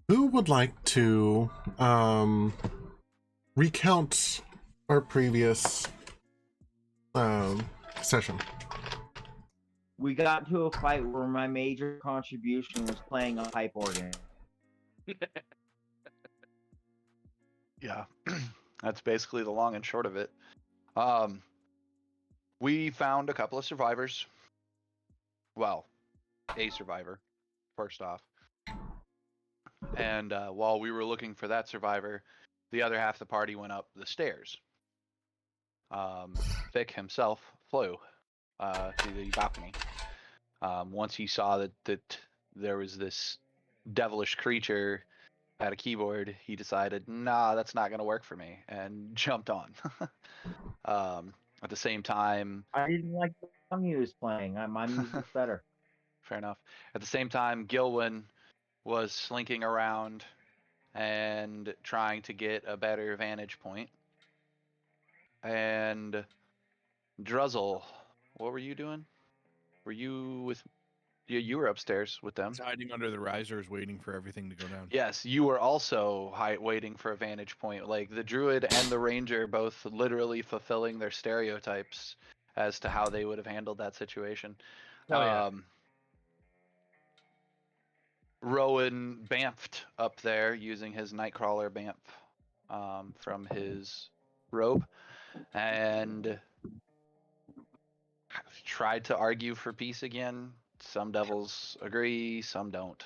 Who would like to recount our previous session? We got to a fight where my major contribution was playing a pipe organ. Yeah, that's basically the long and short of it. We found a couple of survivors. Well, a survivor, first off. And while we were looking for that survivor, the other half of the party went up the stairs. Vic himself flew to the balcony. Once he saw that there was this devilish creature at a keyboard, he decided, nah, that's not going to work for me, and jumped on. At the same time... I didn't like the song he was playing. My music's better. Fair enough. At the same time, Gilwyn was slinking around and trying to get a better vantage point. And Druzzl, what were you doing? Were you with... You were upstairs with them. Hiding under the risers, waiting for everything to go down. Yes, you were also waiting for a vantage point. Like, the druid and the ranger both literally fulfilling their stereotypes as to how they would have handled that situation. Oh, yeah. Rowan bamfed up there using his Nightcrawler bamf from his robe, and tried to argue for peace again. Some devils agree, some don't.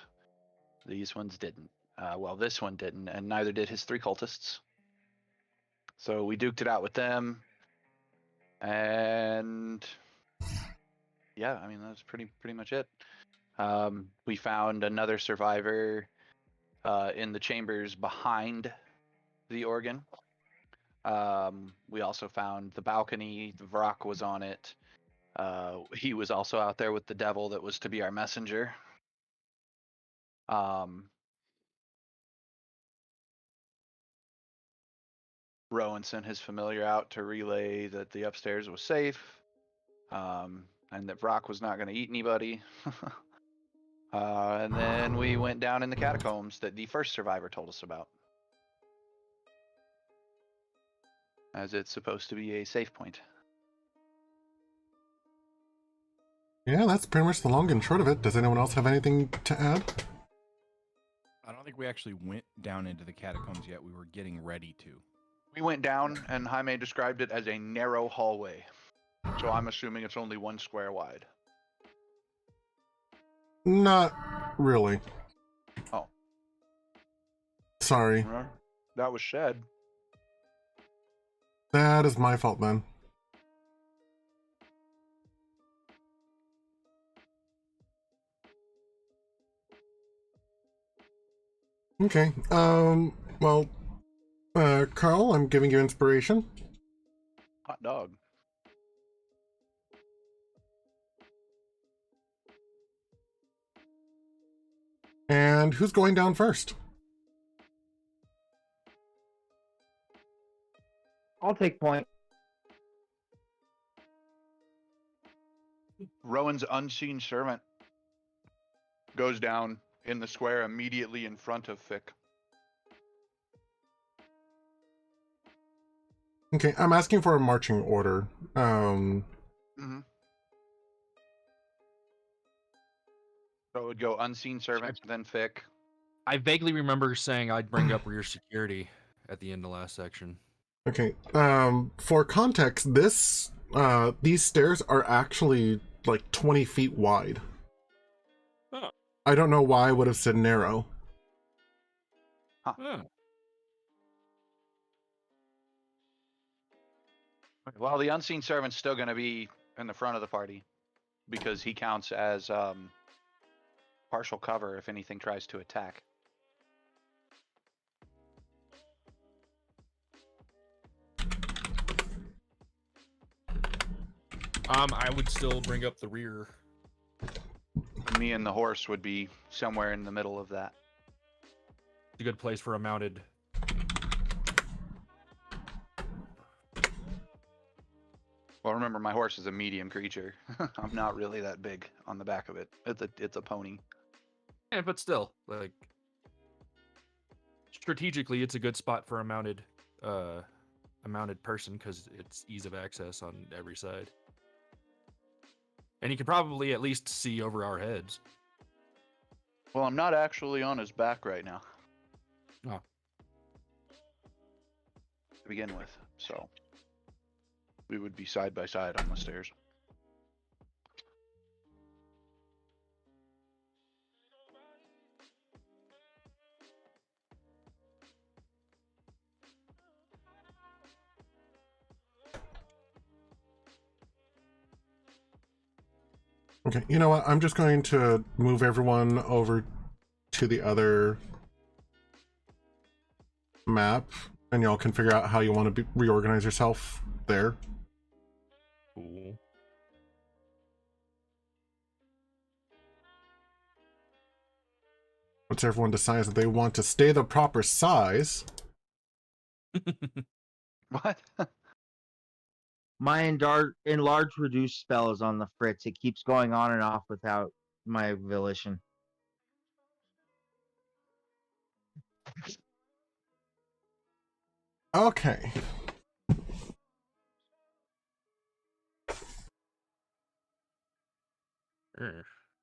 These ones didn't. Well, this one didn't, and neither did his 3 cultists. So we duked it out with them, and yeah, I mean, that's pretty much it. We found another survivor in the chambers behind the organ. We also found the balcony. The Vrak was on it. He was also out there with the devil that was to be our messenger. Rowan sent his familiar out to relay that the upstairs was safe, and that Vrak was not going to eat anybody. And then we went down in the catacombs that the first survivor told us about, as it's supposed to be a safe point. Yeah, that's pretty much the long and short of it. Does anyone else have anything to add? I don't think we actually went down into the catacombs yet. We were getting ready to. We went down, and Jaime described it as a narrow hallway. So I'm assuming it's only 1 square wide. Not really. Oh. Sorry. That was shed. That is my fault then. Okay, well, Carl, I'm giving you inspiration. Hot dog. And who's going down first? I'll take point. Rowan's unseen servant goes down in the square immediately in front of Fick. Okay, I'm asking for a marching order. So it would go unseen servant, then Fick. I vaguely remember saying I'd bring up rear security at the end of last section. Okay, for context, these stairs are actually like 20 feet wide. Oh. I don't know why I would have said narrow. Huh. Oh. Well, the unseen servant's still going to be in the front of the party because he counts as partial cover if anything tries to attack. I would still bring up the rear. Me and the horse would be somewhere in the middle of that. It's a good place for a mounted. Well, remember, my horse is a medium creature. I'm not really that big on the back of it. It's a pony. Yeah, but still, like, strategically, it's a good spot for a mounted person because it's ease of access on every side, and you can probably at least see over our heads. Well, I'm not actually on his back right now. Oh. To begin with, so we would be side by side on the stairs. Okay, you know what? I'm just going to move everyone over to the other map, and y'all can figure out how you want to reorganize yourself there. Cool. Once everyone decides that they want to stay the proper size. What? My enlarge reduce spell is on the fritz. It keeps going on and off without my volition. Okay.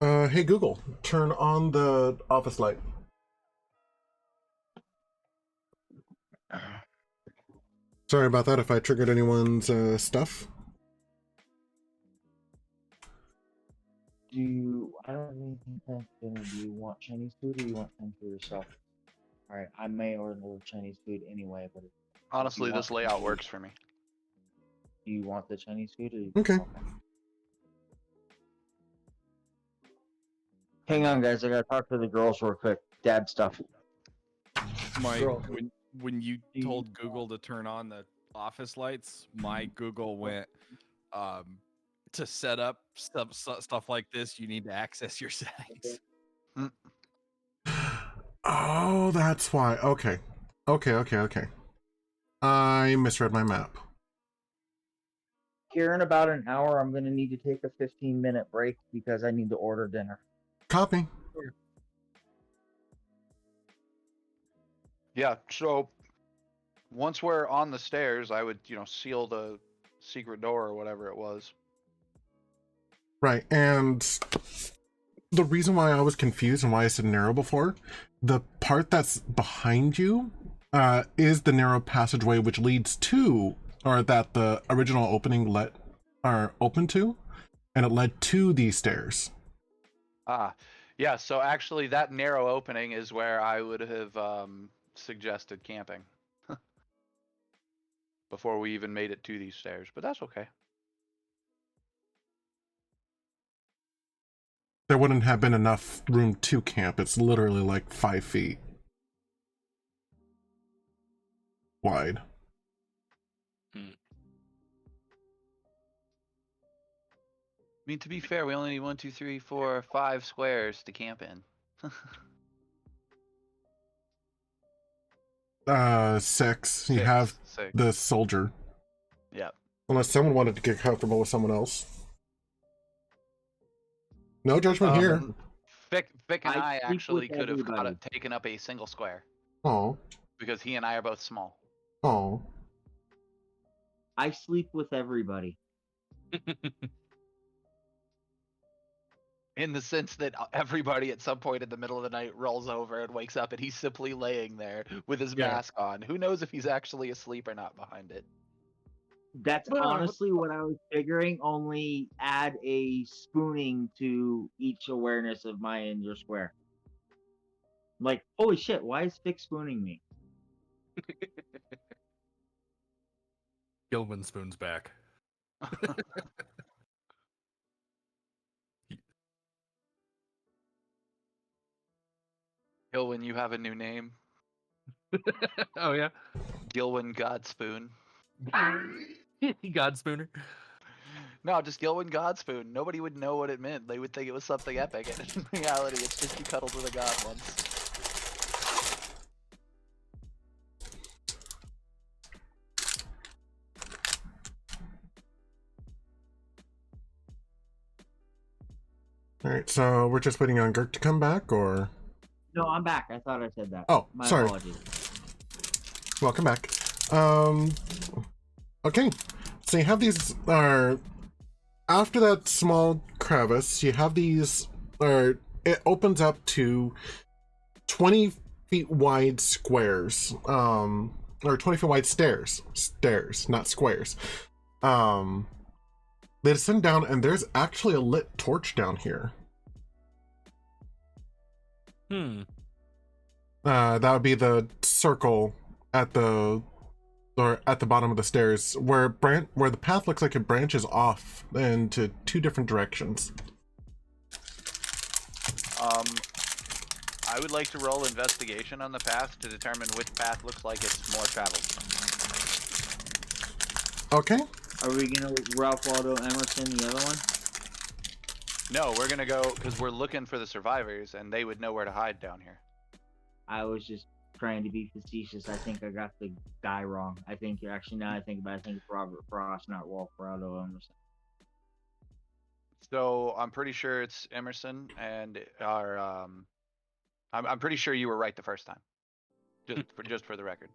Hey Google, turn on the office light. Sorry about that if I triggered anyone's stuff. I don't really think that's dinner. Do you want Chinese food or you want some for yourself? Alright, I may order Chinese food anyway, but Honestly, want this layout Chinese works for me. do you want the Chinese food or you Okay. Hang on guys, I gotta talk to the girls real quick. Dad stuff. Mike, Girl. when you told Google to turn on the office lights, my Google went to set up stuff like this, you need to access your settings. Oh, that's why. Okay. Okay. I misread my map. Here in about an hour, I'm gonna need to take a 15-minute break because I need to order dinner. Copy. Yeah, so once we're on the stairs, I would, seal the secret door or whatever it was. Right, and the reason why I was confused and why I said narrow before, the part that's behind you is the narrow passageway which leads to, or that the original opening open to, and it led to these stairs. Yeah, so actually that narrow opening is where I would have suggested camping. Before we even made it to these stairs, but that's okay. There wouldn't have been enough room to camp. It's literally like 5 feet wide. I mean, to be fair, we only need 1, 2, 3, 4, 5 squares to camp in. 6. You have 6. the soldier. Yep. Unless someone wanted to get comfortable with someone else. No judgment here. Vic and I speak actually with could have everybody. taken up a single square Oh. because he and I are both small. Oh. I sleep with everybody. In the sense that everybody at some point in the middle of the night rolls over and wakes up and he's simply laying there with his mask on. Who knows if he's actually asleep or not behind it? That's honestly what I was figuring. Only add a spooning to each awareness of my and your square. Like, holy shit, why is Vic spooning me? Gilman spoons back. Gilwin, you have a new name. Oh yeah. Gilwin Godspoon. Godspooner. No, just Gilwin Godspoon. Nobody would know what it meant. They would think it was something epic. And in reality, it's just you cuddled with a god once. Alright, so we're just waiting on Girk to come back, or? No, I'm back. I thought I said that. Oh, My sorry. apologies. welcome back. Okay, so you have these after that small crevice, you have these it opens up to 20 feet wide squares, or 20 feet wide stairs, not squares. They descend down, and there's actually a lit torch down here. That would be the circle at the bottom of the stairs, where the path looks like it branches off into two different directions. I would like to roll investigation on the path to determine which path looks like it's more traveled. Okay. Are we gonna Ralph Waldo Emerson the other one? No, we're gonna go because we're looking for the survivors, and they would know where to hide down here. I was just trying to be facetious. I think I got the guy wrong. I think you're actually, now I think about it, I think it's Robert Frost, not Ralph Waldo Emerson. So I'm pretty sure it's Emerson, and our I'm pretty sure you were right the first time. Just for the record.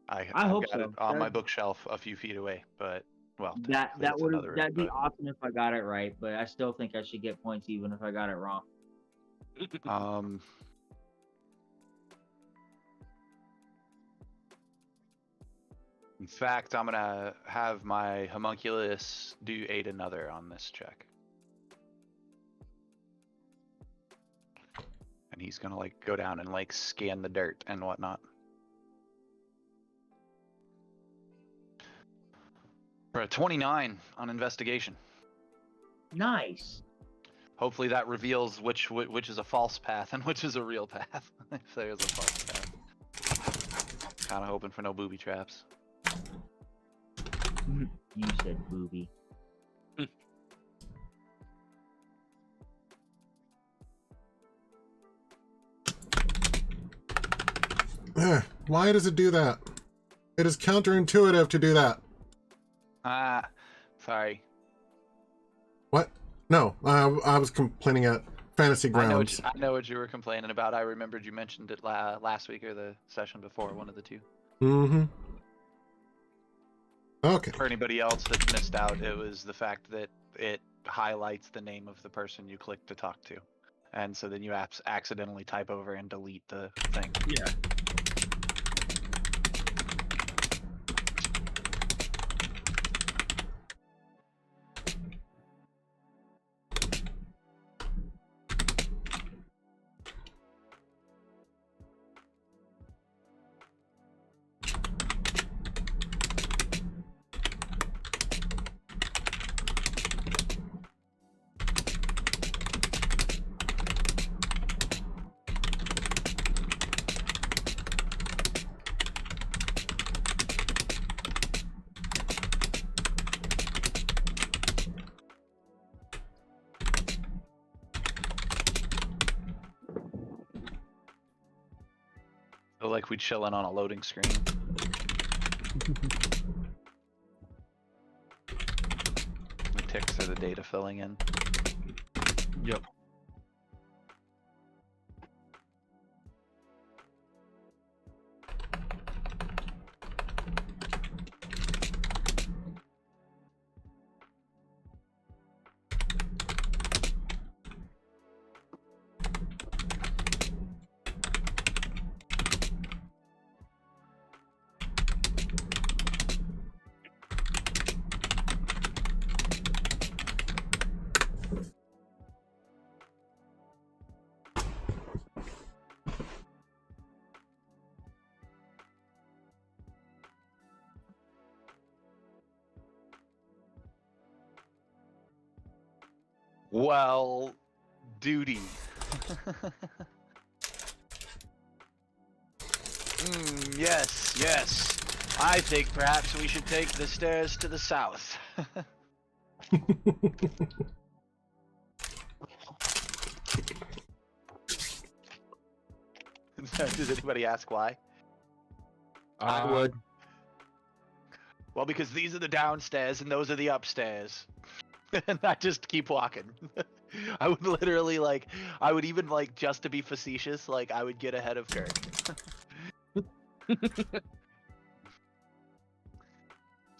I've hope got so. it on my bookshelf a few feet away, but well, that'd be but, awesome if I got it right, but I still think I should get points even if I got it wrong. In fact, I'm gonna have my homunculus do aid another on this check. And he's gonna like go down and like scan the dirt and whatnot. For a 29 on investigation. Nice. Hopefully that reveals which is a false path and which is a real path. If there's a false path. Kinda hoping for no booby traps. You said booby. Why does it do that? It is counterintuitive to do that. Sorry. What? No, I was complaining at Fantasy Grounds. I know what you were complaining about. I remembered you mentioned it last week or the session before, one of the two. Mm-hmm. Okay. For anybody else that missed out, it was the fact that it highlights the name of the person you click to talk to. And so then you accidentally type over and delete the thing. Yeah. So like we chilling on a loading screen. The ticks are the data filling in. Yep. Well, duty. Yes, yes. I think perhaps we should take the stairs to the south. Does anybody ask why? I would. Well, because these are the downstairs and those are the upstairs. And I just keep walking. I would literally I would even just to be facetious, I would get ahead of Kirk.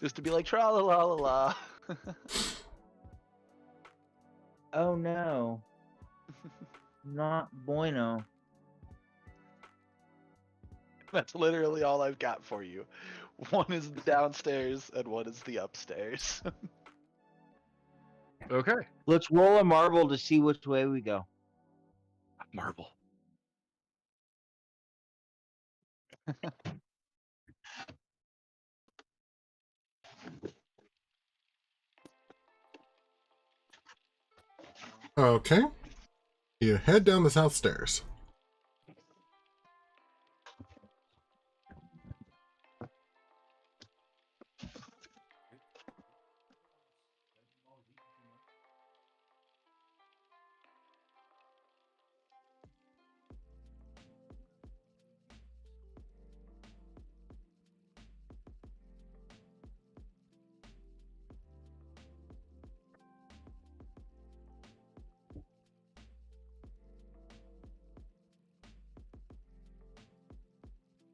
Just to be like, tra la la la la. Oh no. Not bueno. That's literally all I've got for you. One is the downstairs and one is the upstairs. Okay. Let's roll a marble to see which way we go. Marble. Okay. You head down the south stairs.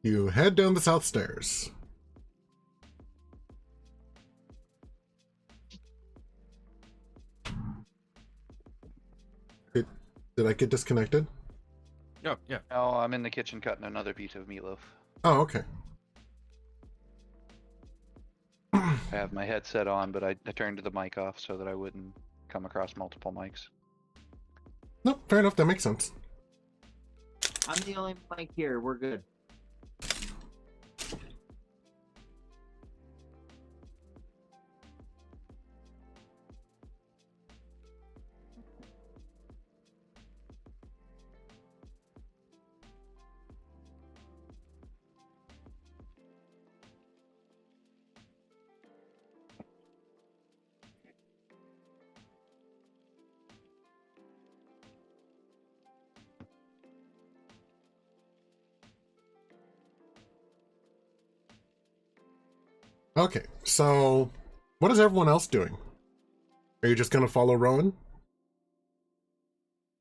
You head down the south stairs. Did I get disconnected? Oh, yeah. Oh, I'm in the kitchen cutting another piece of meatloaf. Oh, okay. I have my headset on, but I turned the mic off so that I wouldn't come across multiple mics. No, fair enough. That makes sense. I'm the only mic here. We're good. Okay, so what is everyone else doing? Are you just gonna follow Rowan?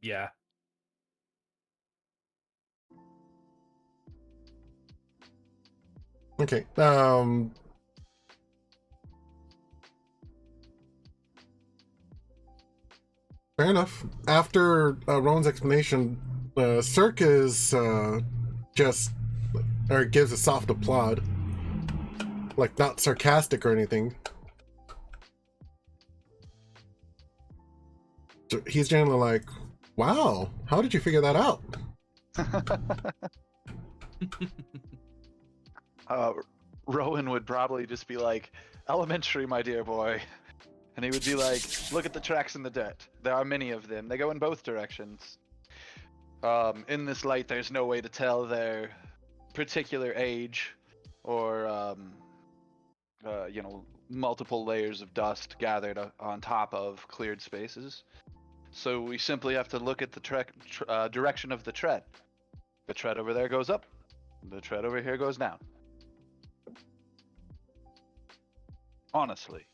Yeah. Okay. Fair enough. After Rowan's explanation, Cirque is just, or gives a soft applaud, like not sarcastic or anything. So he's generally like, "Wow, how did you figure that out?" Rowan would probably just be like, "Elementary, my dear boy." And he would be like, "Look at the tracks in the dirt. There are many of them. They go in both directions. In this light, there's no way to tell their particular age or, multiple layers of dust gathered on top of cleared spaces. So we simply have to look at the direction of the tread. The tread over there goes up. The tread over here goes down. Honestly."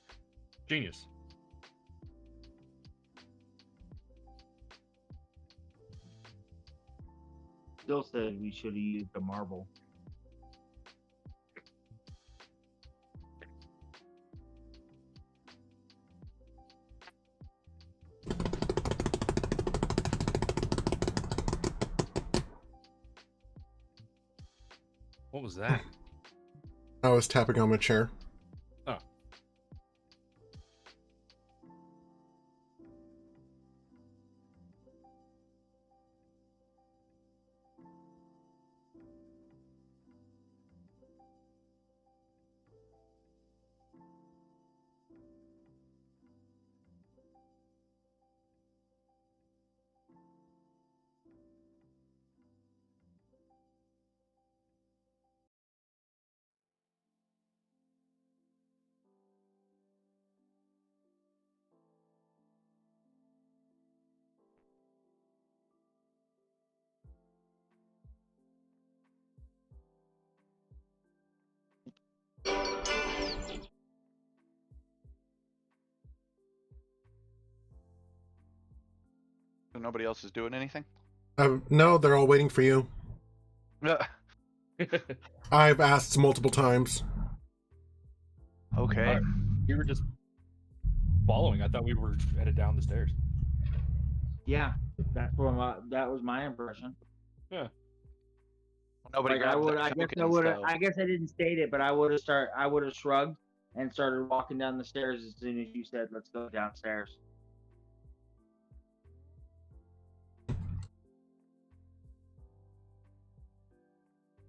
Genius. Still said we should have used the marble. What was that? I was tapping on my chair. Oh. So nobody else is doing anything? No, they're all waiting for you. I've asked multiple times. Okay. Alright. We were just following. I thought we were headed down the stairs. Yeah, that was my impression. Yeah. Nobody Like grabbed the I guess tokens, though. I guess I didn't state it, but I would have shrugged and started walking down the stairs as soon as you said, "Let's go downstairs."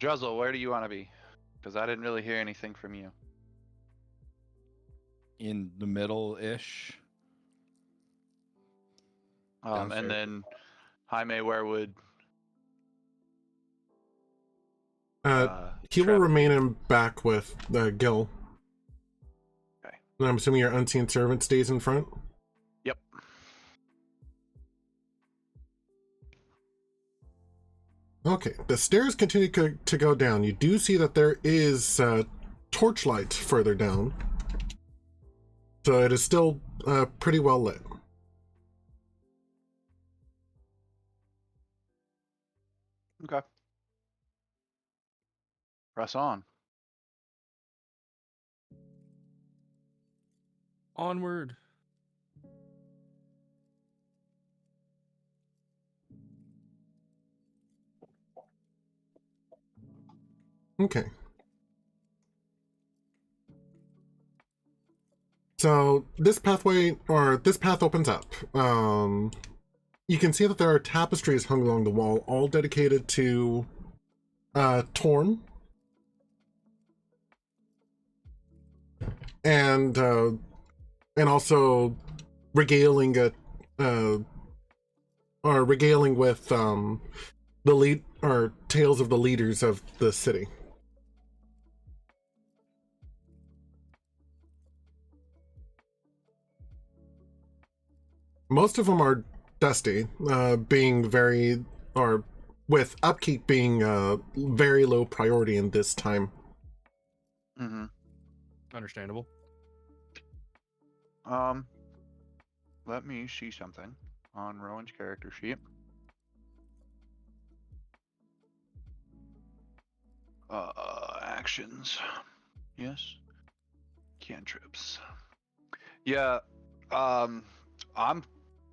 Druzzl, where do you want to be? Because I didn't really hear anything from you. In the middle-ish. And Downstairs. then Jaime, where would He will Trev remain be? in back with Gil. Okay. And I'm assuming your unseen servant stays in front? Yep. Okay, the stairs continue to go down. You do see that there is torchlight further down. So it is still pretty well lit. Okay. Press on. Onward. Okay. So this pathway, or this path opens up. You can see that there are tapestries hung along the wall, all dedicated to Torn. And also regaling with the lead or tales of the leaders of the city. Most of them are dusty, being very, or with upkeep being very low priority in this time. Mm-hmm. Understandable. Let me see something on Rowan's character sheet. Actions. Yes. Cantrips. Yeah. I'm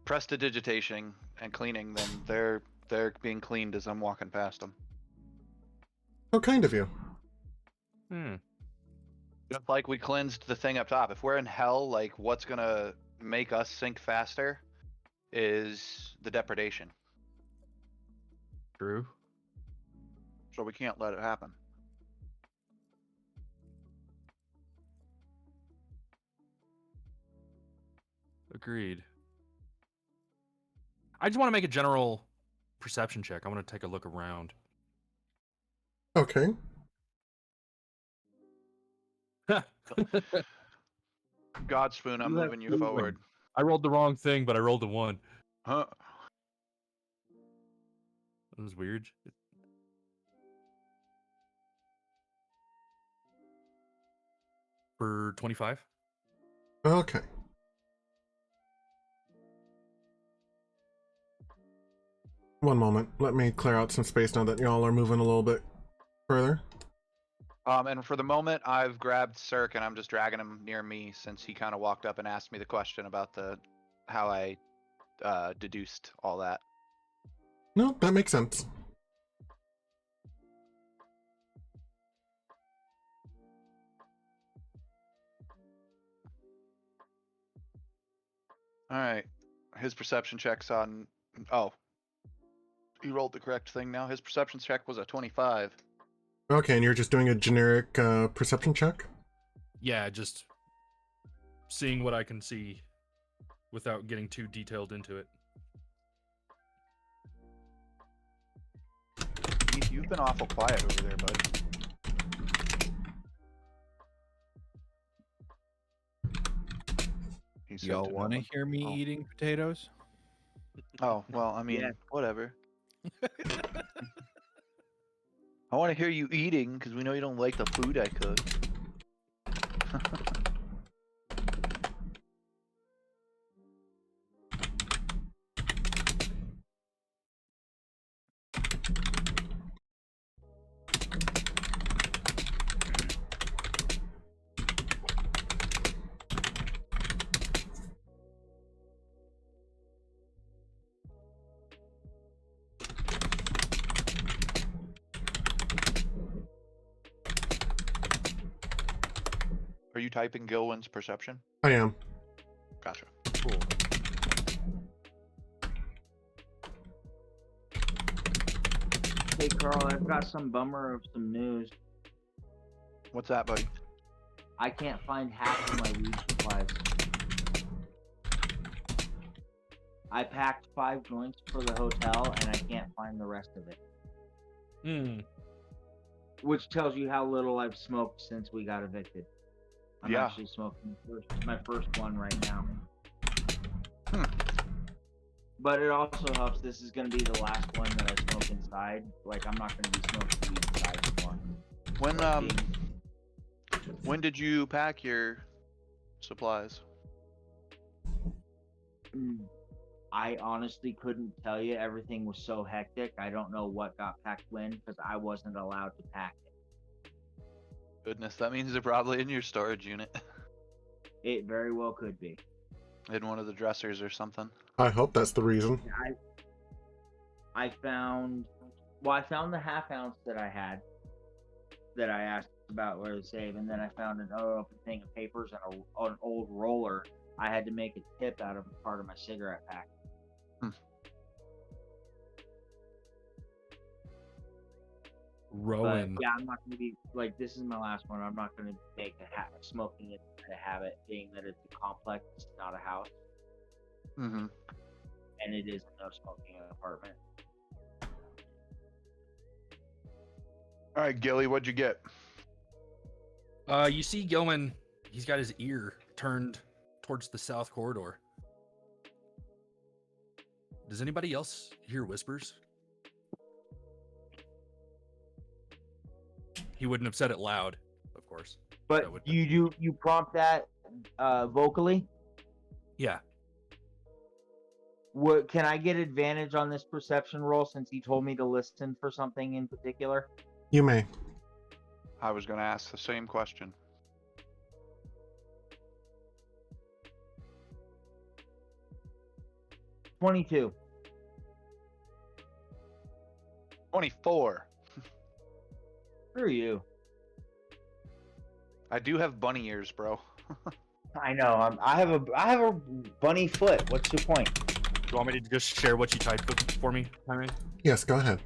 prestidigitating and cleaning them. They're being cleaned as I'm walking past them. How kind of you. Just like we cleansed the thing up top. If we're in hell, like what's gonna make us sink faster is the depredation. True. So we can't let it happen. Agreed. I just want to make a general perception check. I want to take a look around. Okay. Godspoon, I'm You have moving you proven. forward. I rolled the wrong thing, but I rolled a 1. Huh? That was weird. For 25? Okay. One moment. Let me clear out some space now that y'all are moving a little bit further. And for the moment, I've grabbed Cirque and I'm just dragging him near me since he kind of walked up and asked me the question about how I deduced all that. No, that makes sense. All right. His perception check's on. Oh, he rolled the correct thing now. His perception check was a 25. Okay, and you're just doing a generic perception check? Yeah, just seeing what I can see without getting too detailed into it. Keith, you've been awful quiet over there, bud. He said Y'all to no want to one. hear me Oh. eating potatoes? Oh, well, I mean, Yeah. whatever. I want to hear you eating because we know you don't like the food I cook. Are you typing Gilwin's perception? I am. Gotcha. Cool. Hey Carl, I've got some bummer of some news. What's that, buddy? I can't find half of my weed supplies. I packed 5 joints for the hotel and I can't find the rest of it. Hmm. Which tells you how little I've smoked since we got evicted. I'm Yeah. actually smoking my first one right now. But it also helps. This is going to be the last one that I smoke inside. Like, I'm not going to be smoking weed inside anymore. When did you pack your supplies? I honestly couldn't tell you. Everything was so hectic. I don't know what got packed when because I wasn't allowed to pack it. Goodness, that means they're probably in your storage unit. It very well could be. In one of the dressers or something. I hope that's the reason. I found the half ounce that I had that I asked about where to save, and then I found an open thing of papers and an old roller. I had to make a tip out of part of my cigarette pack. Rowan. But yeah, I'm not going to be like, this is my last one. I'm not going to make smoking it a habit, being that it's a complex, it's not a house, Mm-hmm. and it is a no smoking apartment. All right, Gilly, what'd you get? You see Gilman, he's got his ear turned towards the south corridor. Does anybody else hear whispers? He wouldn't have said it loud, of course. But you prompt that vocally? Yeah. What, can I get advantage on this perception roll since he told me to listen for something in particular? You may. I was going to ask the same question. $22. 24. Screw you. I do have bunny ears, bro. I know. I have a bunny foot. What's your point? Do you want me to just share what you typed for me, Henry? Yes, go ahead.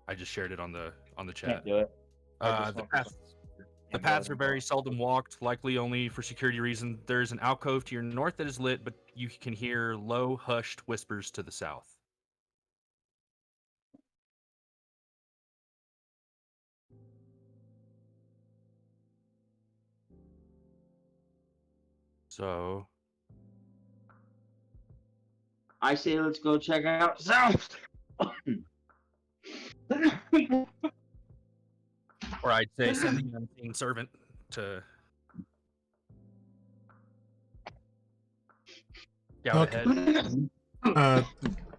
I just shared it on the chat. Can't do it. The paths are very seldom walked, likely only for security reasons. There's an alcove to your north that is lit, but you can hear low, hushed whispers to the south. So, I say let's go check out south. or I'd say sending an unseen servant to go Okay. ahead.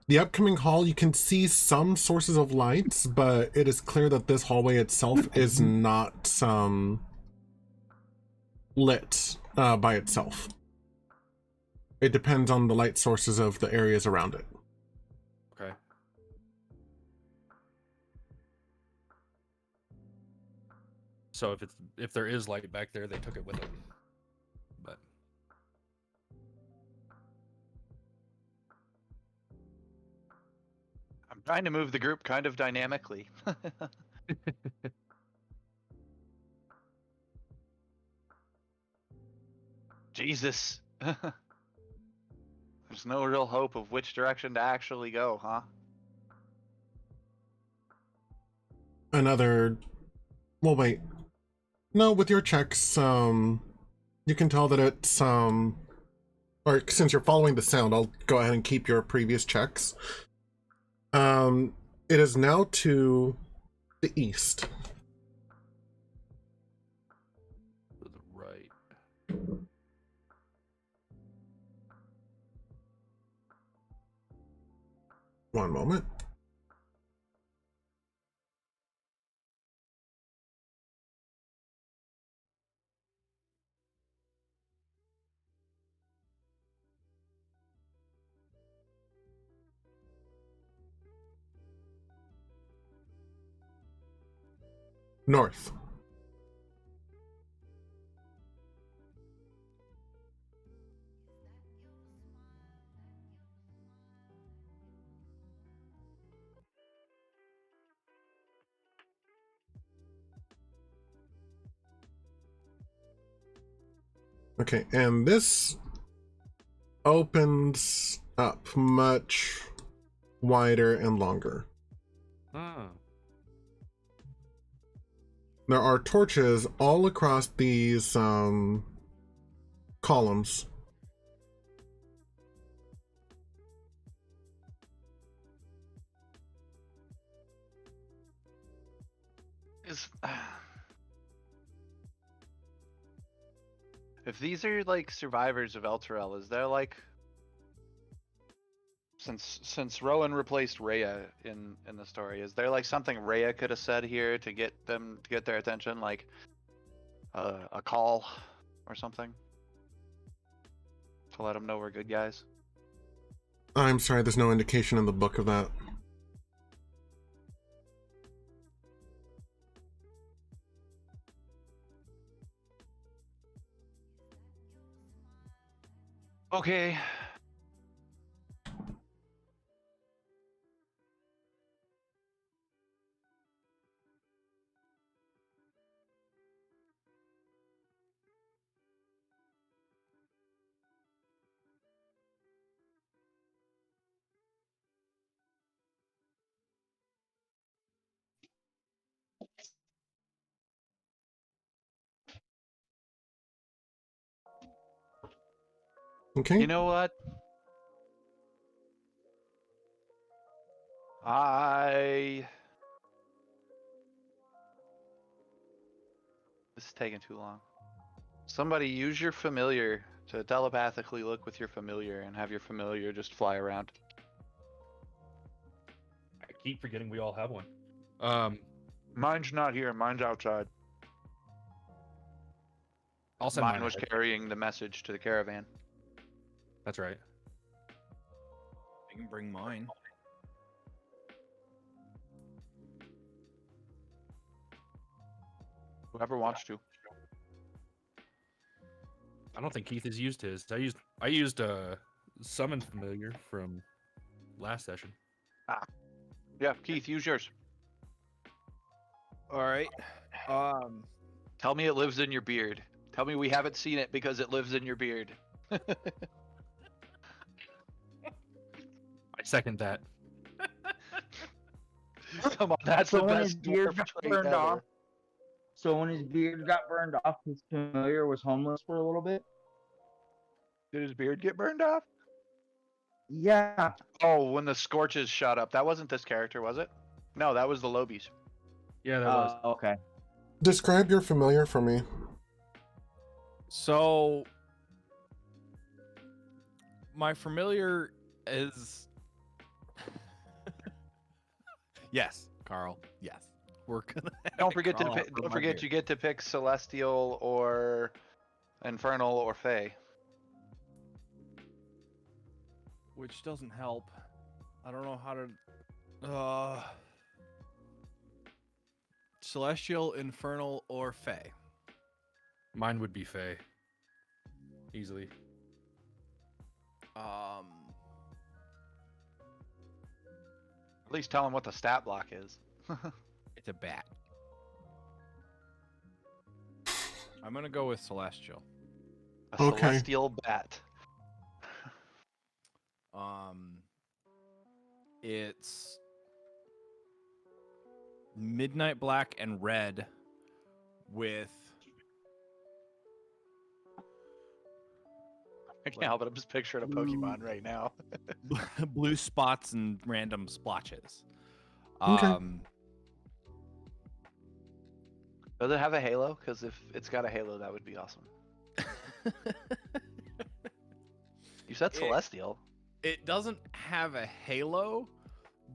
The upcoming hall, you can see some sources of lights, but it is clear that this hallway itself is not lit by itself. It depends on the light sources of the areas around it. Okay. So if there is light back there, they took it with them. But I'm trying to move the group kind of dynamically. Jesus. There's no real hope of which direction to actually go, huh? Well, wait. No, with your checks, you can tell that it's, or since you're following the sound, I'll go ahead and keep your previous checks. It is now to the east. to the right. One moment. North. Okay, and this opens up much wider and longer. Ah. There are torches all across these columns. If these are like survivors of Elturel, is there like since Rowan replaced Rhea in the story, is there like something Rhea could have said here to get their attention, like a call or something to let them know we're good guys? I'm sorry, there's no indication in the book of that. Okay. Okay. You know what? This is taking too long. Somebody use your familiar to telepathically look with your familiar and have your familiar just fly around. I keep forgetting we all have one. Mine's not here. Mine's outside. I'll send Mine mine was ahead. carrying the message to the caravan. That's right. I can bring mine. Whoever wants to. I don't think Keith has used his. I used summon familiar from last session. Yeah, Keith, use yours. All right. Tell me it lives in your beard. Tell me we haven't seen it because it lives in your beard. I second that. Come on, that's So the when his best beard dwarf got trait burned ever. off, so when his beard got burned off, his familiar was homeless for a little bit. Did his beard get burned off? Yeah. Oh, when the scorches shot up. That wasn't this character, was it? No, that was the Lobies. Yeah, that was. Okay. Describe your familiar for me. So my familiar is yes, Carl. Yes, we're gonna. Don't forget to crawl pick, up don't my forget beard. you get to pick Celestial or Infernal or Fey. Which doesn't help. I don't know how to. Celestial, Infernal, or Fey. Mine would be Faye. Easily. At least tell him what the stat block is. It's a bat. I'm gonna go with Celestial. A Okay. Celestial bat. It's midnight black and red with I can't help it. I'm just picturing a Pokemon right now. blue spots and random splotches. Okay. Does it have a halo? Because if it's got a halo, that would be awesome. You said Celestial. It doesn't have a halo,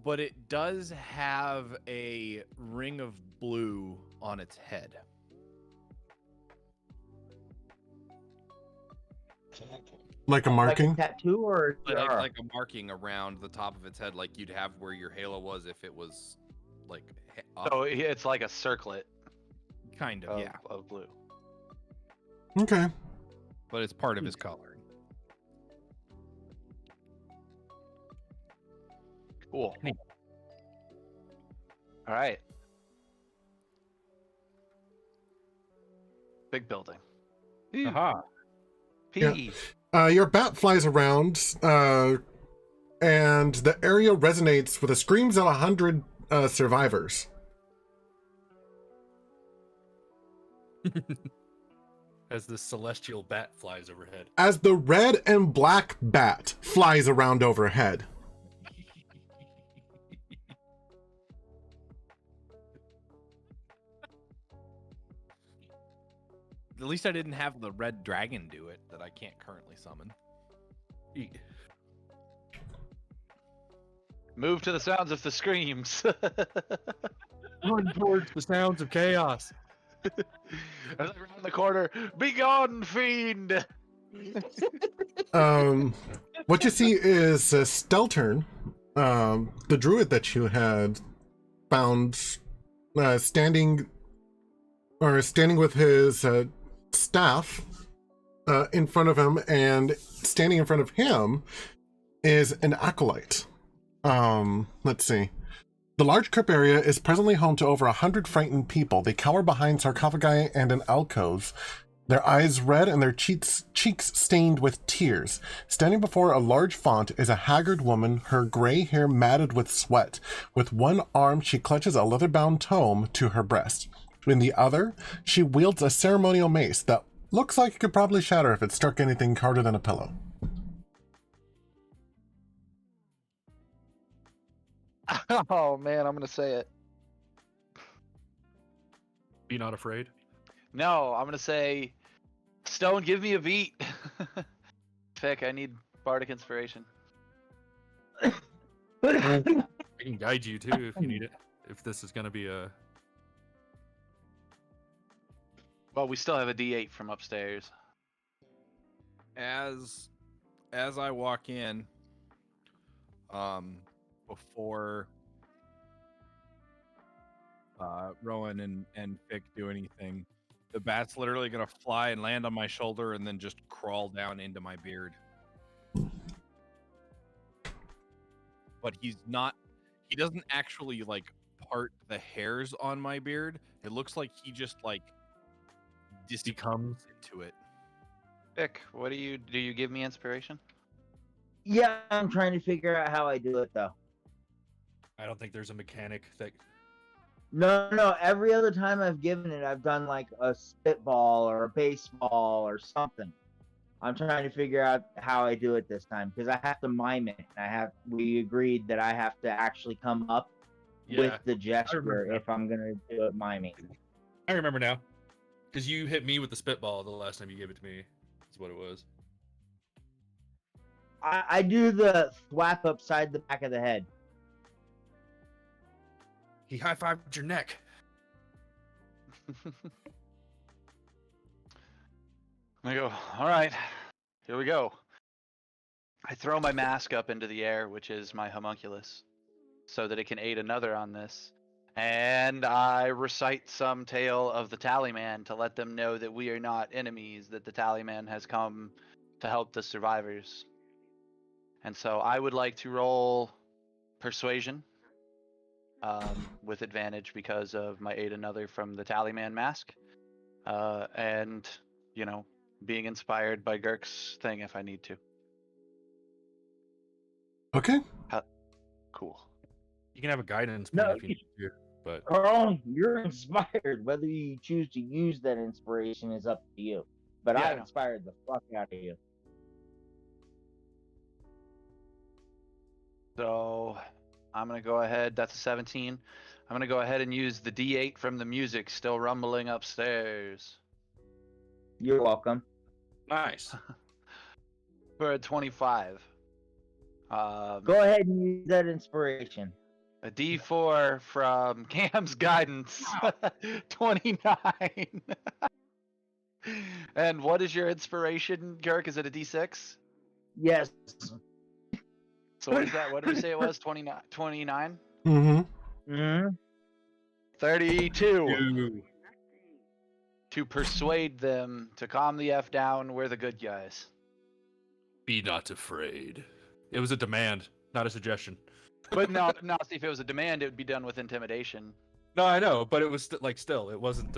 but it does have a ring of blue on its head. Like a marking? Like a tattoo or Like a marking around the top of its head, like you'd have where your halo was if it was like up. So it's like a circlet Kind of, yeah. of blue. Okay. But it's part of his coloring. Cool. Hey. All right. Big building. Aha. Yeah. P. Your bat flies around, and the area resonates with the screams of 100 survivors. As the celestial bat flies overhead. As the red and black bat flies around overhead. At least I didn't have the red dragon do it that I can't currently summon. Move to the sounds of the screams. Run towards the sounds of chaos. As I round the corner, be gone, fiend! What you see is Steltern, the druid that you had found, standing with his staff in front of him, and standing in front of him is an acolyte. Let's see. The large crypt area is presently home to over 100 frightened people. They cower behind sarcophagi and in alcoves, their eyes red and their cheeks stained with tears. Standing before a large font is a haggard woman, her gray hair matted with sweat. With one arm, she clutches a leather-bound tome to her breast. In the other, she wields a ceremonial mace that looks like it could probably shatter if it struck anything harder than a pillow. Oh man, I'm gonna say it. Be not afraid. No, I'm gonna say, Stone, give me a beat. Fick, I need bardic inspiration. I can guide you too if you need it. If this is gonna be a Well, we still have a D8 from upstairs. As I walk in, before Rowan and Fick do anything, the bat's literally gonna fly and land on my shoulder and then just crawl down into my beard. But he doesn't actually like part the hairs on my beard. It looks like he just like becomes into it. Fick, what do you give me inspiration? Yeah, I'm trying to figure out how I do it though. I don't think there's a mechanic that No. Every other time I've given it, I've done like a spitball or a baseball or something. I'm trying to figure out how I do it this time because I have to mime it. We agreed that I have to actually come up with the gesture if I'm gonna do it miming. I remember now. Because you hit me with the spitball the last time you gave it to me. That's what it was. I do the thwap upside the back of the head. He high-fived your neck. I go, all right, here we go. I throw my mask up into the air, which is my homunculus, so that it can aid another on this. And I recite some tale of the Tallyman to let them know that we are not enemies, that the Tallyman has come to help the survivors. And so I would like to roll persuasion with advantage because of my aid another from the Tallyman mask. And, you know, being inspired by Girk's thing if I need to. Okay. Cool. You can have a guidance No, point if you need to, but Oh, you're inspired. Whether you choose to use that inspiration is up to you. But Yeah, I I know. inspired the fuck out of you. So I'm going to go ahead. That's a 17. I'm going to go ahead and use the D8 from the music still rumbling upstairs You're welcome. nice. for a 25. Go ahead and use that inspiration. A D4 from Cam's guidance. 29. And what is your inspiration, Girk? Is it a D6? Yes. So what is that? What did we say it was? 29? 29? Mm-hmm. Mm-hmm. 32. To persuade them to calm the F down, we're the good guys. Be not afraid. It was a demand, not a suggestion. But no, see, if it was a demand, it would be done with intimidation. No, I know, but it was still, it wasn't.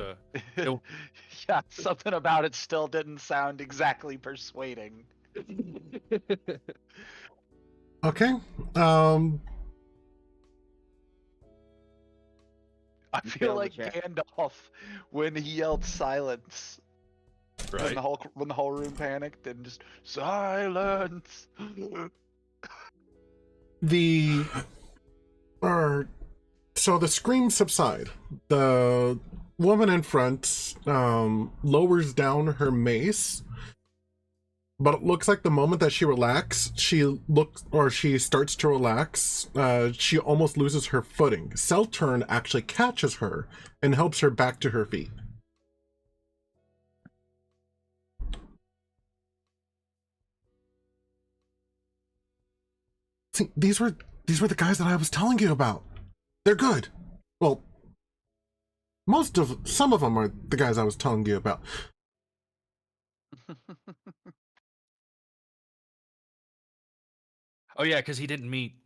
It- Yeah, something about it still didn't sound exactly persuading. Okay. I You feel failed the like check. Gandalf when he yelled silence. When right. the whole room panicked and just silence. The so the screams subside. The woman in front lowers down her mace, but it looks like the moment that she starts to relax, she almost loses her footing. Seltern actually catches her and helps her back to her feet. See, these were the guys that I was telling you about. They're good. Well, some of them are the guys I was telling you about. Oh yeah, because he didn't meet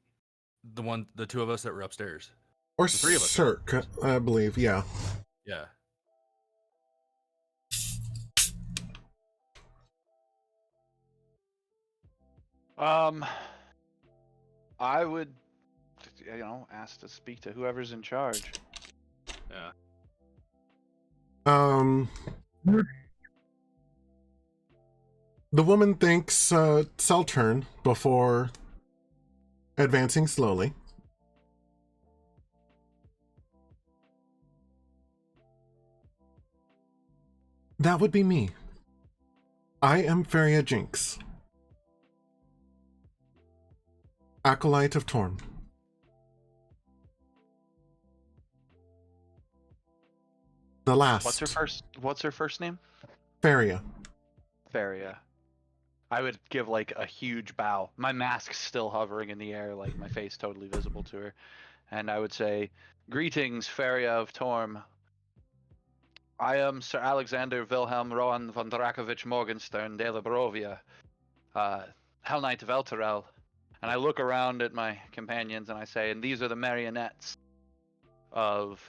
the two of us that were upstairs. Or The three of us. Cirque, I believe, yeah. Yeah. I would, ask to speak to whoever's in charge. Yeah. The woman thanks Seltern before advancing slowly. That would be me. I am Feria Jinx, Acolyte of Torm. The last. What's her first name? Feria. Faria. I would give like a huge bow. My mask's still hovering in the air, like my face totally visible to her. And I would say, "Greetings, Faria of Torm. I am Sir Alexander Wilhelm Rowan von Drakovich Morgenstern de la Barovia, Hell Knight of Elturel." And I look around at my companions and I say, "And these are the Marionettes of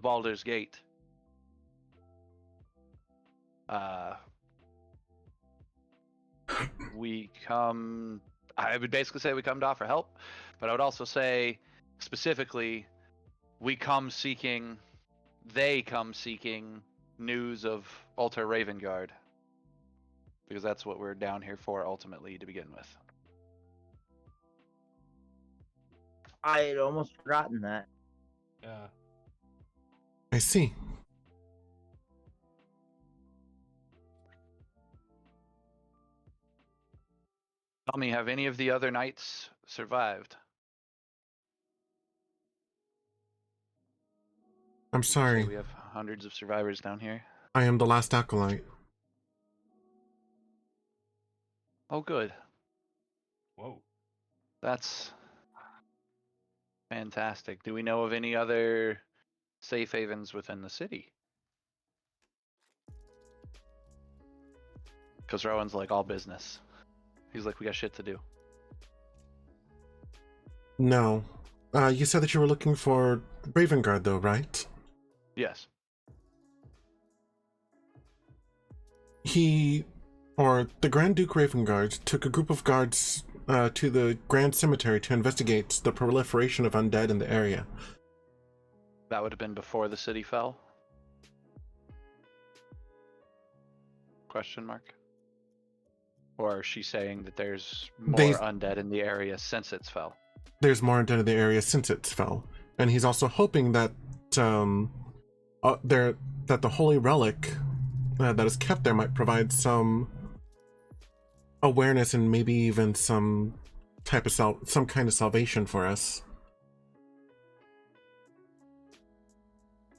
Baldur's Gate. I would basically say we come to offer help, but I would also say specifically they come seeking news of Altar Ravengard, because that's what we're down here for ultimately to begin with." I had almost forgotten that. Yeah. I see. Tell me, have any of the other knights survived? I'm sorry. We have hundreds of survivors down here. I am the last acolyte. Oh, good. Whoa. That's fantastic. Do we know of any other safe havens within the city? Because Rowan's like all business. He's like, we got shit to do. No. You said that you were looking for Ravengard, though, right? Yes. The Grand Duke Ravengard took a group of guards to the Grand Cemetery to investigate the proliferation of undead in the area. That would have been before the city fell? Question mark. Or is she saying that there's more undead in the area since it's fell? There's more undead in the area since it's fell. And he's also hoping that that the holy relic that is kept there might provide some awareness and maybe even some kind of salvation for us.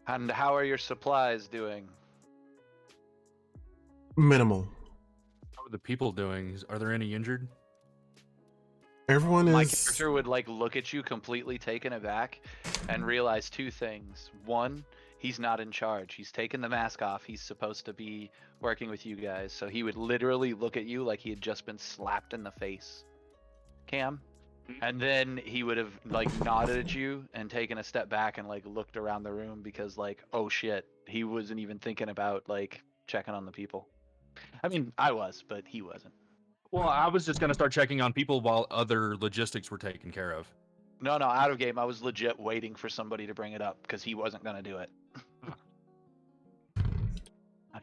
And how are your supplies doing? Minimal. How are the people doing? Are there any injured? Everyone My is... character would like look at you completely taken aback and realize two things. One, he's not in charge. He's taken the mask off. He's supposed to be working with you guys. So he would literally look at you like he had just been slapped in the face. Cam, And then he would have like nodded at you and taken a step back and like looked around the room because like, oh shit, he wasn't even thinking about like checking on the people. I mean, I was, but he wasn't. Well, I was just gonna start checking on people while other logistics were taken care of. No, out of game. I was legit waiting for somebody to bring it up because he wasn't gonna do it.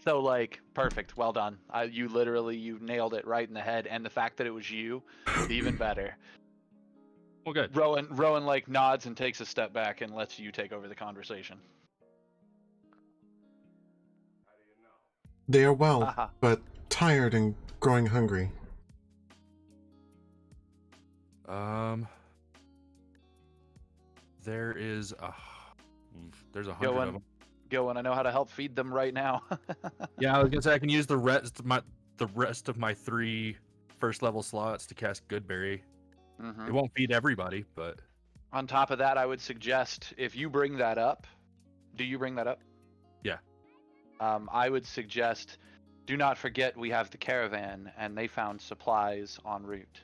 So like, perfect. Well done. You nailed it right in the head, and the fact that it was you, even better. Well, good. Rowan like nods and takes a step back and lets you take over the conversation. They are well, Haha. but tired and growing hungry. There's a Go 100 on. of them. Go on. I know how to help feed them right now. Yeah, I was gonna say I can use the rest of my 3 first level slots to cast Goodberry. Mhm. It won't feed everybody, but On top of that, I would suggest if you bring that up, do you bring that up? Yeah. I would suggest do not forget we have the caravan and they found supplies en route.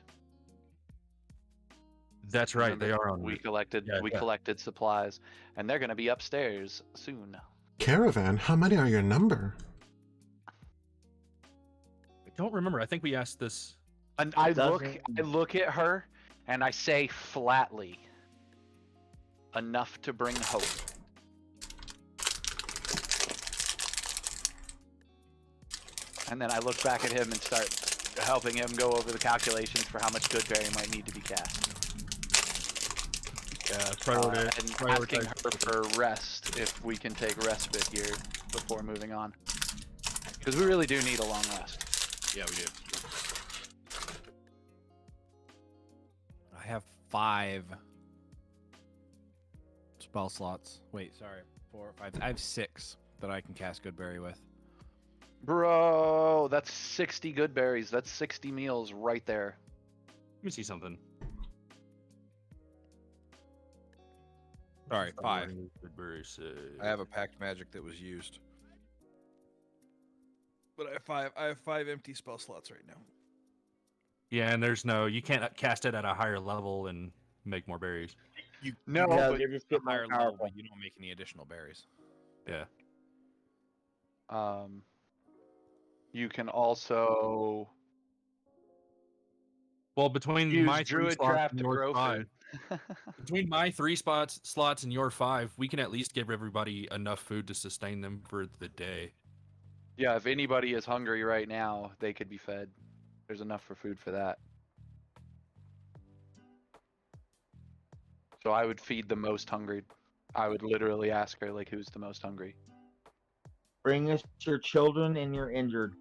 that's right. Remember, They are on. We route. collected Yeah, yeah. collected supplies and they're going to be upstairs soon. Caravan? How many are your number? I don't remember. I think we asked this. And I Doesn't- look at her and I say flatly, enough to bring hope. And then I look back at him and start helping him go over the calculations for how much Goodberry might need to be cast. Yeah, And asking her for rest, if we can take respite here before moving on. Because we really do need a long rest. Yeah, we do. I have 5 spell slots. Wait, sorry. 4 or 5. I have 6 that I can cast Goodberry with. Bro, that's 60 Goodberries. That's 60 meals right there. Let me see something. Sorry, 5. Goodberry save. I have a packed magic that was used. But I have 5 empty spell slots right now. Yeah, and you can't cast it at a higher level and make more berries. No, No, but they're just A getting higher more level, powerful. but you don't make any additional berries. Yeah. you can also Well, between use my 3 Druid slots Trap and to your grow 5, food. between my 3 slots and your 5, we can at least give everybody enough food to sustain them for the day. Yeah, if anybody is hungry right now, they could be fed. There's enough for food for that. So I would feed the most hungry. I would literally ask her, like, who's the most hungry? Bring us your children and your injured.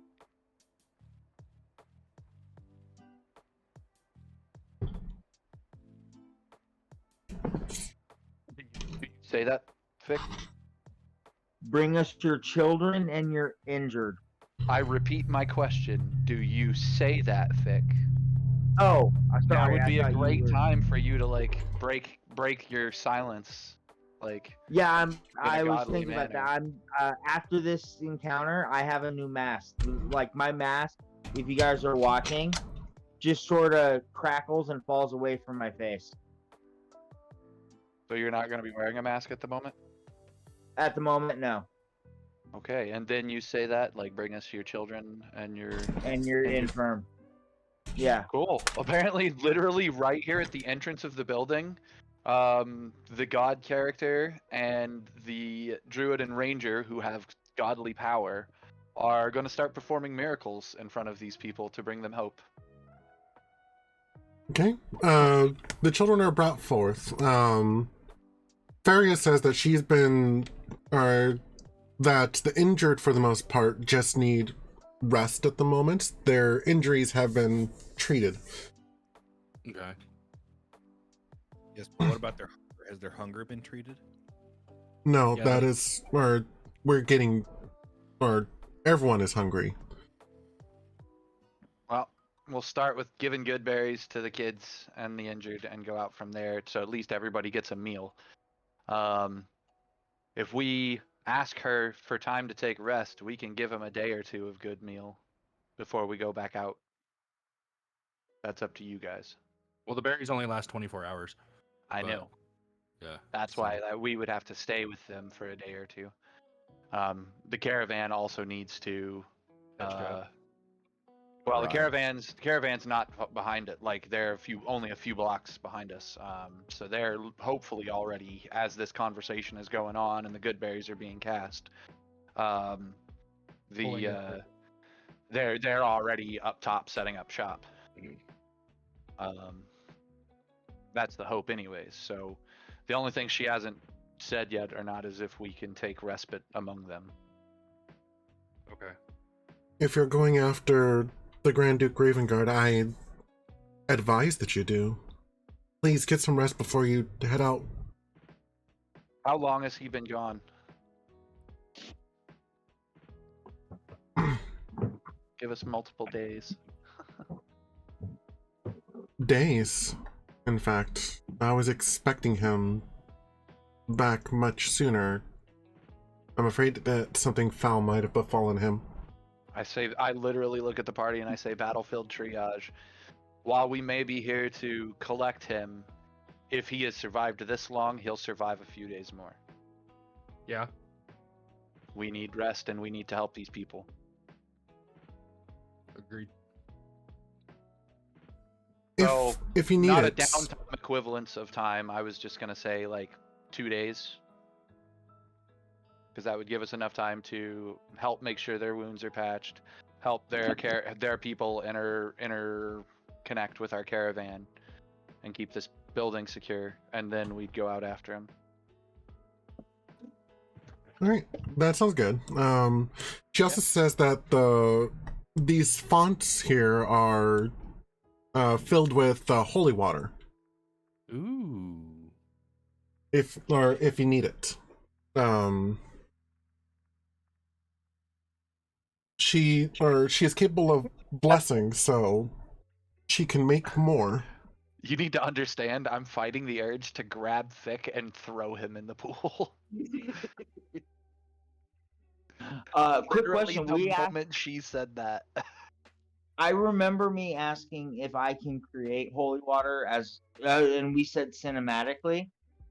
Say that, Fick? Bring us your children and your injured. I repeat my question. Do you say that, Fick? Oh, Now sorry. would I be a thought you great were- time for you to, like, break your silence. Like, Yeah, a I was godly thinking about manner. that. After this encounter, I have a new mask. Like my mask, if you guys are watching, just sort of crackles and falls away from my face. so you're not going to be wearing a mask at the moment? At the moment, no. Okay, and then you say that, like, bring us your children and your... And you're And you- infirm. Yeah. Cool. Apparently, literally right here at the entrance of the building, the god character and the druid and ranger who have godly power are going to start performing miracles in front of these people to bring them hope. Okay. The children are brought forth. Faria says that that the injured, for the most part, just need rest at the moment. Their injuries have been treated. Okay. Yes, but what about has their hunger been treated? No, Yeah, that is, or everyone is hungry. Well, we'll start with giving good berries to the kids and the injured and go out from there so at least everybody gets a meal. If we ask her for time to take rest, we can give them a day or 2 of good meal before we go back out. That's up to you guys. Well, the berries only last 24 hours. I But, know. Yeah. That's why we would have to stay with them for a day or two. The caravan also needs to. Catch up. Well, Right. the caravan's not behind it. Like they're only a few blocks behind us. So they're hopefully already, as this conversation is going on and the good berries are being cast, Pulling they're already up top setting up shop. That's the hope, anyways. So the only thing she hasn't said yet or not is if we can take respite among them. Okay. If you're going after the Grand Duke Ravengard, I advise that you do. Please get some rest before you head out. How long has he been gone? Give us multiple days. Days, in fact. I was expecting him back much sooner. I'm afraid that something foul might have befallen him. I literally look at the party and I say battlefield triage. While we may be here to collect him, if he has survived this long, he'll survive a few days more. Yeah. We need rest and we need to help these people. Agreed. If you need Not it. a downtime equivalence of time. I was just gonna say like 2 days, because that would give us enough time to help make sure their wounds are patched, help their people interconnect with our caravan, and keep this building secure. And then we'd go out after him. All right, that sounds good. She also says that these fonts here are filled with holy water. Ooh. If you need it. She is capable of blessing, so she can make more. You need to understand, I'm fighting the urge to grab Thick and throw him in the pool. Quick Literally question. the moment she said that. I remember me asking if I can create holy water and we said cinematically.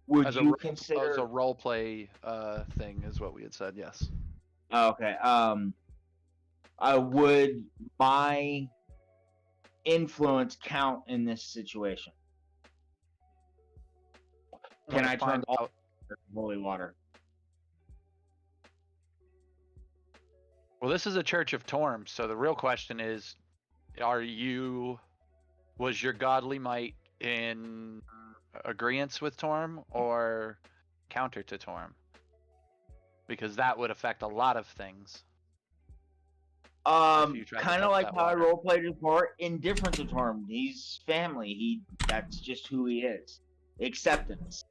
Would As you a consider? role play thing is what we had said. Yes. Okay. Would my influence count in this situation? Can I turn off holy water? Well, this is a Church of Torm, so the real question is, was your godly might in agreeance with Torm or counter to Torm? Because that would affect a lot of things. Kind of like how I roleplayed before, indifferent to Torm. He's family. That's just who he is. Acceptance.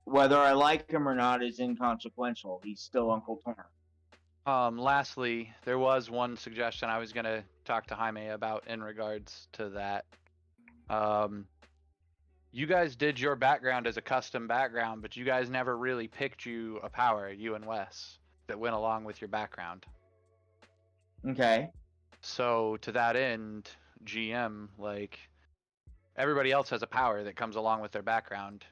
Whether I like him or not is inconsequential. He's still Uncle Torm. Lastly, there was one suggestion I was gonna talk to Jaime about in regards to that. You guys did your background as a custom background, but you guys never really picked you a power, you and Wes, that went along with your background. Okay. So to that end, GM, like, everybody else has a power that comes along with their background.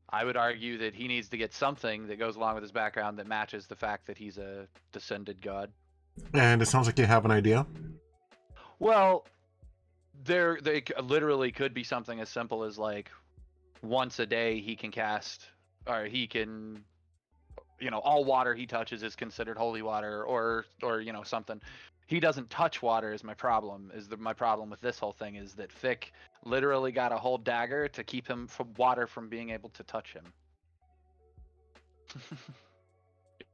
I would argue that he needs to get something that goes along with his background that matches the fact that he's a descended god. And it sounds like you have an idea. Well, they literally could be something as simple as like once a day he can cast, or he can, all water he touches is considered holy water, or something. He doesn't touch water is my problem. My problem with this whole thing is that Thick literally got a whole dagger to keep him from water from being able to touch him.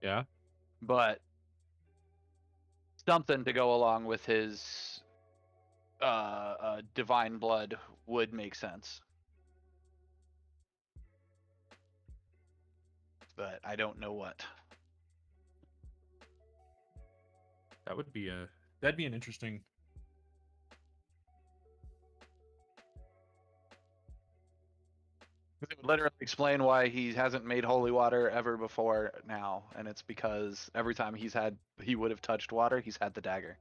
Yeah. But something to go along with his divine blood would make sense. But I don't know what. That'd be an interesting. It would literally explain why he hasn't made holy water ever before now, and it's because every time he would have touched water, he's had the dagger.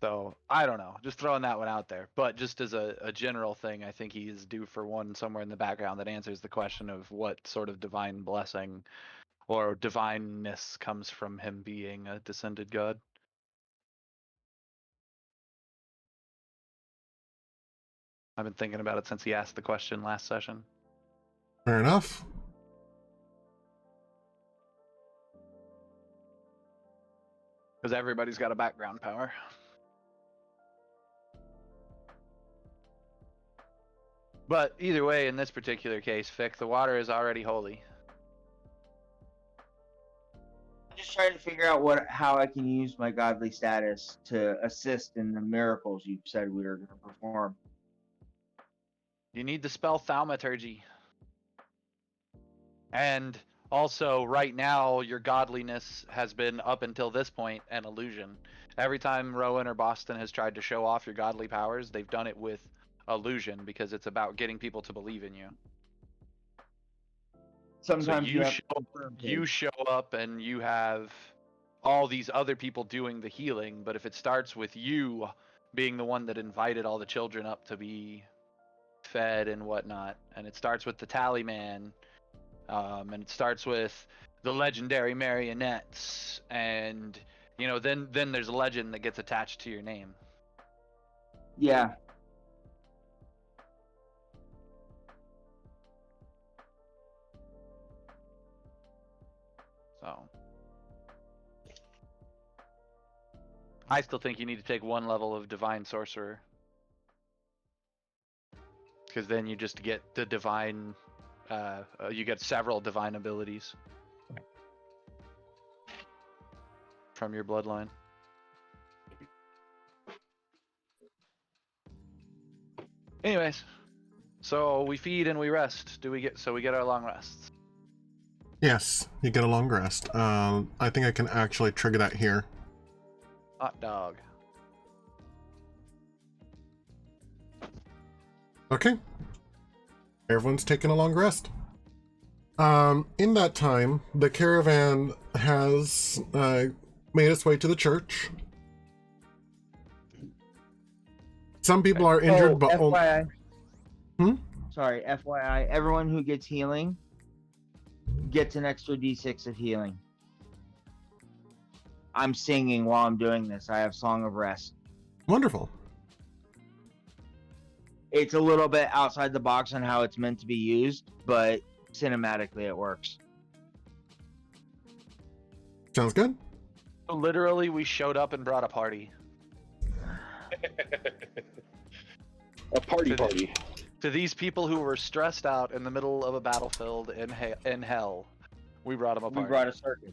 So I don't know, just throwing that one out there. But just as a general thing, I think he is due for one somewhere in the background that answers the question of what sort of divine blessing or divineness comes from him being a descended god. I've been thinking about it since he asked the question last session. Fair enough. Because everybody's got a background power. But either way, in this particular case, Fick, the water is already holy. I'm just trying to figure out how I can use my godly status to assist in the miracles you said we were going to perform. You need the spell thaumaturgy. And also, right now, your godliness has been, up until this point, an illusion. Every time Rowan or Boston has tried to show off your godly powers, they've done it with illusion, because it's about getting people to believe in you. Sometimes so you show up and you have all these other people doing the healing, but if it starts with you being the one that invited all the children up to be fed and whatnot, and it starts with the tally man, and it starts with the legendary Marionettes, and then there's a legend that gets attached to your name. Yeah. So I still think you need to take one level of divine sorcerer, because then you just get the divine you get several divine abilities from your bloodline. Anyways, so we feed and we rest. We get our long rests. Yes, you get a long rest. I think I can actually trigger that here. Hot dog. Okay. Everyone's taking a long rest. In that time, the caravan has made its way to the church. Some people are injured, but FYI. Hmm? Sorry, FYI. Everyone who gets healing gets an extra D6 of healing. I'm singing while I'm doing this. I have Song of Rest. Wonderful. It's a little bit outside the box on how it's meant to be used, but cinematically it works. Sounds good. Literally, we showed up and brought a party. A party. To these people who were stressed out in the middle of a battlefield in hell, we brought them a party. We brought a circus.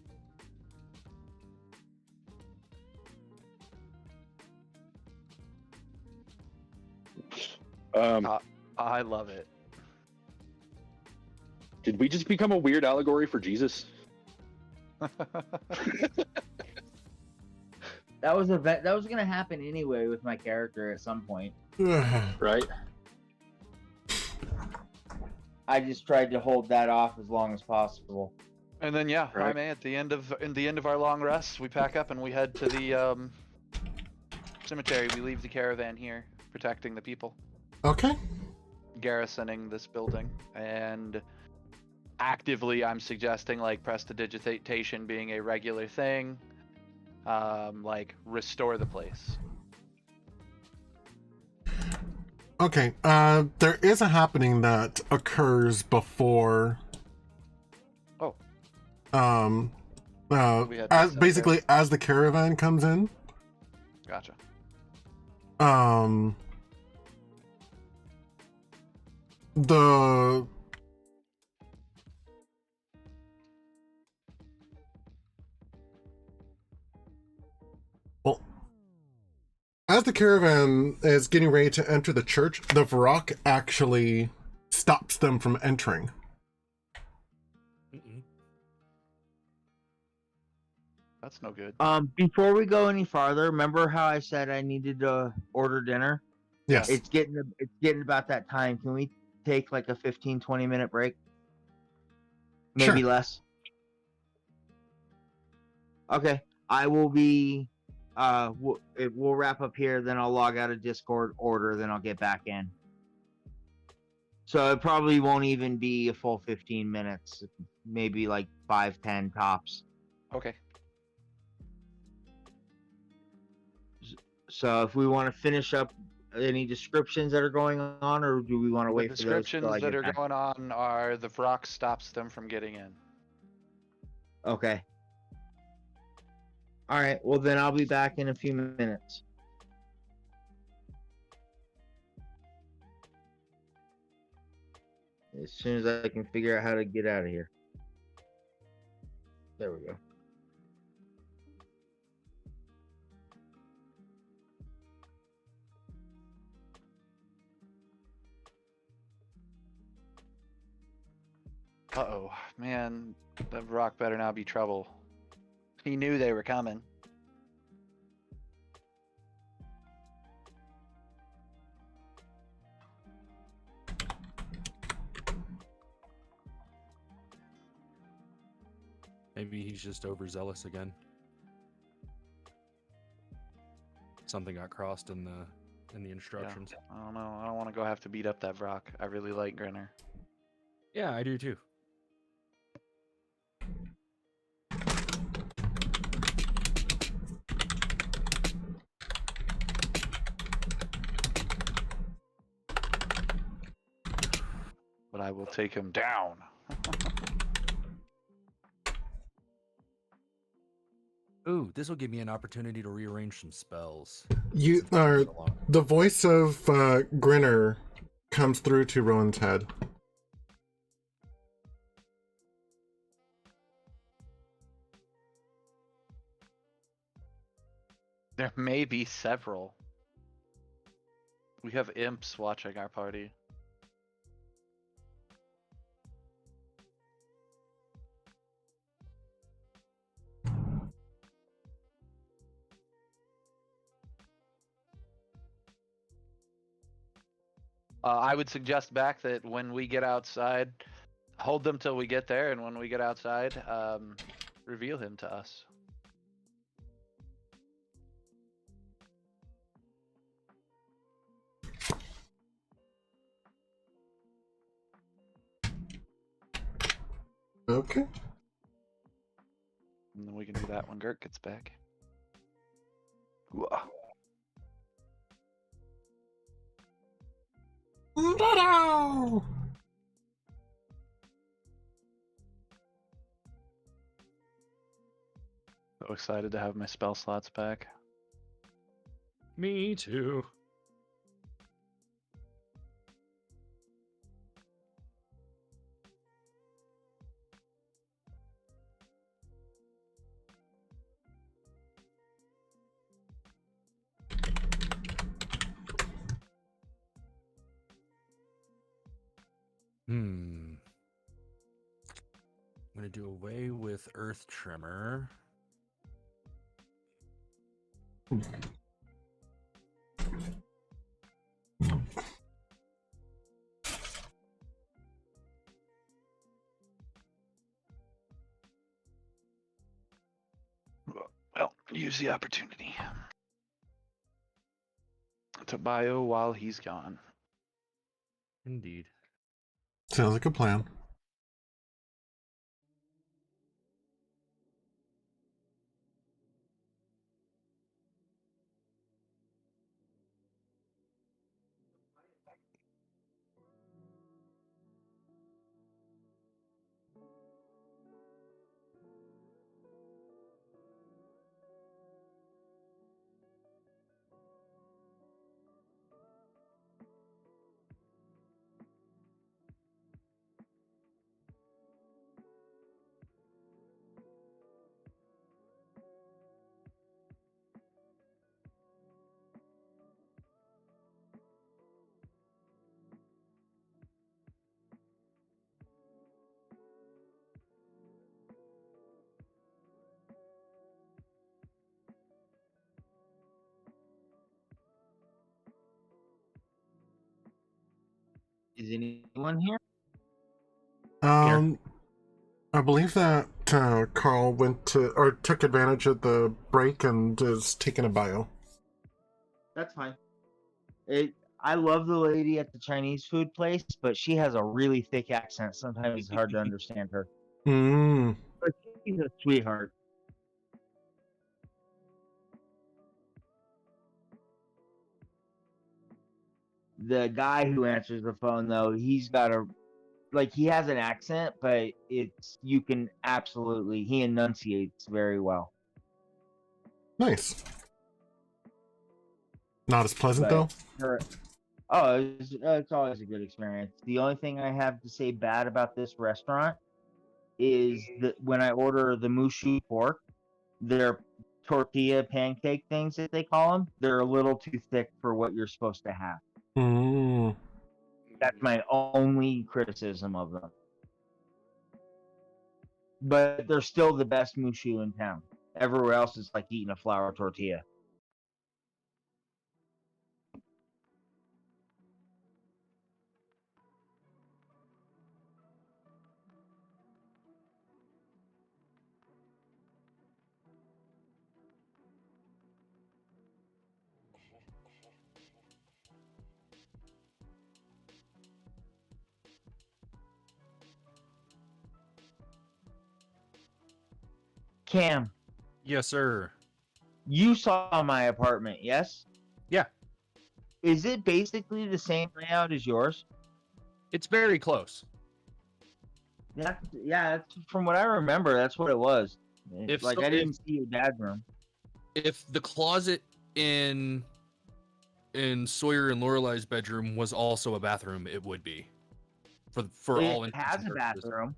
I love it. Did we just become a weird allegory for Jesus? That was going to happen anyway with my character at some point. Right? I just tried to hold that off as long as possible. And then Right. I mean, at the end of our long rest, we pack up and we head to the cemetery. We leave the caravan here, protecting the people, Okay. garrisoning this building, and actively I'm suggesting like prestidigitation being a regular thing, like restore the place. Okay. There is a happening that occurs before. Oh. We had As this basically as the caravan comes in. Gotcha. The well, as the caravan is getting ready to enter the church, the Varrock actually stops them from entering. That's no good. Before we go any farther, remember how I said I needed to order dinner? Yes. It's getting about that time. Can we take like a 15-20 minute break? Maybe Sure. less. Okay. I will be we'll wrap up here. Then I'll log out of Discord order. Then I'll get back in. So it probably won't even be a full 15 minutes. Maybe like 5-10 tops. Okay. So if we want to finish up any descriptions that are going on, or do we want to The wait for those descriptions till I that get are back? going on are the rock stops them from getting in. Okay. All right. Well, then I'll be back in a few minutes. As soon as I can figure out how to get out of here. There we go. Uh-oh. Man, the rock better not be trouble. He knew they were coming. Maybe he's just overzealous again. Something got crossed in the instructions. I don't know. I don't want to go have to beat up that rock. I really like Grinner. Yeah, I do too. But I will take him down. Ooh, this will give me an opportunity to rearrange some spells. You are the voice of Grinner comes through to Rowan's head. There may be several. We have imps watching our party. I would suggest back that when we get outside, hold them till we get there, and when we get outside, reveal him to us. Okay. And then we can do that when Gert gets back. Whoa. No! So excited to have my spell slots back. Me too. I'm gonna do away with Earth Tremor. Well, use the opportunity to bio while he's gone. Indeed. Sounds like a plan. Is anyone here? I believe that Carl went to or took advantage of the break and is taking a bio. That's fine. I love the lady at the Chinese food place, but she has a really thick accent. Sometimes it's hard to understand her. Mm. But she's a sweetheart. The guy who answers the phone, though, he's got he has an accent, but you can absolutely, he enunciates very well. Nice. Not as pleasant, But though? it's always a good experience. The only thing I have to say bad about this restaurant is that when I order the mushu pork, their tortilla pancake things that they call them, they're a little too thick for what you're supposed to have. Mm. That's my only criticism of them. But they're still the best mushu in town. Everywhere else is like eating a flour tortilla. Cam, Yes, sir. you saw my apartment, yes? Yeah. Is it basically the same layout as yours? It's very close. That's from what I remember, that's what it was. If I so- didn't see your dad's room. If the closet in Sawyer and Lorelai's bedroom was also a bathroom, it would be. For all It intents has and a purposes. bathroom.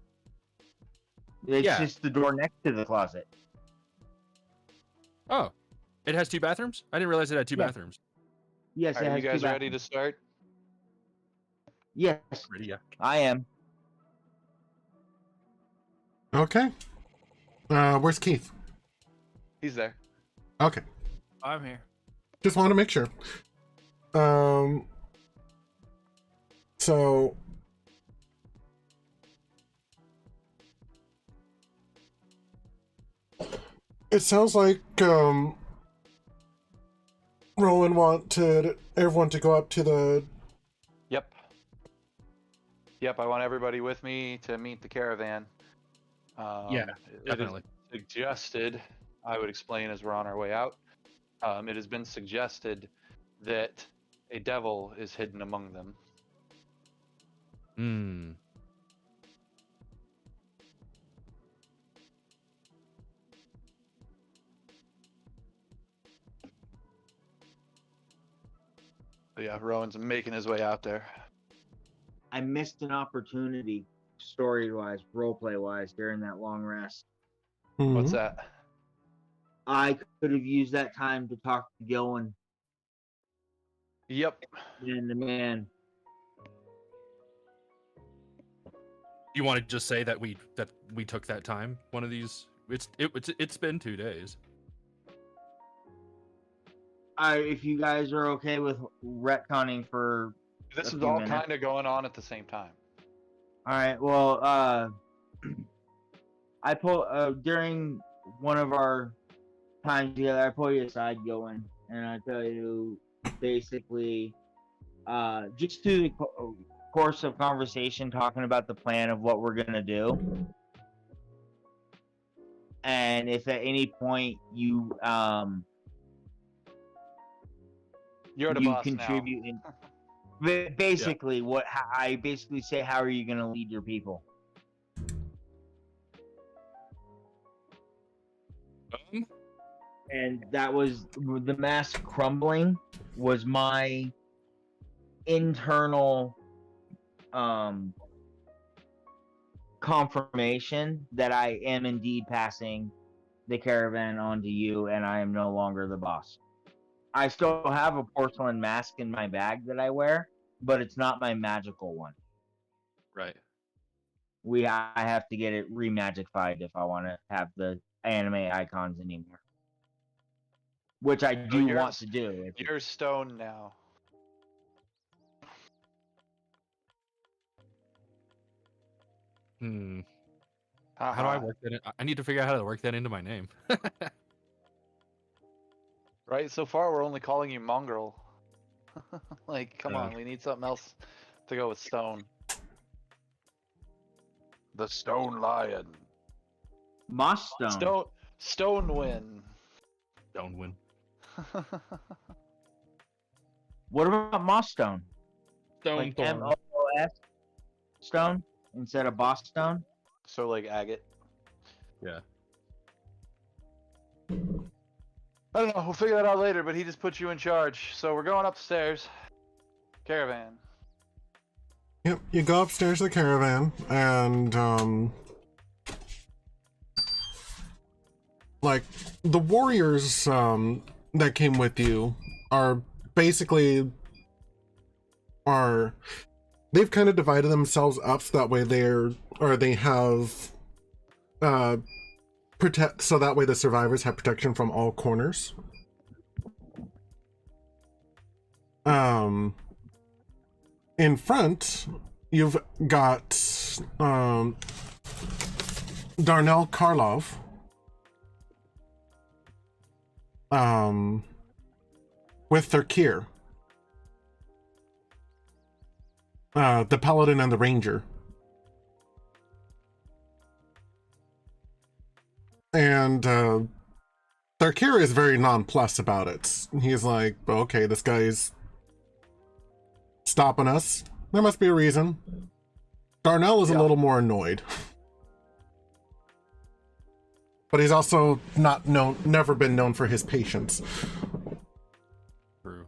It's Yeah. just the door next to the closet. Oh, it has 2 bathrooms? I didn't realize it had 2 Yeah. bathrooms. Yes, it Are has you guys two ready to bathrooms. start? Yes, Ready? Yeah. I am. Okay. Where's Keith? He's there. Okay. I'm here. Just want to make sure. So it sounds like Rowan wanted everyone to go up to the. Yep. Yep, I want everybody with me to meet the caravan. Yeah, It is definitely. suggested, I would explain as we're on our way out, it has been suggested that a devil is hidden among them. Hmm. But yeah, Rowan's making his way out there. I missed an opportunity, story-wise, roleplay-wise, during that long rest. What's Mhm. that? I could have used that time to talk to Gillen Yep. and the man. You want to just say that we took that time? One of these. It's been 2 days. If you guys are okay with retconning for This a is few all minutes. kind of going on at the same time. All right. Well, I pull during one of our times together. I pull you aside, Gillen, and I tell you basically, just through the course of conversation, talking about the plan of what we're gonna do, and if at any point you You're the you boss contribute in, basically I basically say, how are you gonna lead your people? And that was the mass crumbling was my internal confirmation that I am indeed passing the caravan on to you, and I am no longer the boss. I still have a porcelain mask in my bag that I wear, but it's not my magical one. Right. I have to get it remagified if I want to have the anime icons anymore. Which I do you're- want to do. You're stone now. Hmm. How do I work that in? I need to figure out how to work that into my name. Right, so far we're only calling you Mongrel. Like, come on, we need something else to go with Stone. The Stone Lion. Moss stone. Stonewin. Don't win. What about moss stone? Stone Like thorn. MOOS stone instead of boss stone? So like agate. Yeah. I don't know, we'll figure that out later, but he just put you in charge. So we're going upstairs. Caravan. Yep, you go upstairs to the caravan, and like the warriors that came with you are basically they've kind of divided themselves up so that way they have so that way the survivors have protection from all corners. In front, you've got Darnell Karlov, with Thurkir, the paladin and the ranger. And Thurkir is very nonplussed about it. He's like, okay, this guy's stopping us. There must be a reason. Darnell is a little more annoyed. But he's also never been known for his patience. True.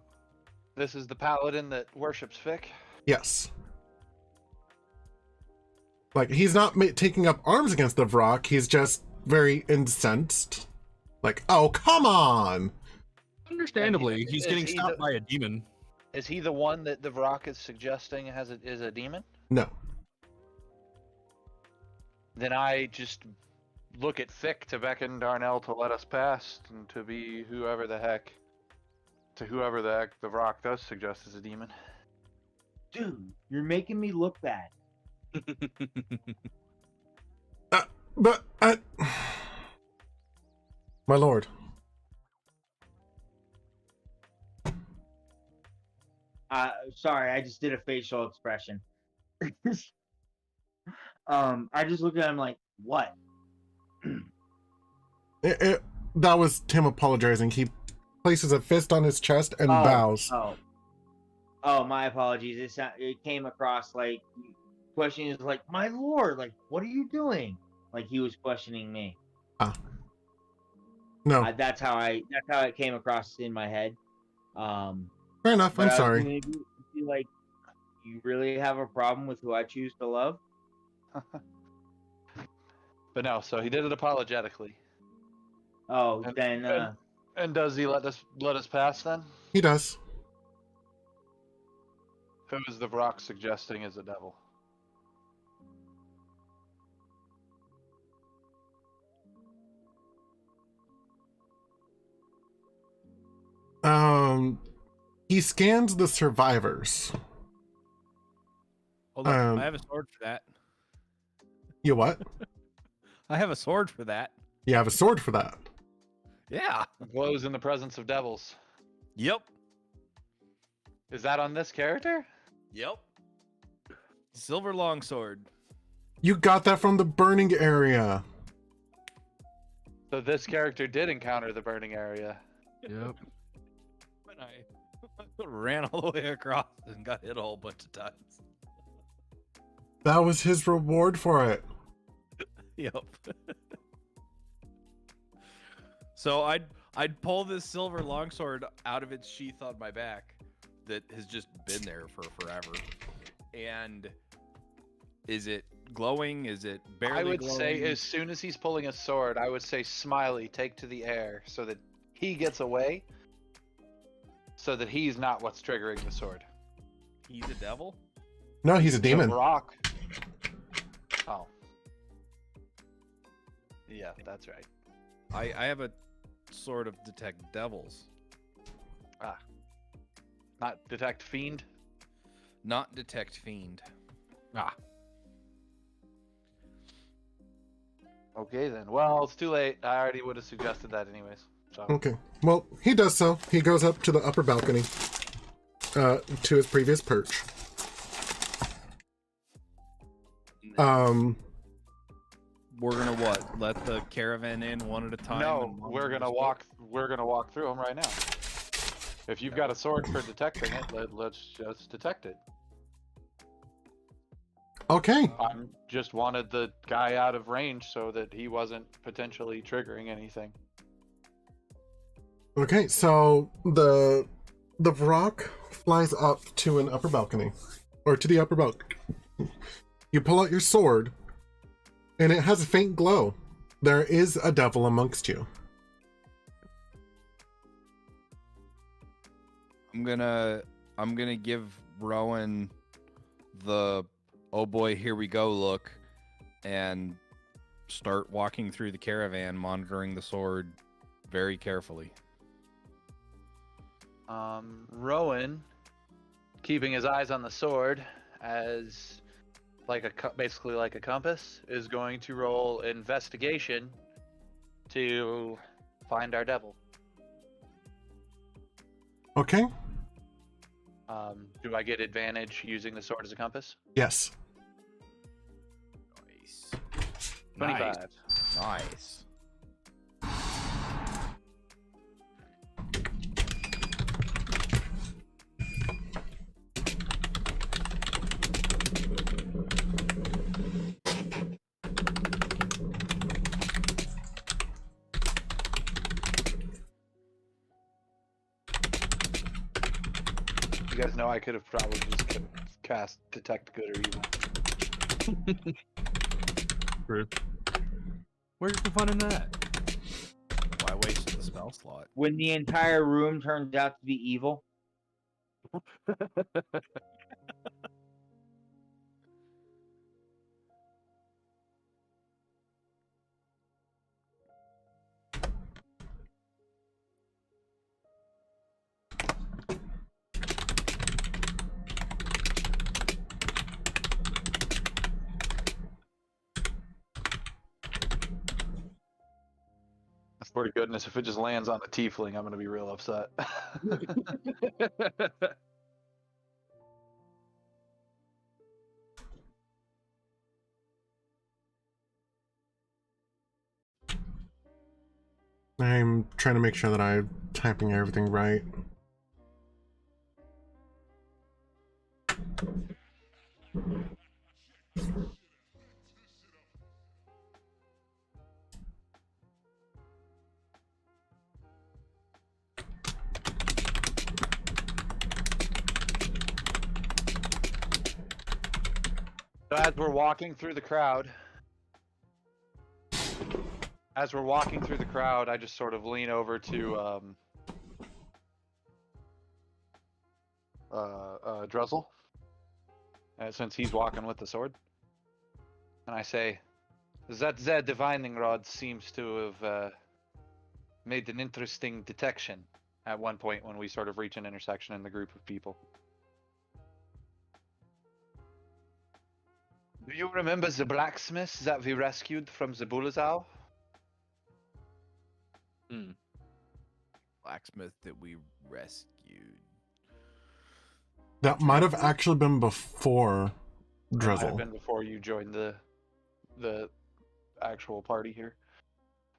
This is the paladin that worships Fick. Yes. Like, he's not taking up arms against the Vrock, he's just very incensed. Like, oh, come on! Understandably, he's Is getting he stopped by a demon. Is he the one that the Vrock is suggesting is a demon? No. Then I just look at Fick to beckon Darnell to let us pass and to be whoever the heck the Vrock does suggest is a demon. Dude, you're making me look bad. But, my lord. Sorry, I just did a facial expression. I just looked at him like, what? That was Tim apologizing. He places a fist on his chest and bows. Oh, my apologies. It came across like questioning is like, my lord, like, what are you doing? Like he was questioning me. No. That's how it came across in my head. Fair enough. I'm sorry. Be like, you really have a problem with who I choose to love? But no, so he did it apologetically. Oh, then. And does he let us pass then? He does. Who is the Vrock suggesting is a devil? He scans the survivors. Hold on, I have a sword for that. You what? I have a sword for that. You have a sword for that. Yeah. Glows in the presence of devils. Yep. Is that on this character? Yep. Silver longsword. You got that from the burning area. So this character did encounter the burning area. Yep. When I ran all the way across and got hit a whole bunch of times. That was his reward for it. Yep. So I'd pull this silver longsword out of its sheath on my back that has just been there for forever. And is it glowing? Is it barely I would glowing? say as soon as he's pulling a sword, I would say Smiley, take to the air so that he gets away. So that he's not what's triggering the sword. He's a devil? No, he's a demon. The Rock. Oh. Yeah, that's right. I have a sword of detect devils. Not detect fiend. Not detect fiend. Okay then. Well, it's too late. I already would have suggested that anyways. So. Okay. Well, he does so. He goes up to the upper balcony, to his previous perch. We're gonna what? Let the caravan in one at a time? No, and we're gonna walk. We're gonna walk through them right now. If you've got a sword for detecting it, let's just detect it. Okay. I just wanted the guy out of range so that he wasn't potentially triggering anything. Okay, so the rock flies up to an upper balcony, or to the upper balcony. You pull out your sword, and it has a faint glow. There is a devil amongst you. I'm gonna give Rowan the oh boy, here we go look, and start walking through the caravan, monitoring the sword very carefully. Rowan, keeping his eyes on the sword as basically like a compass, is going to roll investigation to find our devil. Okay? Do I get advantage using the sword as a compass? Yes. Nice. 25. Nice. You guys know I could have probably just cast detect good or evil. Truth. Where's the fun in that? Why waste the spell slot? When the entire room turns out to be evil. I swear to goodness, if it just lands on a tiefling, I'm gonna be real upset. I'm trying to make sure that I'm typing everything right. So as we're walking through the crowd, I just sort of lean over to Druzzl, since he's walking with the sword, and I say, "That there divining rod seems to have made an interesting detection at one point when we sort of reach an intersection in the group of people. Do you remember the blacksmith that we rescued from the Bulazau? Blacksmith that we rescued. That might have actually been before That might have Druzzl. been before you joined the actual party here.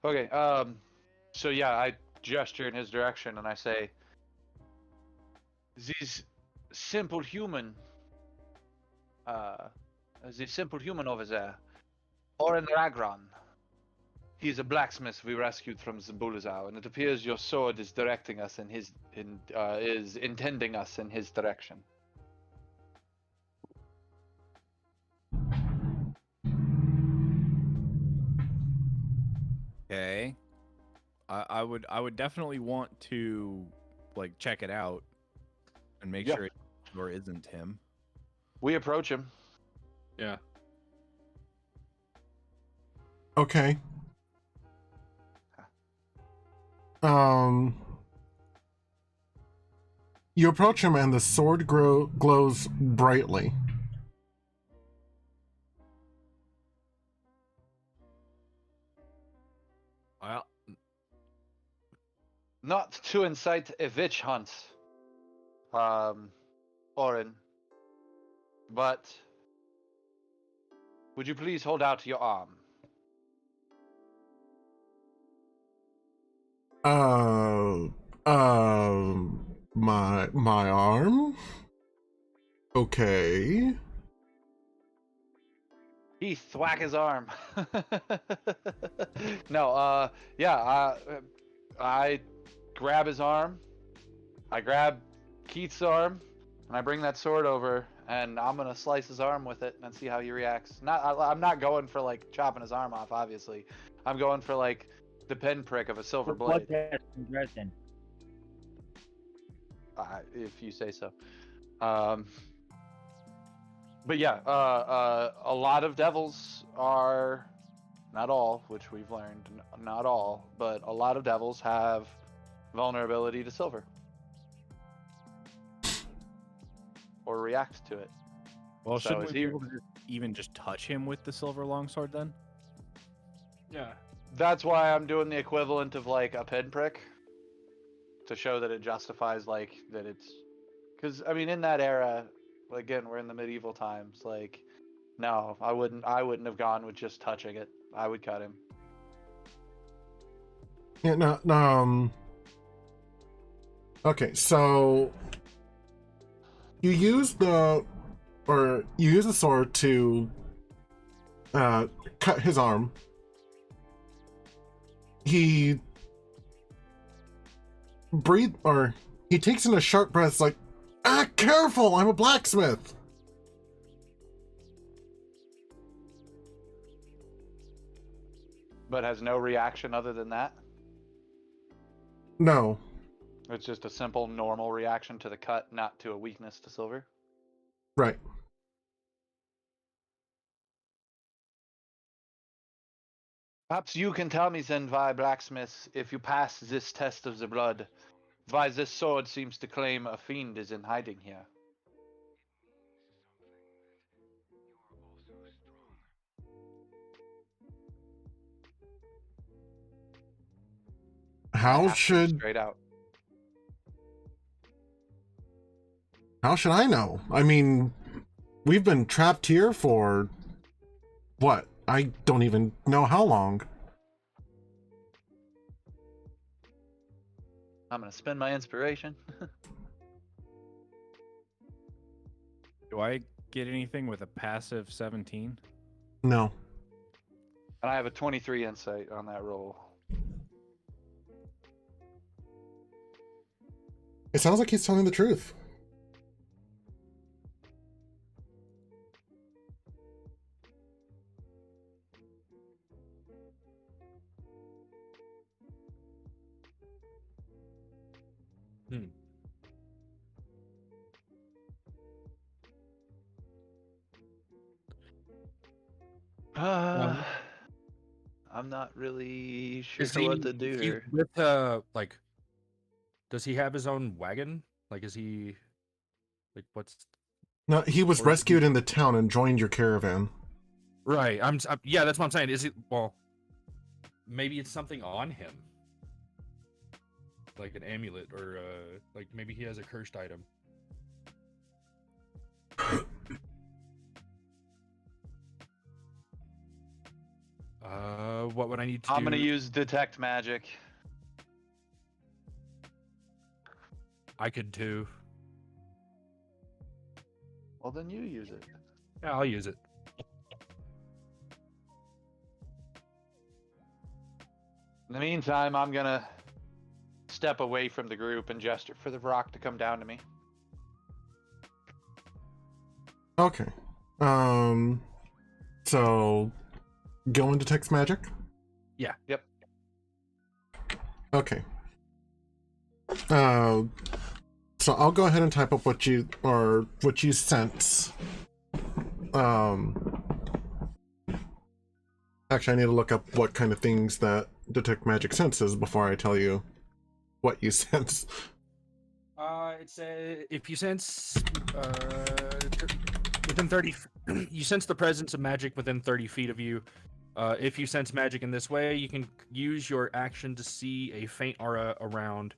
Okay, so yeah, I gesture in his direction and I say, this simple human over there, Oren Ragran, he's a blacksmith we rescued from Zabulazau, and it appears your sword is directing us is intending us in his direction. Okay. I would definitely want to like check it out and make Yeah. sure it or isn't him. We approach him. Yeah. Okay. You approach him and the sword glows brightly. Not to incite a witch hunt, Orin, but would you please hold out your arm? My arm? Okay. He thwack his arm. No, I grab his arm. I grab Keith's arm, and I bring that sword over, and I'm gonna slice his arm with it and see how he reacts. I'm not going for like chopping his arm off, obviously. I'm going for like the pinprick of a silver blade. If you say so. But yeah, a lot of devils are, not all, which we've learned, not all, but a lot of devils have vulnerability to silver. Or react to it. Well, So shouldn't is we he- be able to just even just touch him with the silver longsword then? Yeah. That's why I'm doing the equivalent of like a pinprick. To show that it justifies like that it's, because I mean in that era, again we're in the medieval times. Like, no, I wouldn't have gone with just touching it. I would cut him. Yeah, no, okay, so you use the sword to cut his arm. He takes in a sharp breath, like, careful, I'm a blacksmith. But has no reaction other than that. No. It's just a simple, normal reaction to the cut, not to a weakness to silver. Right. Perhaps you can tell me then, why blacksmith, if you pass this test of the blood, why this sword seems to claim a fiend is in hiding here. I How asked him should straight out. I know? I mean, we've been trapped here for what? I don't even know how long. I'm gonna spend my inspiration. Do I get anything with a passive 17? No. And I have a 23 insight on that roll. It sounds like he's telling the truth. I'm not really sure Is he, what to do he here. with like? Does he have his own wagon? Like, is he like what's No, he was Or- rescued in the town and joined your caravan. right? Yeah, that's what I'm saying. Is it well? Maybe it's something on him, like an amulet, or like maybe he has a cursed item. What would I need to I'm do? gonna use detect magic. I could too. Well, then you use it. Yeah, I'll use it. In the meantime, I'm gonna step away from the group and gesture for the rock to come down to me. Okay. So go into text magic? Yeah. Yep. Okay. So I'll go ahead and type up what you sense. Actually, I need to look up what kind of things that detect magic senses before I tell you what you sense. It's if you sense within 30, you sense the presence of magic within 30 feet of you. If you sense magic in this way, you can use your action to see a faint aura around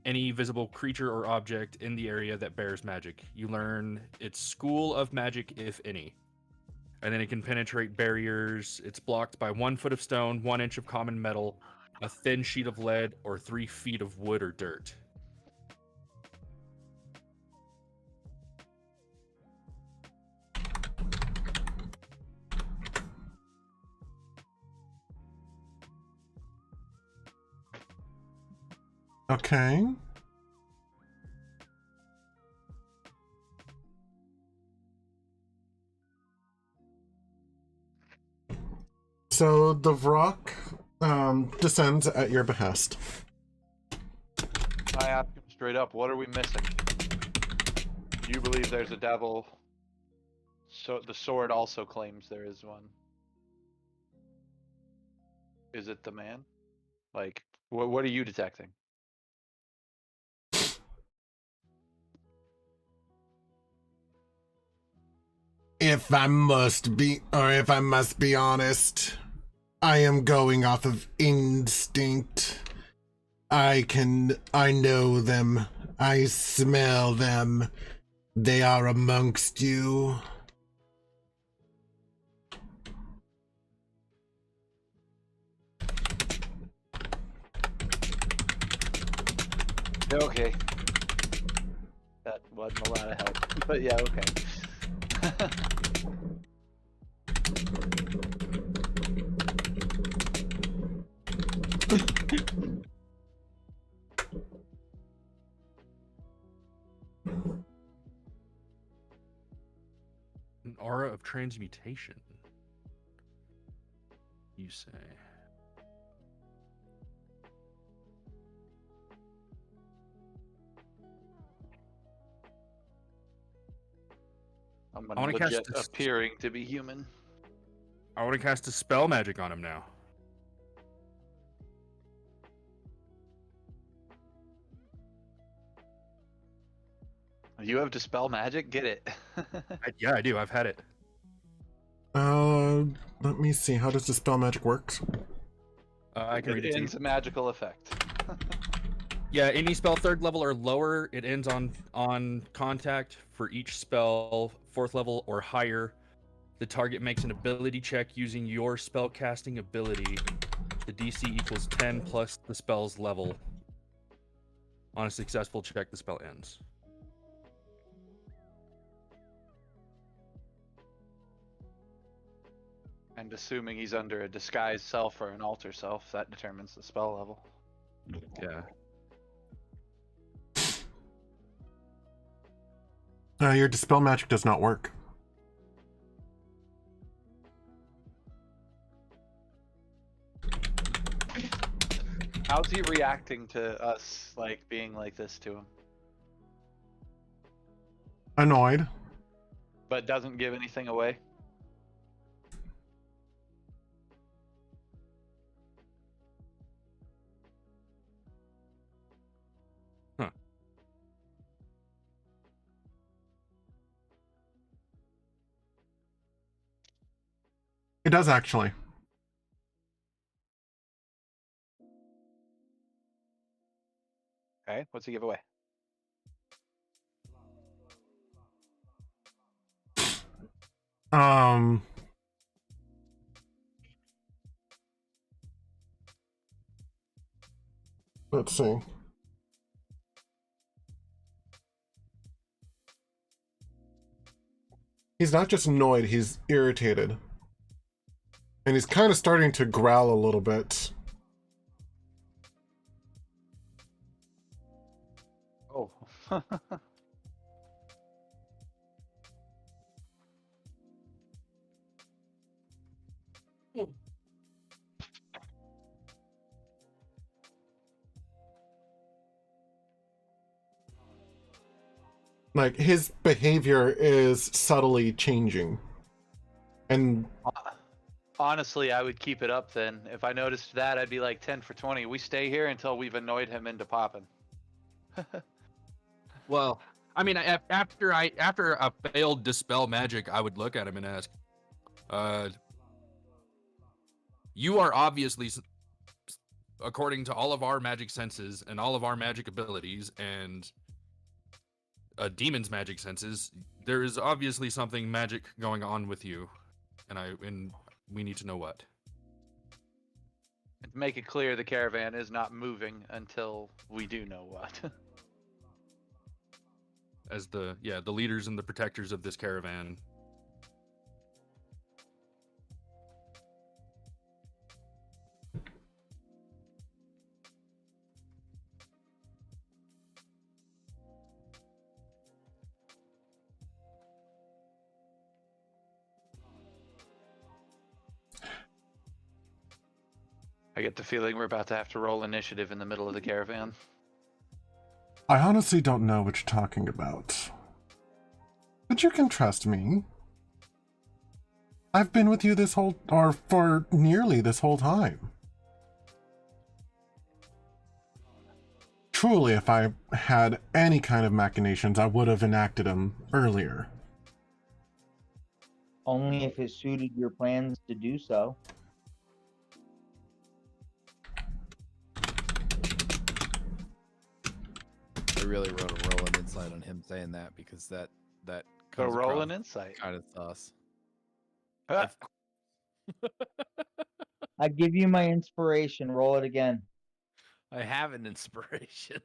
any visible creature or object in the area that bears magic. You learn its school of magic, if any. And then it can penetrate barriers. It's blocked by 1 foot of stone, 1 inch of common metal, a thin sheet of lead, or 3 feet of wood or dirt. Okay. So the rock descends at your behest. I ask him straight up, what are we missing? You believe there's a devil. So the sword also claims there is one. Is it the man? Like, what are you detecting? If I must be honest, I am going off of instinct. I know them. I smell them. They are amongst you. Okay. That wasn't a lot of help, but yeah, okay. An aura of transmutation, you say? I'm I wanna cast legit this- appearing to be human. I want to cast a spell magic on him now. You have Dispel Magic? Get it. Yeah, I do. I've had it. Let me see. How does the spell magic work? I can read It it to you. ends a magical effect. Yeah, any spell 3rd level or lower, it ends on contact. For each spell 4th level or higher, the target makes an ability check using your spell casting ability. The DC equals 10 plus the spell's level. On a successful check, the spell ends. And assuming he's under a disguised self or an alter self, that determines the spell level. Yeah. Your dispel magic does not work. How's he reacting to us, like, being like this to him? Annoyed. But doesn't give anything away? Huh. It does actually. Okay, what's he give away? Let's see. He's not just annoyed, he's irritated. And he's kind of starting to growl a little bit. Oh. Like, his behavior is subtly changing. And Honestly, I would keep it up then. If I noticed that, I'd be like 10 for 20. We stay here until we've annoyed him into popping. Well, I mean, after a failed dispel magic, I would look at him and ask, You are obviously, according to all of our magic senses and all of our magic abilities and a demon's magic senses, there is obviously something magic going on with you, and we need to know what. And to make it clear, the caravan is not moving until we do know what. As the leaders and the protectors of this caravan. I get the feeling we're about to have to roll initiative in the middle of the caravan. I honestly don't know what you're talking about. But you can trust me. I've been with you for nearly this whole time. Truly, if I had any kind of machinations, I would have enacted them earlier. Only if it suited your plans to do so. I really wrote a roll an insight on him saying that because that So comes roll across an insight. kind of sus. Ah, I give you my inspiration. Roll it again. I have an inspiration.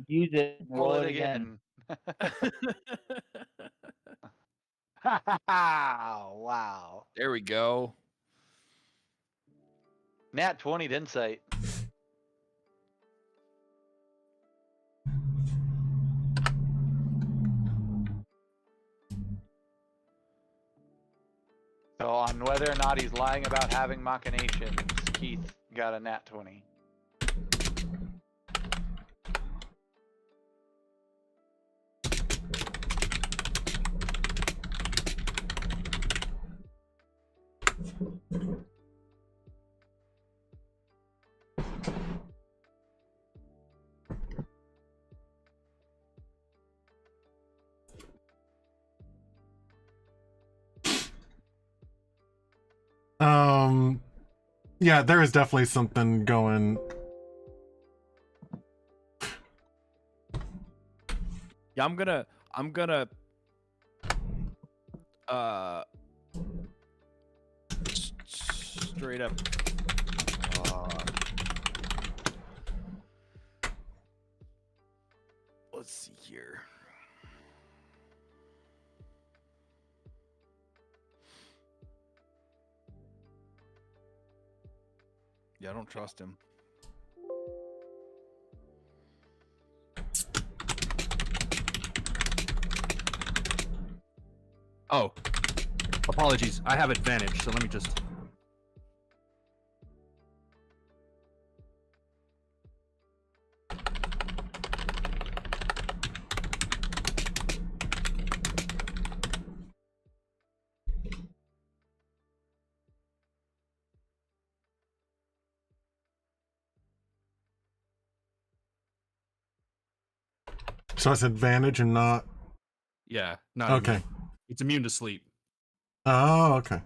Use it. roll it again. Wow. There we go. Nat 20 insight. So on whether or not he's lying about having machinations, Keith got a nat 20. Yeah, there is definitely something going. Yeah, I'm gonna straight up let's see here. Yeah, I don't trust him. Oh, apologies. I have advantage, so let me just. So it's advantage and not. Yeah, not Okay. immune. It's immune to sleep. Oh, okay.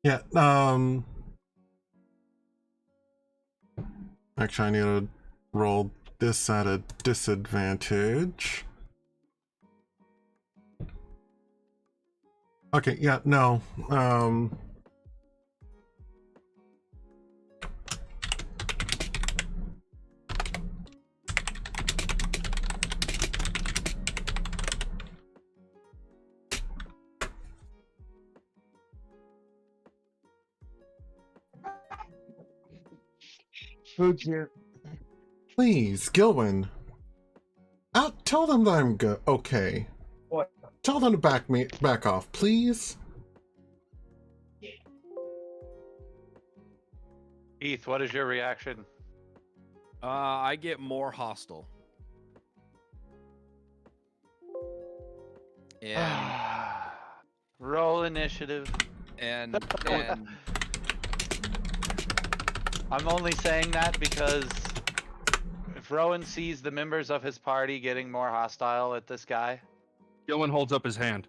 Yeah, actually I need to roll this at a disadvantage. Okay, yeah, no. Food's here. Please, Gilwin. Tell them that I'm good. Okay. What? Tell them to back off, please. Keith, what is your reaction? I get more hostile. And Roll initiative. and I'm only saying that because if Rowan sees the members of his party getting more hostile at this guy, Gillen holds up his hand.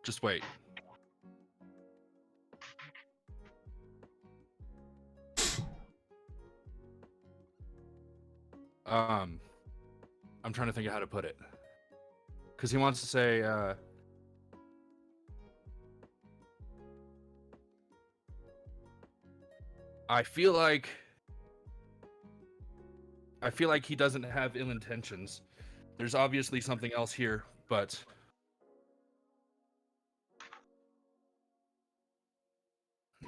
Just wait. I'm trying to think of how to put it. Because he wants to say, I feel like he doesn't have ill intentions. There's obviously something else here, but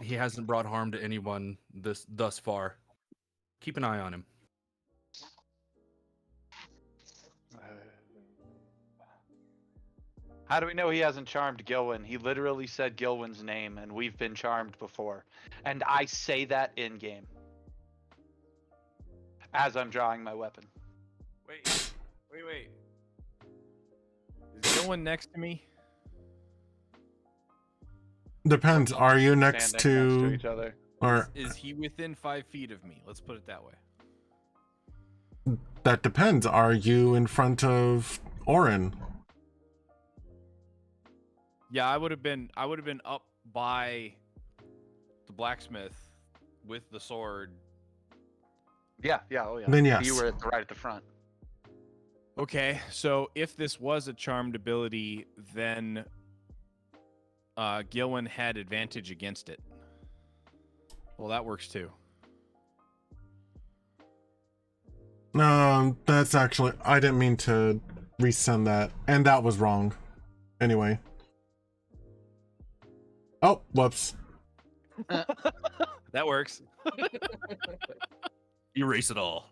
he hasn't brought harm to anyone thus far. Keep an eye on him. How do we know he hasn't charmed Gilwyn? He literally said Gilwyn's name, and we've been charmed before. And I say that in game. As I'm drawing my weapon. Wait. Is Gillen next to me? Depends. Are you next Standing to next each other. or Is he within 5 feet of me? Let's put it that way. that depends. Are you in front of Orin? Yeah, I would have been up by the blacksmith with the sword. Yeah, oh yeah. Then yes. You were right at the front. Okay, so if this was a charmed ability, then Gillen had advantage against it. Well, that works too. That's actually, I didn't mean to resend that, and that was wrong. Anyway. Oh, whoops. That works. Erase it all.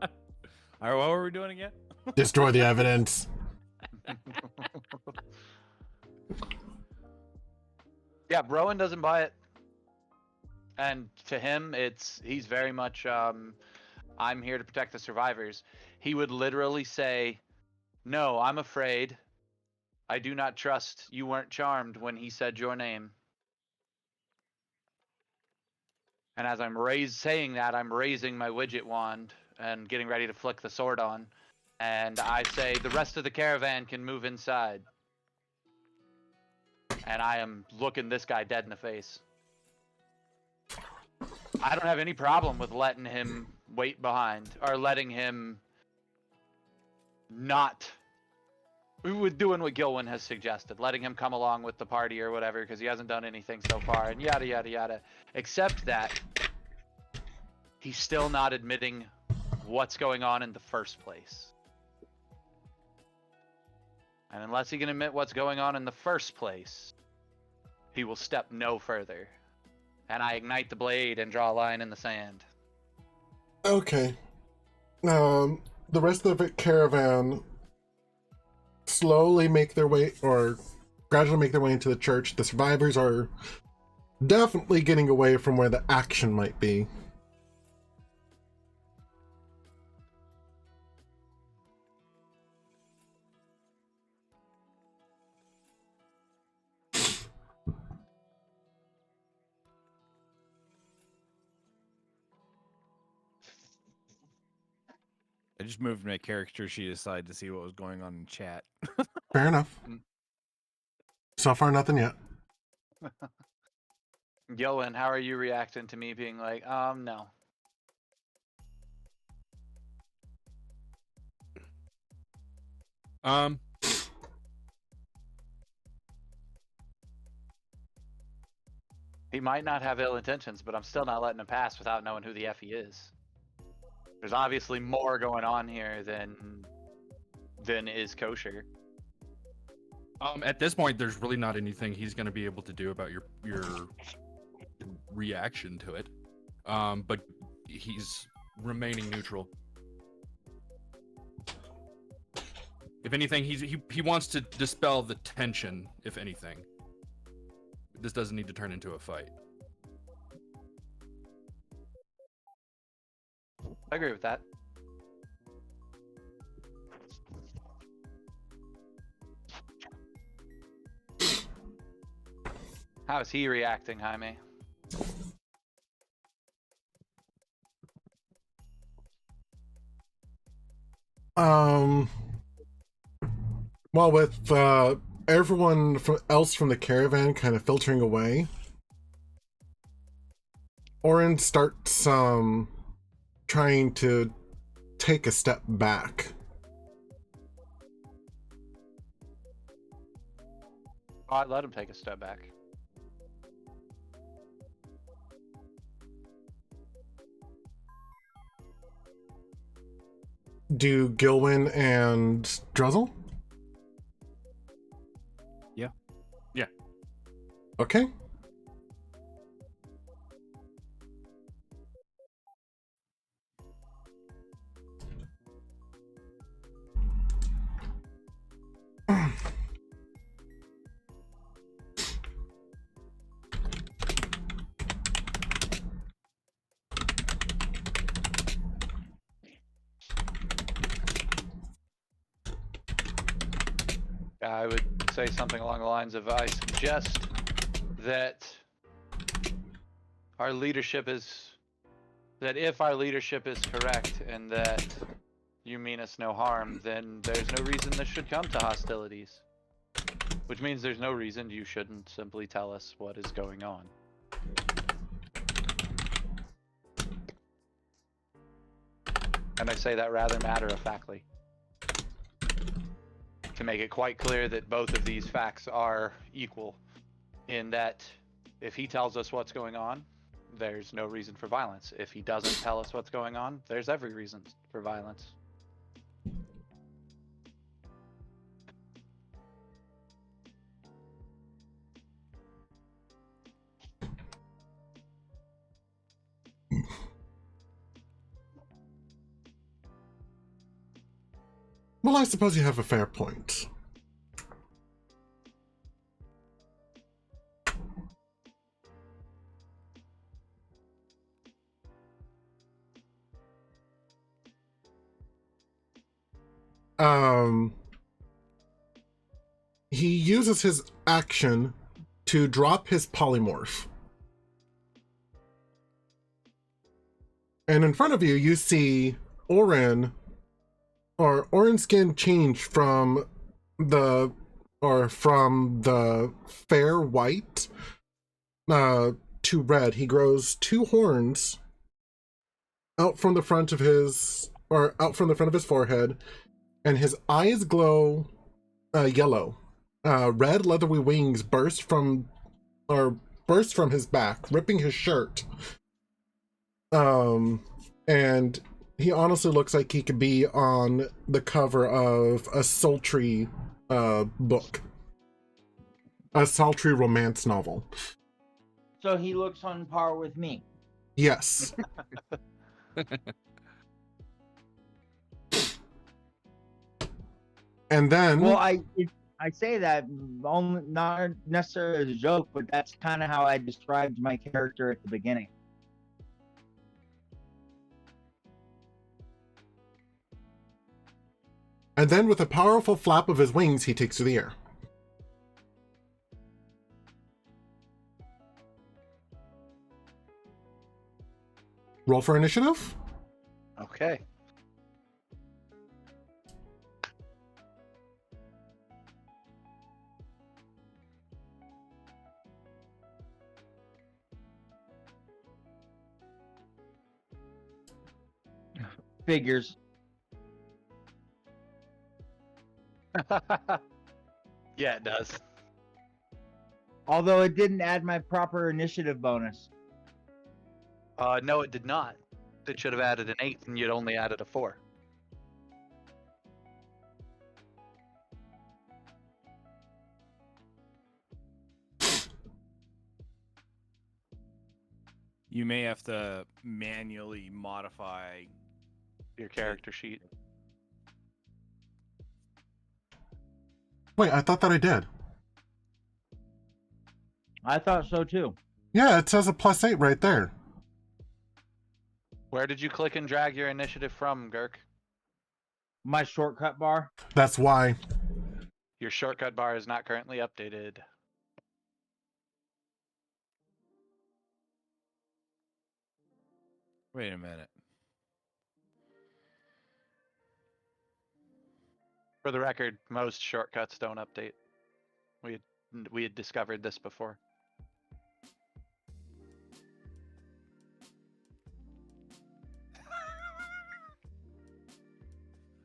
All right, what were we doing again? Destroy the evidence. Yeah, Rowan doesn't buy it. And to him, he's very much, I'm here to protect the survivors. He would literally say, no, I'm afraid. I do not trust you weren't charmed when he said your name. And as I'm saying that, I'm raising my widget wand and getting ready to flick the sword on. And I say, the rest of the caravan can move inside. And I am looking this guy dead in the face. I don't have any problem with letting him wait behind, or letting him not... With doing what Gilwyn has suggested, letting him come along with the party or whatever, because he hasn't done anything so far, and yada yada yada. Except that he's still not admitting what's going on in the first place. And unless he can admit what's going on in the first place, he will step no further. And I ignite the blade and draw a line in the sand. Okay. The rest of the caravan slowly make their way, or gradually make their way into the church. The survivors are definitely getting away from where the action might be. I just moved my character sheet aside to see what was going on in chat. Fair enough. So far, nothing yet. Gilwyn, how are you reacting to me being like, no? He might not have ill intentions, but I'm still not letting him pass without knowing who the F he is. There's obviously more going on here than is kosher. At this point, there's really not anything he's going to be able to do about your reaction to it. But he's remaining neutral. If anything, he wants to dispel the tension, if anything. This doesn't need to turn into a fight. I agree with that. How is he reacting, Jaime? Well, with everyone else from the caravan kind of filtering away, Orin starts trying to take a step back. I'd let him take a step back. Do Gilwyn and Druzzl? Yeah. Yeah. Okay. I would say something along the lines of, I suggest that our leadership is, that if our leadership is correct and that you mean us no harm, then there's no reason this should come to hostilities. Which means there's no reason you shouldn't simply tell us what is going on. And I say that rather matter-of-factly, to make it quite clear that both of these facts are equal, in that if he tells us what's going on, there's no reason for violence. If he doesn't tell us what's going on, there's every reason for violence. Well, I suppose you have a fair point. He uses his action to drop his polymorph. And in front of you, you see Orin's skin change from the fair white to red. He grows two horns out from the front of his forehead, and his eyes glow yellow. Red leathery wings burst from his back, ripping his shirt. And he honestly looks like he could be on the cover of a sultry book. A sultry romance novel. So he looks on par with me. Yes. And then... Well, I say that only not necessarily as a joke, but that's kind of how I described my character at the beginning. And then with a powerful flap of his wings, he takes to the air. Roll for initiative. Okay. Figures. Yeah, it does. Although it didn't add my proper initiative bonus. No, it did not. It should have added an 8, and you'd only added a 4. You may have to manually modify Your character sheet. Wait, I thought that I did. I thought so too. Yeah, it says a +8 right there. Where did you click and drag your initiative from, Girk? My shortcut bar. That's why. Your shortcut bar is not currently updated. Wait a minute. For the record, most shortcuts don't update. We had discovered this before.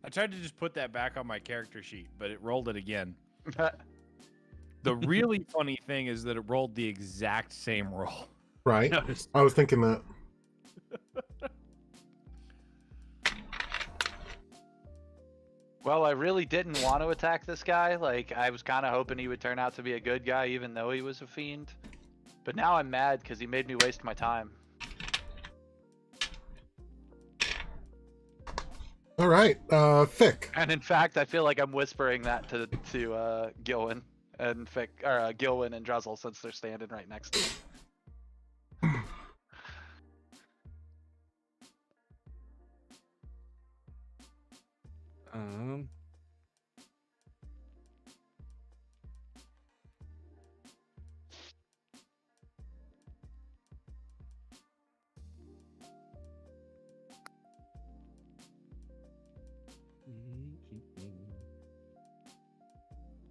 I tried to just put that back on my character sheet, but it rolled it again. The really funny thing is that it rolled the exact same roll. Right. I was thinking that. Well, I really didn't want to attack this guy. Like, I was kind of hoping he would turn out to be a good guy, even though he was a fiend. But now I'm mad because he made me waste my time. All right, Fick. And in fact, I feel like I'm whispering that to Gilwyn and Fick, or Gilwyn and Druzzl, since they're standing right next to him.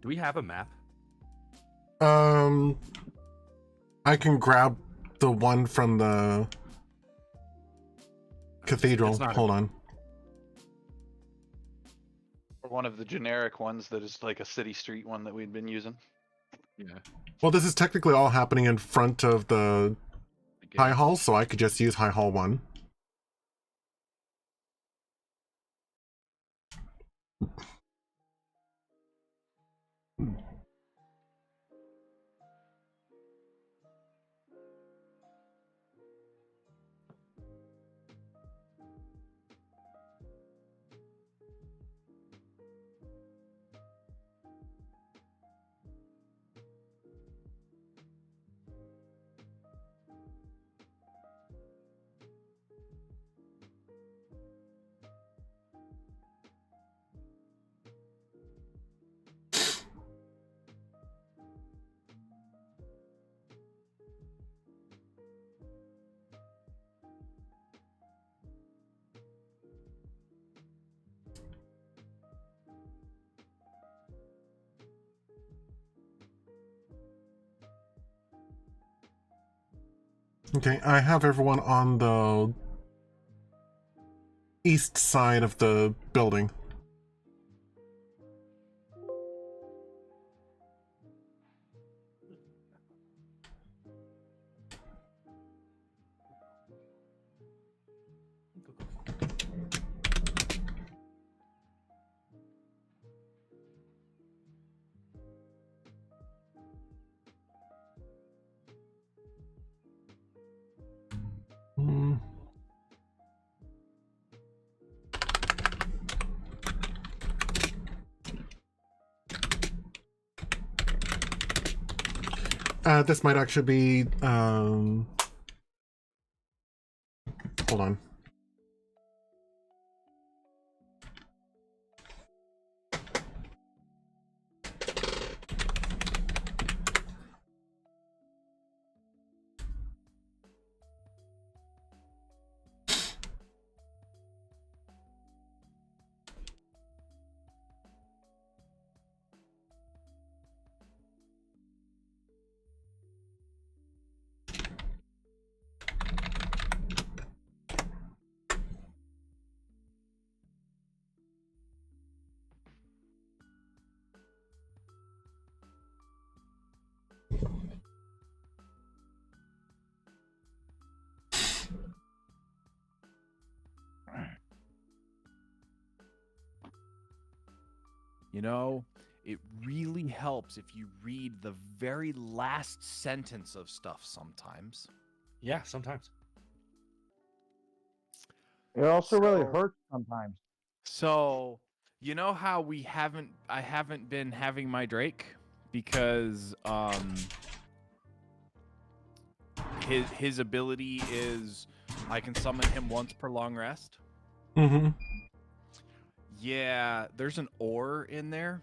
Do we have a map? I can grab the one from the cathedral. It's not- Hold on. Or one of the generic ones that is like a city street one that we'd been using. Yeah. Well, this is technically all happening in front of the Okay. High Hall, so I could just use High Hall 1. Okay, I have everyone on the east side of the building. Hmm. This might actually be, hold on. You know, it really helps if you read the very last sentence of stuff sometimes. Yeah, sometimes. It also really So- hurts sometimes. So, you know how I haven't been having my Drake because his ability is I can summon him once per long rest. Mm-hmm. Yeah, there's an or in there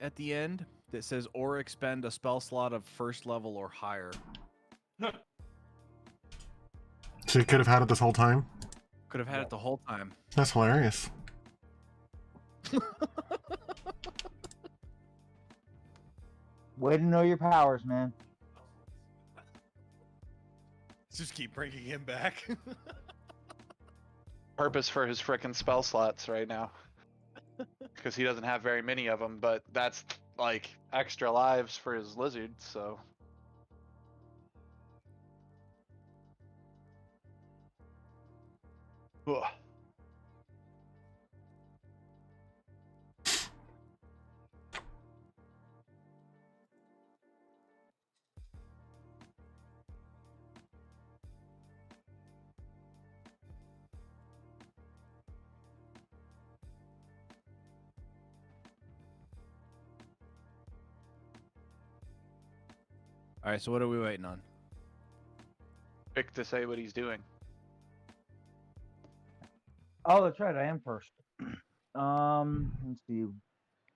at the end that says or expend a spell slot of first level or higher. So you could have had it this whole time? Could have had it the whole time. That's hilarious. Way to know your powers, man. Just keep bringing him back. Purpose for his frickin' spell slots right now. Because he doesn't have very many of them, but that's like extra lives for his lizard, so. Ugh. All right, so what are we waiting on? Pick to say what he's doing. Oh, that's right. I am first. Let's see.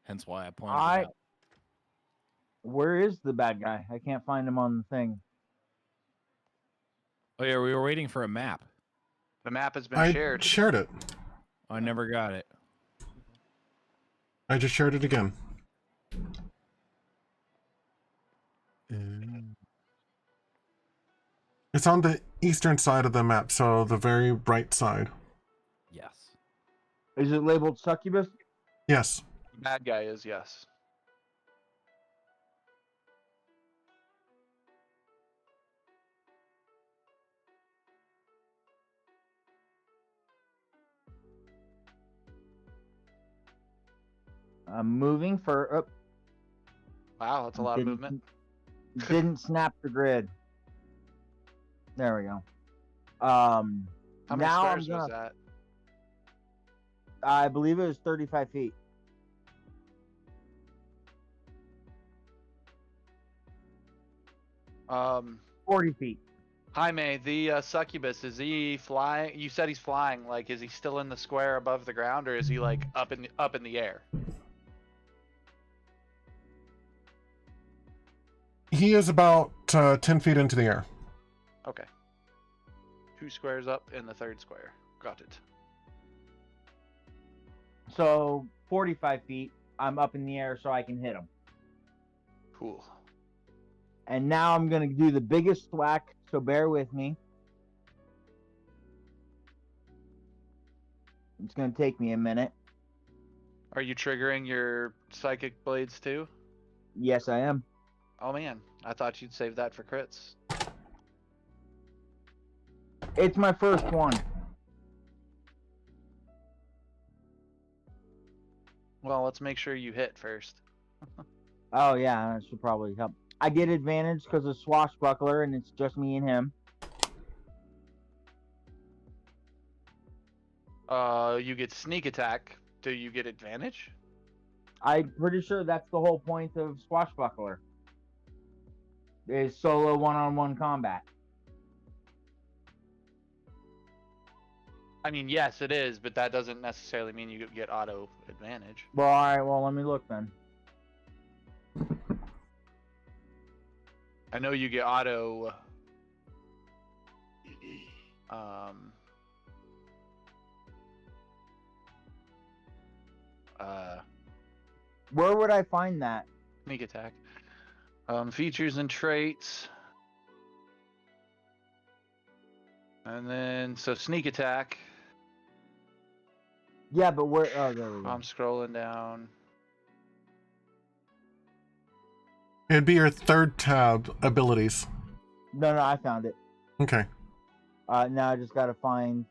Hence why I pointed it out. Where is the bad guy? I can't find him on the thing. Oh yeah, we were waiting for a map. The map has been I shared. shared it. I never got it. I just shared it again. It's on the eastern side of the map, so the very right side. Yes. Is it labeled succubus? Yes. Bad guy is, yes. I'm moving for. Oh, Wow, that's a lot of movement. Didn't snap the grid. There we go. How many now squares I'm was gonna. that? I believe it was 35 feet. Um, 40 feet. Jaime, the succubus, is he flying? You said he's flying. Like, is he still in the square above the ground, or is he like up in the air? He is about 10 feet into the air. Okay. 2 squares up in the 3rd square. Got it. So 45 feet. I'm up in the air so I can hit him. Cool. And now I'm going to do the biggest thwack, so bear with me. It's going to take me a minute. Are you triggering your psychic blades too? Yes, I am. Oh man, I thought you'd save that for crits. It's my first one. Well, let's make sure you hit first. Oh, yeah, that should probably help. I get advantage because of swashbuckler, and it's just me and him. You get sneak attack. Do you get advantage? I'm pretty sure that's the whole point of swashbuckler. Is solo one-on-one combat. I mean, yes, it is, but that doesn't necessarily mean you get auto advantage. Well, alright, well, let me look then. I know you get auto. Where would I find that? Sneak attack. Features and traits. And then, so sneak attack. Yeah, but where? Oh, there we go. I'm scrolling down. It'd be your 3rd tab, abilities. No, I found it. Okay. Now I just gotta find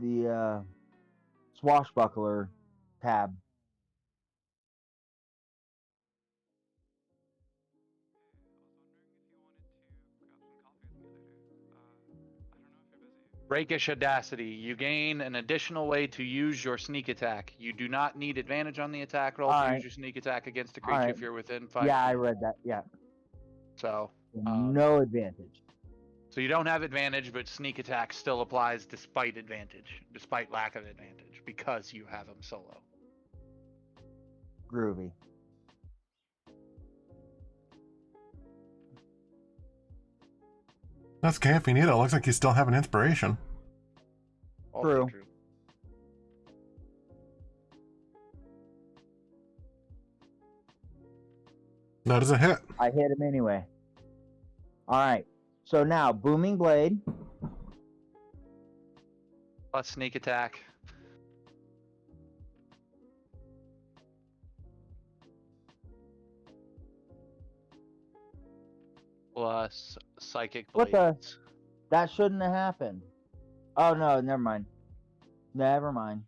the swashbuckler tab. Rakish Audacity. You gain an additional way to use your sneak attack. You do not need advantage on the attack roll to use your sneak attack against a creature if you're within 5 Yeah, I feet. read that. Yeah. So, No advantage. so you don't have advantage, but sneak attack still applies despite lack of advantage, because you have him solo. Groovy. That's okay if you need it. It looks like you still have an inspiration. Also True. That is a hit. I hit him anyway. All right. So now, booming blade. Plus sneak attack. Plus psychic What blades. the? That shouldn't have happened. Oh no, never mind. Never mind.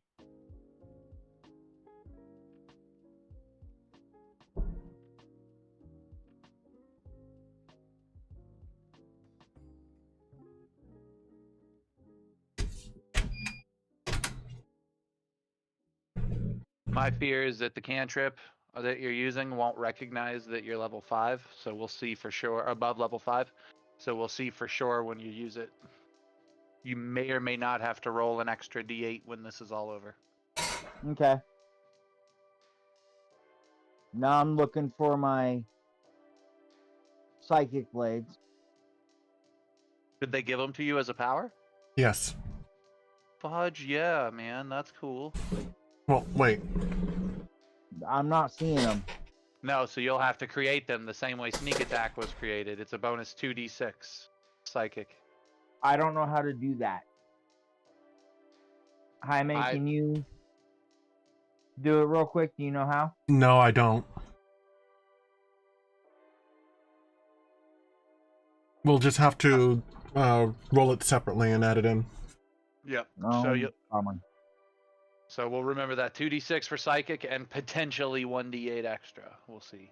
My fear is that the cantrip that you're using won't recognize that you're level 5, so we'll see for sure above level 5. So we'll see for sure when you use it. You may or may not have to roll an extra d8 when this is all over. Okay. Now I'm looking for my psychic blades. Did they give them to you as a power? Yes. Fudge, yeah, man, that's cool. Well, wait. I'm not seeing them. No, so you'll have to create them the same way sneak attack was created. It's a bonus 2d6 psychic. I don't know how to do that. Jaime, can you do it real quick? Do you know how? No, I don't. We'll just have to roll it separately and add it in. Yep. No. So so we'll remember that 2d6 for psychic and potentially 1d8 extra. We'll see.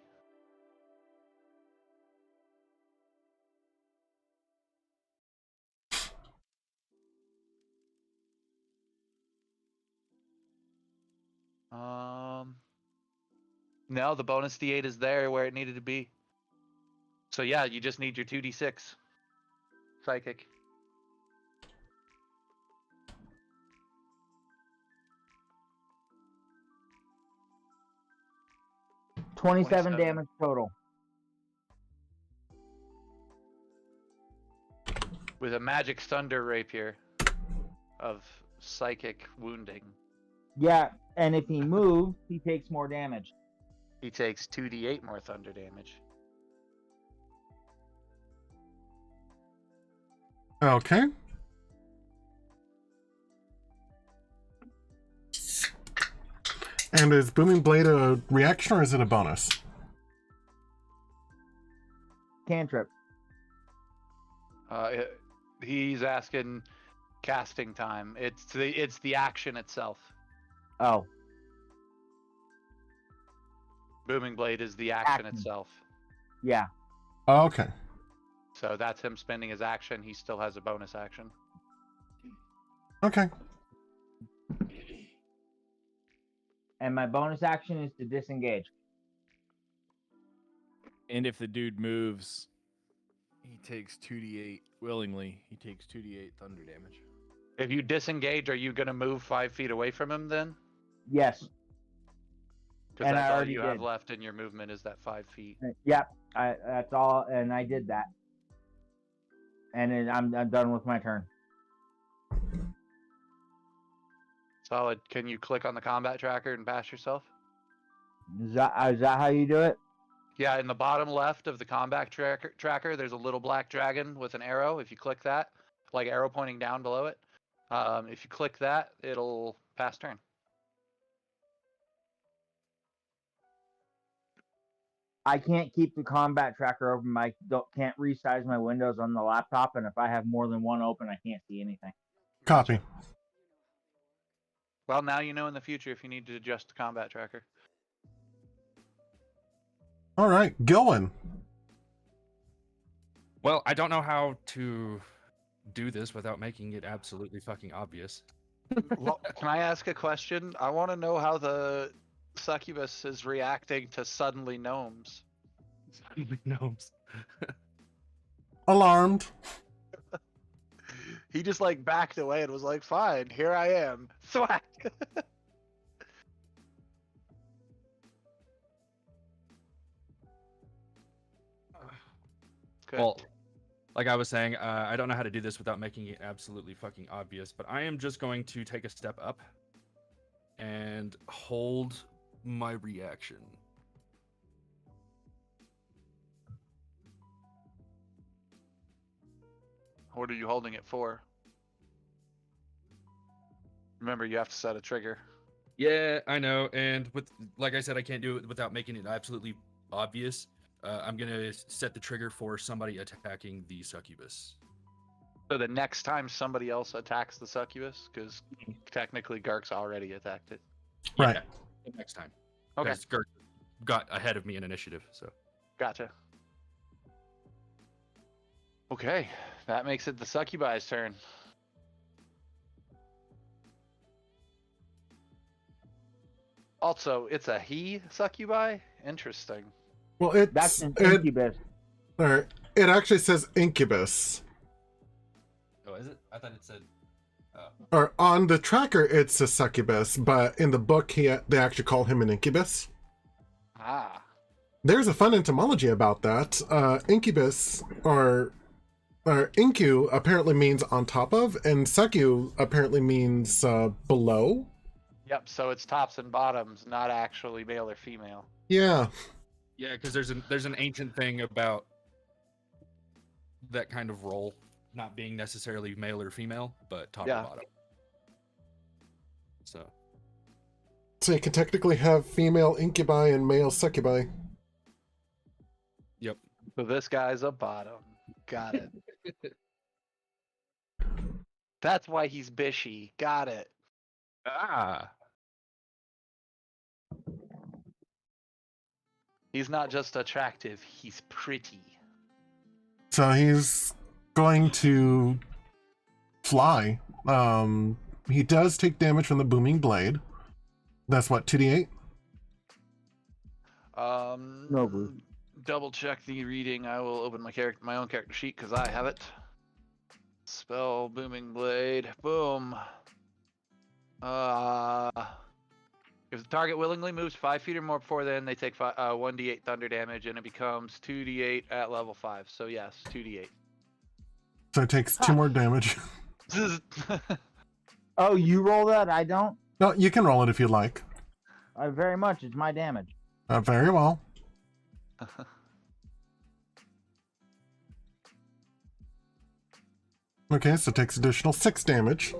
No, the bonus d8 is there where it needed to be. So yeah, you just need your 2d6 psychic. $27 damage total. With a magic thunder rapier of psychic wounding. Yeah, and if he moves, he takes more damage. He takes 2d8 more thunder damage. Okay. And is Booming Blade a reaction or is it a bonus? Cantrip. He's asking casting time. It's the action itself. Oh. Booming Blade is the action itself. Yeah. Okay. So that's him spending his action. He still has a bonus action. Okay. And my bonus action is to disengage. And if the dude moves, he takes 2d8 willingly. He takes 2d8 thunder damage. If you disengage, are you going to move 5 feet away from him then? Yes. Because that's all you have left in your movement is that 5 feet. Yep. That's all, and I did that. And then I'm done with my turn. Solid. Can you click on the combat tracker and bash yourself? Is that how you do it? Yeah, in the bottom left of the combat tracker, there's a little black dragon with an arrow. If you click that, like arrow pointing down below it, if you click that, it'll pass turn. I can't keep the combat tracker open. I can't resize my windows on the laptop, and if I have more than one open, I can't see anything. Copy. Well, now you know in the future if you need to adjust the combat tracker. All right, Gillen. Well, I don't know how to do this without making it absolutely fucking obvious. Well, can I ask a question? I want to know how the succubus is reacting to suddenly gnomes. Suddenly gnomes. Alarmed. He just like backed away and was like, fine, here I am. Thwack. Well, like I was saying, I don't know how to do this without making it absolutely fucking obvious, but I am just going to take a step up and hold my reaction. What are you holding it for? Remember, you have to set a trigger. Yeah, I know. And with, like I said, I can't do it without making it absolutely obvious. I'm gonna set the trigger for somebody attacking the succubus. So the next time somebody else attacks the succubus, because technically Gark's already attacked it. Right. Yeah, the next time. Okay, Because Gark got ahead of me in initiative, so. gotcha. Okay, that makes it the succubi's turn. Also, it's a he succubi? Interesting. Well, That's an it, incubus. or it actually says incubus. Oh, is it? I thought it said. Or on the tracker, it's a succubus, but in the book, they actually call him an incubus. Ah. There's a fun etymology about that. Incubus, or incu, apparently means on top of, and succu apparently means below. Yep, so it's tops and bottoms, not actually male or female. Yeah. Yeah, because there's an ancient thing about that kind of role not being necessarily male or female, but top Yeah. or bottom. So So you can technically have female incubi and male succubi. yep. So this guy's a bottom. Got it. That's why he's bishy. Got it. Ah. He's not just attractive, he's pretty. So he's going to fly. He does take damage from the booming blade. That's what, 2d8? No, Bruce. Double check the reading. I will open my own character sheet because I have it. Spell booming blade. Boom. If the target willingly moves 5 feet or more before then, they take 1d8 thunder damage, and it becomes 2d8 at level 5. So yes, 2d8. So it takes 2 more damage. Oh, you roll that? I don't? No, you can roll it if you like. Very much. It's my damage. Very well. Okay, so it takes additional 6 damage.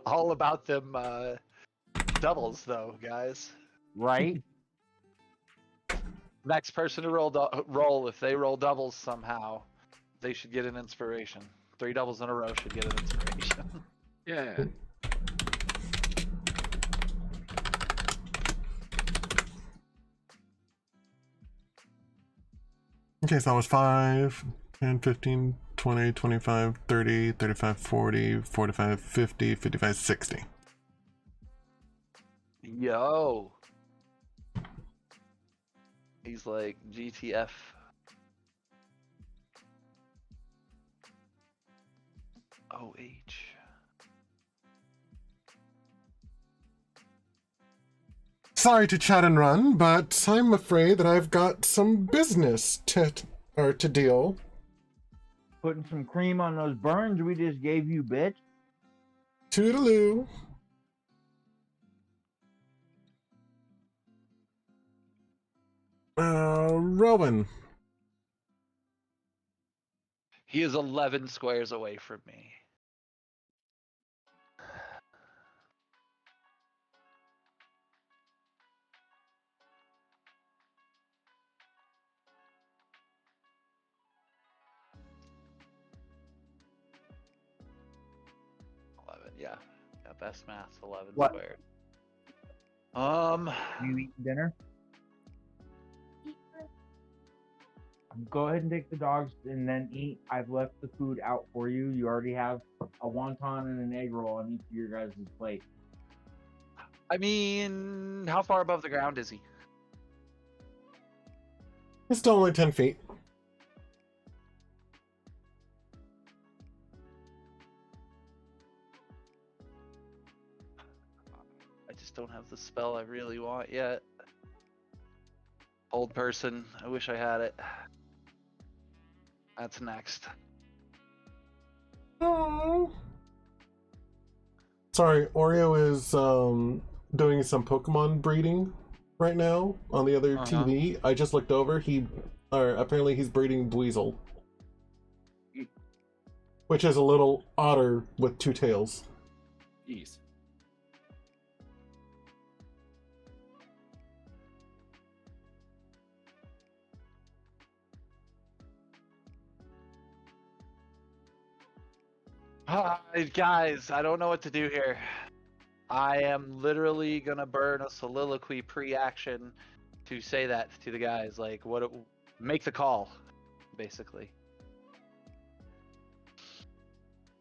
All about them doubles, though, guys. Right? Next person to roll, if they roll doubles somehow, they should get an inspiration. 3 doubles in a row should get an inspiration. Yeah. Okay, so that was 5, 10, 15, 20, 25, 30, 35, 40, 45, 50, 55, 60. Yo. He's like GTF. OH. Sorry to chat and run, but I'm afraid that I've got some business to deal. Putting some cream on those burns we just gave you, bitch. Toodaloo. Rowan. He is 11 squares away from me. Yeah, best math, 11 What? squared. You eating dinner? Go ahead and take the dogs and then eat. I've left the food out for you. You already have a wonton and an egg roll on each of your guys' plate. I mean, how far above the ground is he? It's still only 10 feet. I just don't have the spell I really want yet. Old person, I wish I had it. That's next. Oh. Sorry, Oreo is doing some Pokemon breeding right now on the other TV. I just looked over. Apparently he's breeding Dweezil. which is a little otter with 2 tails. Jeez. Guys, I don't know what to do here. I am literally gonna burn a soliloquy pre-action to say that to the guys. Like, make the call, basically.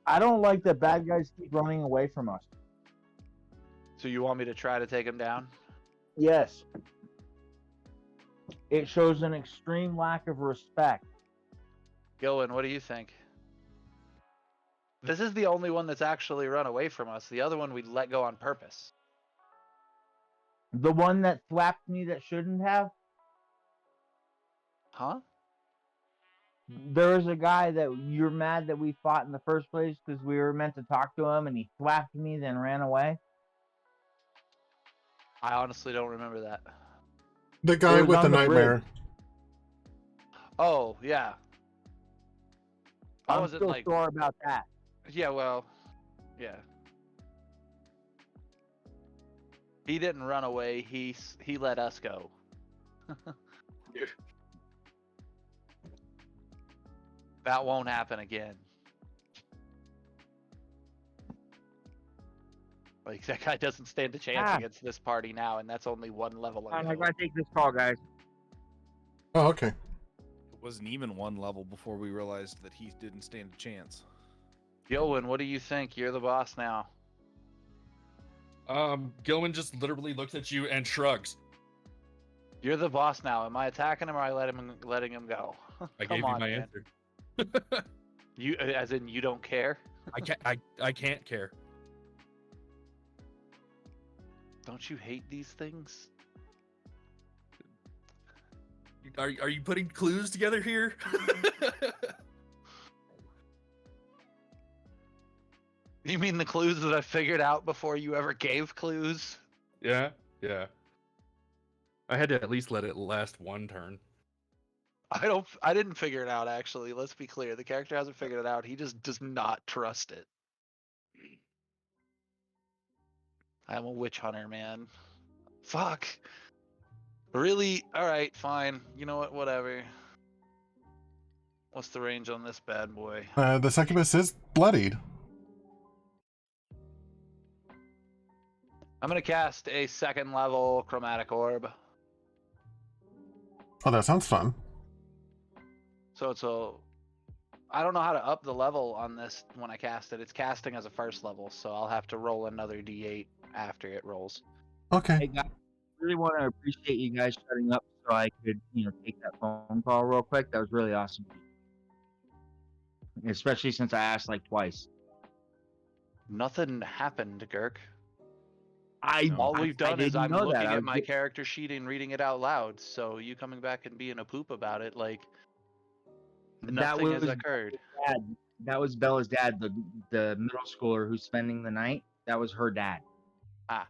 I don't like that bad guys keep running away from us. So you want me to try to take him down? Yes. It shows an extreme lack of respect. Gilwin, what do you think? This is the only one that's actually run away from us. The other one we let go on purpose. The one that slapped me that shouldn't have? Huh? There was a guy that you're mad that we fought in the first place because we were meant to talk to him and he slapped me, then ran away. I honestly don't remember that. The guy It was with the on the nightmare. Oh, yeah. I I'm wasn't still like, sore about that. yeah, well, yeah. He didn't run away. He let us go. That won't happen again. Like, that guy doesn't stand a chance against this party now, and that's only 1 level ago. I gotta take this call, guys. Oh, okay. It wasn't even 1 level before we realized that he didn't stand a chance. Gilwin, what do you think? You're the boss now. Gilman just literally looks at you and shrugs. You're the boss now. Am I attacking him or am I letting him go? I Come gave on, you my man. answer. You, as in, you don't care? I can't care. Don't you hate these things? Are you putting clues together here? You mean the clues that I figured out before you ever gave clues? Yeah. I had to at least let it last 1 turn. I didn't figure it out, actually. Let's be clear. The character hasn't figured it out. He just does not trust it. I'm a witch hunter, man. Fuck. Really? Alright, fine. You know what? Whatever. What's the range on this bad boy? The succubus is bloodied. I'm gonna cast a 2nd level chromatic orb. Oh, that sounds fun. So it's I don't know how to up the level on this when I cast it. It's casting as a 1st level, so I'll have to roll another d8 after it rolls. Okay. Hey, guys, I really want to appreciate you guys shutting up so I could, take that phone call real quick. That was really awesome. Especially since I asked like twice. Nothing happened, Girk. All We've done is I'm looking at my character. character sheet and reading it out loud. So you coming back and being a poop about it, like nothing has occurred. That was Bella's dad, the middle schooler who's spending the night. That was her dad. Ah.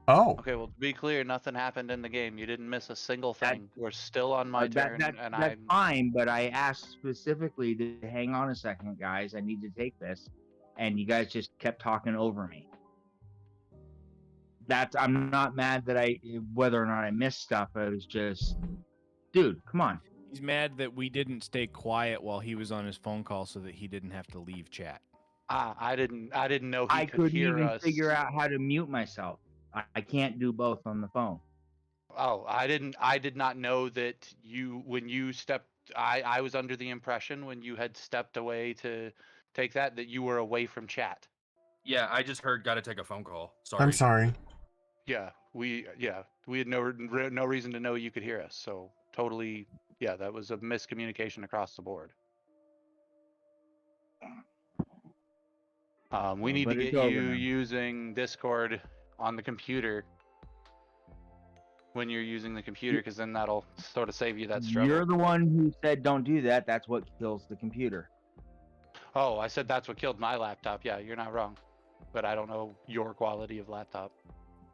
Oh. Okay, well, to be clear, nothing happened in the game. You didn't miss a single thing. We're still on my turn, and that's fine, but I asked specifically to hang on a second, guys. I need to take this, and you guys just kept talking over me. I'm not mad that whether or not I missed stuff. I was just, dude, come on. He's mad that we didn't stay quiet while he was on his phone call so that he didn't have to leave chat. I didn't know he I could hear couldn't even us. figure out how to mute myself. I can't do both on the phone. Oh, I did not know that when you stepped. I was under the impression when you had stepped away to take that you were away from chat. Yeah, I just heard gotta take a phone call. Sorry. I'm sorry. Yeah, we had no reason to know you could hear us. So totally, yeah, that was a miscommunication across the board. We need to get you using Discord on the computer when you're using the computer, because then that'll sort of save you that struggle. You're the one who said don't do that. That's what kills the computer. Oh, I said that's what killed my laptop. Yeah, you're not wrong. But I don't know your quality of laptop.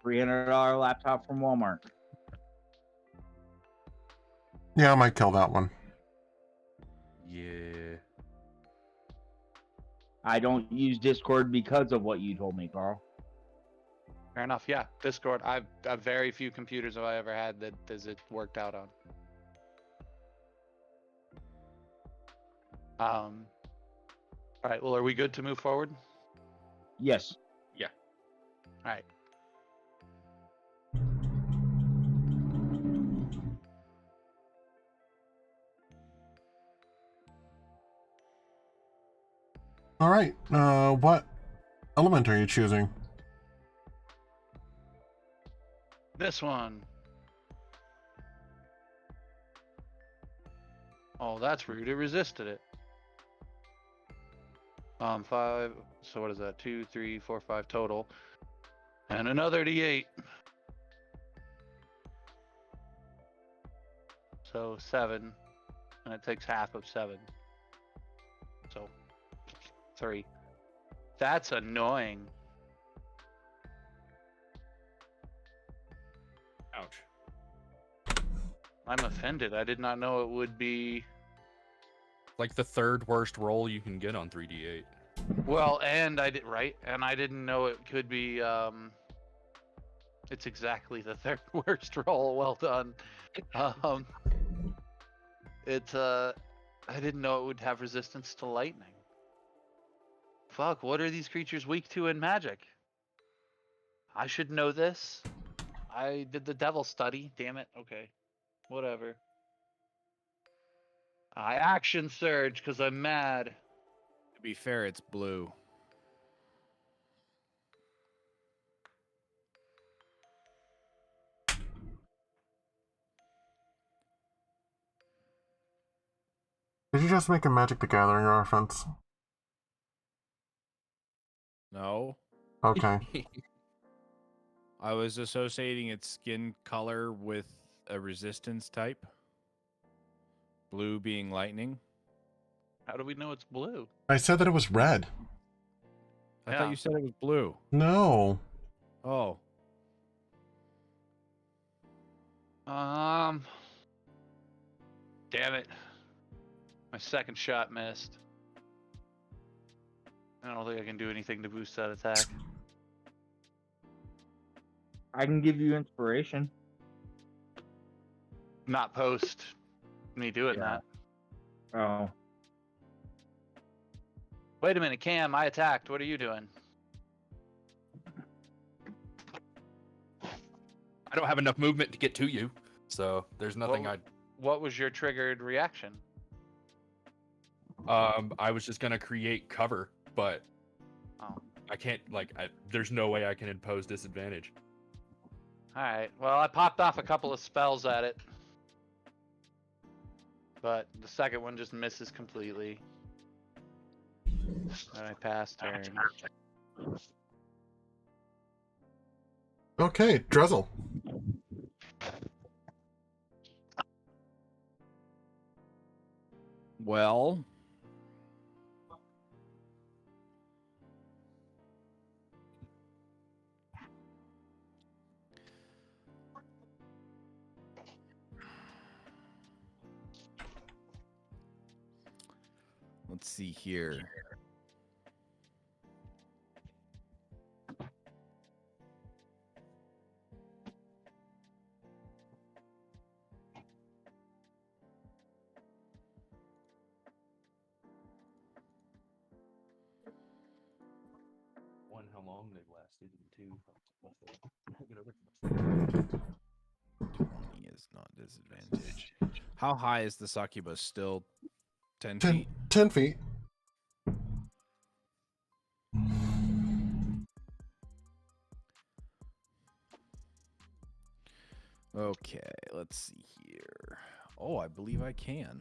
$300 laptop from Walmart. Yeah, I might kill that one. Yeah. I don't use Discord because of what you told me, Carl. Fair enough. Yeah, Discord. I've very few computers have I ever had that it worked out on. All right. Well, are we good to move forward? Yes. All right. All right. What element are you choosing? This one. Oh, that's rude. It resisted it. 5. So what is that? 2, 3, 4, 5 total. And another D8. So 7. And it takes half of 7. So 3. That's annoying. Ouch. I'm offended. I did not know it would be. Like the third worst roll you can get on 3d8. Well, and I did right, and I didn't know it could be. It's exactly the third worst roll. Well done. It's I didn't know it would have resistance to lightning. Fuck, what are these creatures weak to in magic? I should know this. I did the devil study. Damn it. Okay, whatever. I action surge because I'm mad. To be fair, it's blue. Did you just make a Magic the Gathering reference? No. Okay. I was associating its skin color with a resistance type. Blue being lightning. How do we know it's blue? I said that it was red. I Yeah. thought you said it was blue. No. Oh. Damn it. My second shot missed. I don't think I can do anything to boost that attack. I can give you inspiration. Not post me doing Yeah. that. Oh. Wait a minute, Cam, I attacked. What are you doing? I don't have enough movement to get to you, so there's nothing What was your triggered reaction? I was just gonna create cover, but Oh. I can't. There's no way I can impose disadvantage. Alright, well, I popped off a couple of spells at it. But the second one just misses completely. And I pass turn. Okay, Druzzle. Well. Let's see here. One, how long they've lasted, and 2, 20 is not disadvantage. How high is the succubus? Still 10 feet? 10 feet. Okay, let's see here. Oh, I believe I can.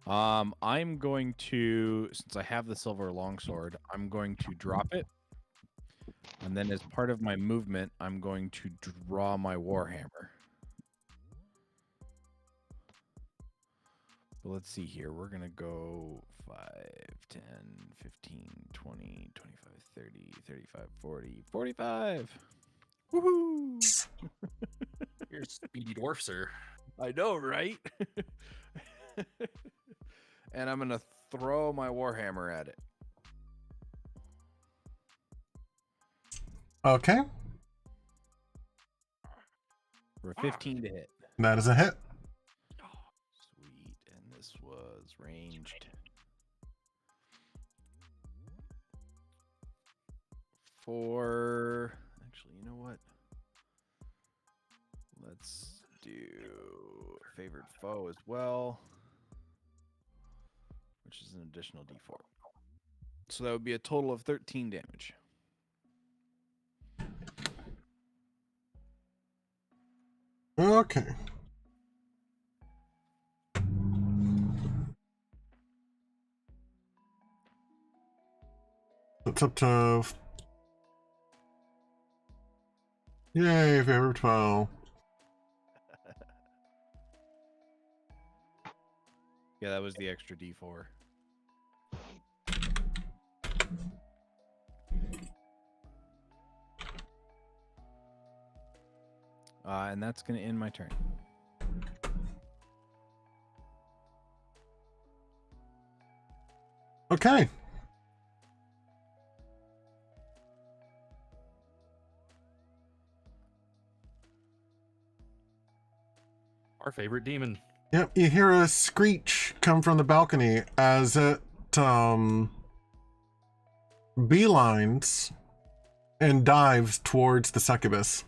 I'm going to, since I have the silver longsword, I'm going to drop it. And then as part of my movement, I'm going to draw my warhammer. But let's see here. We're going to go 5, 10, 15, 20, 25, 30, 35, 40, 45. Woohoo! you're a speedy dwarf, sir. I know, right? And I'm going to throw my warhammer at it. Okay, For a 15 to hit. that is a hit. Sweet, and this was ranged. For actually, you know what? Let's do favored foe as well, which is an additional d4. So that would be a total of 13 damage. Okay. It's up to... Yay, favorite foe. Yeah, that was the extra d4. And that's going to end my turn. Okay. Our favorite demon. Yep, you hear a screech come from the balcony as it beelines and dives towards the succubus.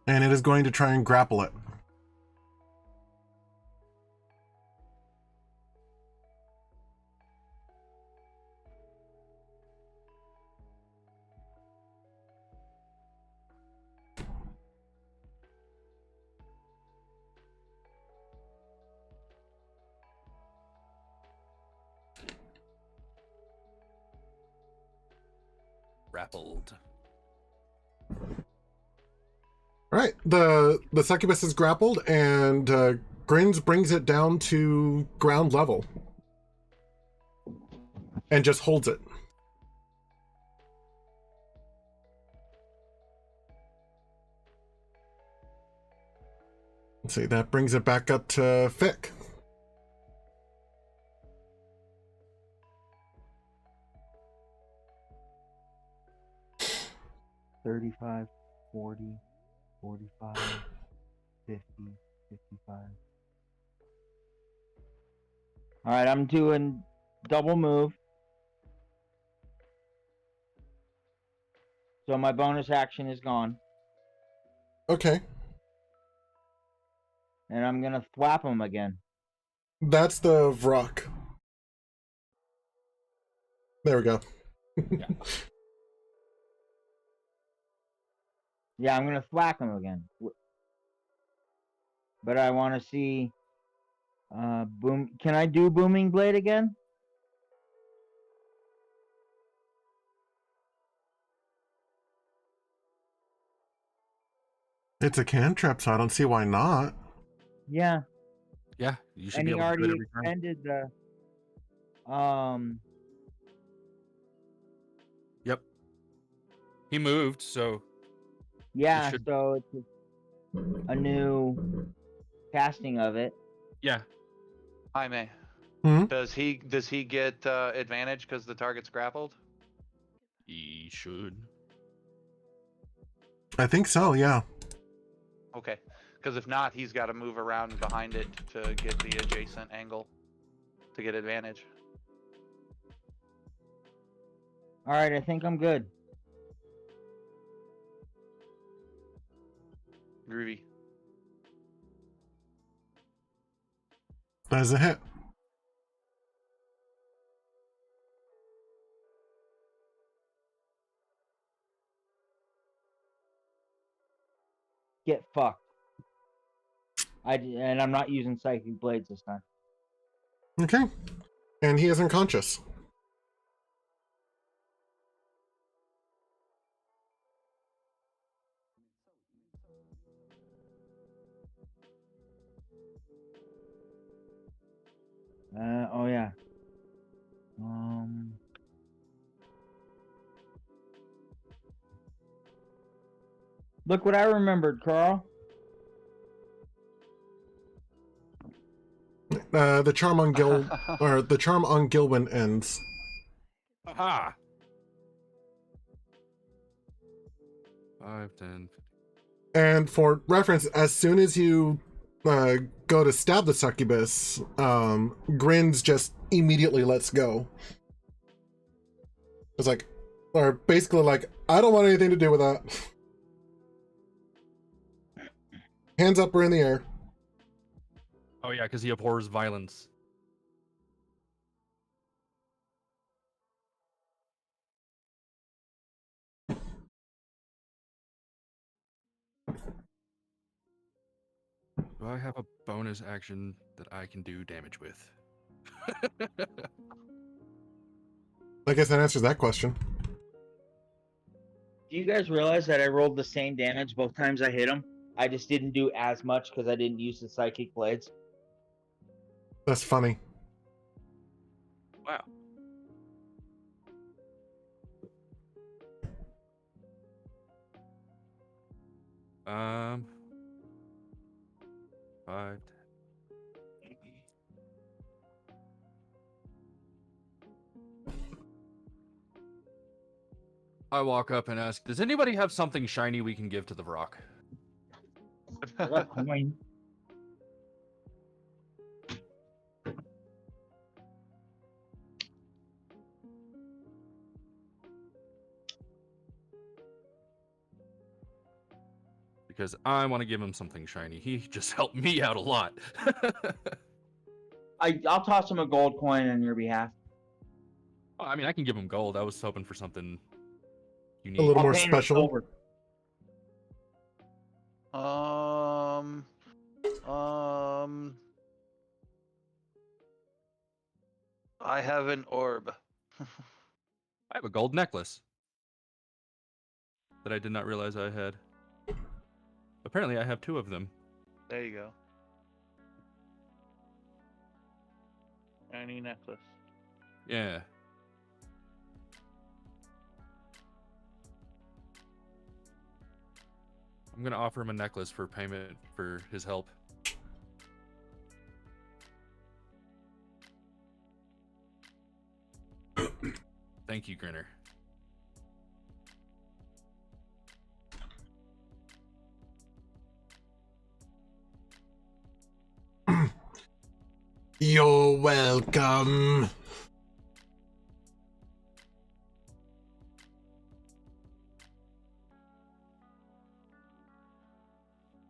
And it is going to try and grapple it. Grappled. All right, the succubus is grappled, and Grins brings it down to ground level and just holds it. Let's see, that brings it back up to Fick. $35, $40, $45, $50, $55. All right, I'm doing double move. So my bonus action is gone. Okay, And I'm going to thwap him again. that's the Vrock. There we go. Yeah, I'm going to thwack him again. But I want to see... boom. Can I do Booming Blade again? It's a cantrip, so I don't see why not. Yeah. Yeah, you should And be he able to do it already every turn. extended the... Yep. He moved, so Yeah, should- so it's a new casting of it. yeah. Jaime, Hmm? does he get advantage because the target's grappled? He should. I think so, yeah. Okay, because if not, he's got to move around behind it to get the adjacent angle to get advantage. All right, I think I'm good. Groovy. That is a hit. Get fucked. And I'm not using Psychic Blades this time. Okay. And he is unconscious. Oh yeah. Look what I remembered, Carl. The charm on the charm on Gilwyn ends. Aha! 5, 10. And for reference, as soon as you go to stab the succubus, Grins just immediately lets go. It's like, or basically like, I don't want anything to do with that. Hands up or in the air. Oh yeah, because he abhors violence. Do I have a bonus action that I can do damage with? I guess that answers that question. Do you guys realize that I rolled the same damage both times I hit him? I just didn't do as much because I didn't use the psychic blades. That's funny. Wow. Um, 5. I walk up and ask, does anybody have something shiny we can give to the Vrock? Because I want to give him something shiny. He just helped me out a lot. I'll toss him a gold coin on your behalf. Oh, I mean, I can give him gold. I was hoping for something unique. A little I'll more pay him in special. silver. I have an orb. I have a gold necklace that I did not realize I had. Apparently, I have 2 of them. There you go. Shiny necklace. Yeah. I'm gonna offer him a necklace for payment for his help. Thank you, Grinner. You're welcome.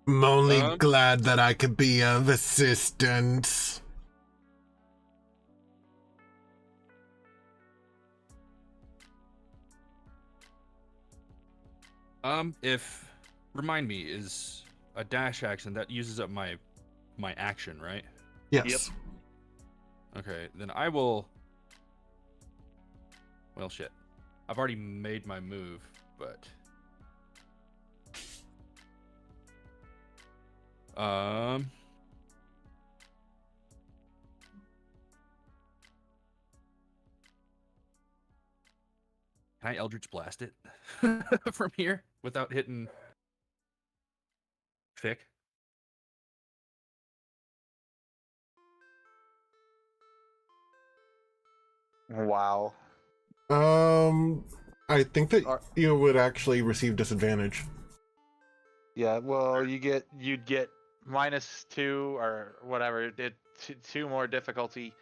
I'm only glad that I could be of assistance. Remind me, is a dash action that uses up my action, right? Yes. Yep. Okay, then I will. Well, shit. I've already made my move, but. Can I Eldritch Blast it from here without hitting Fick? Wow. I think that you would actually receive disadvantage. Yeah, well, you'd get -2 or whatever. Two more difficulty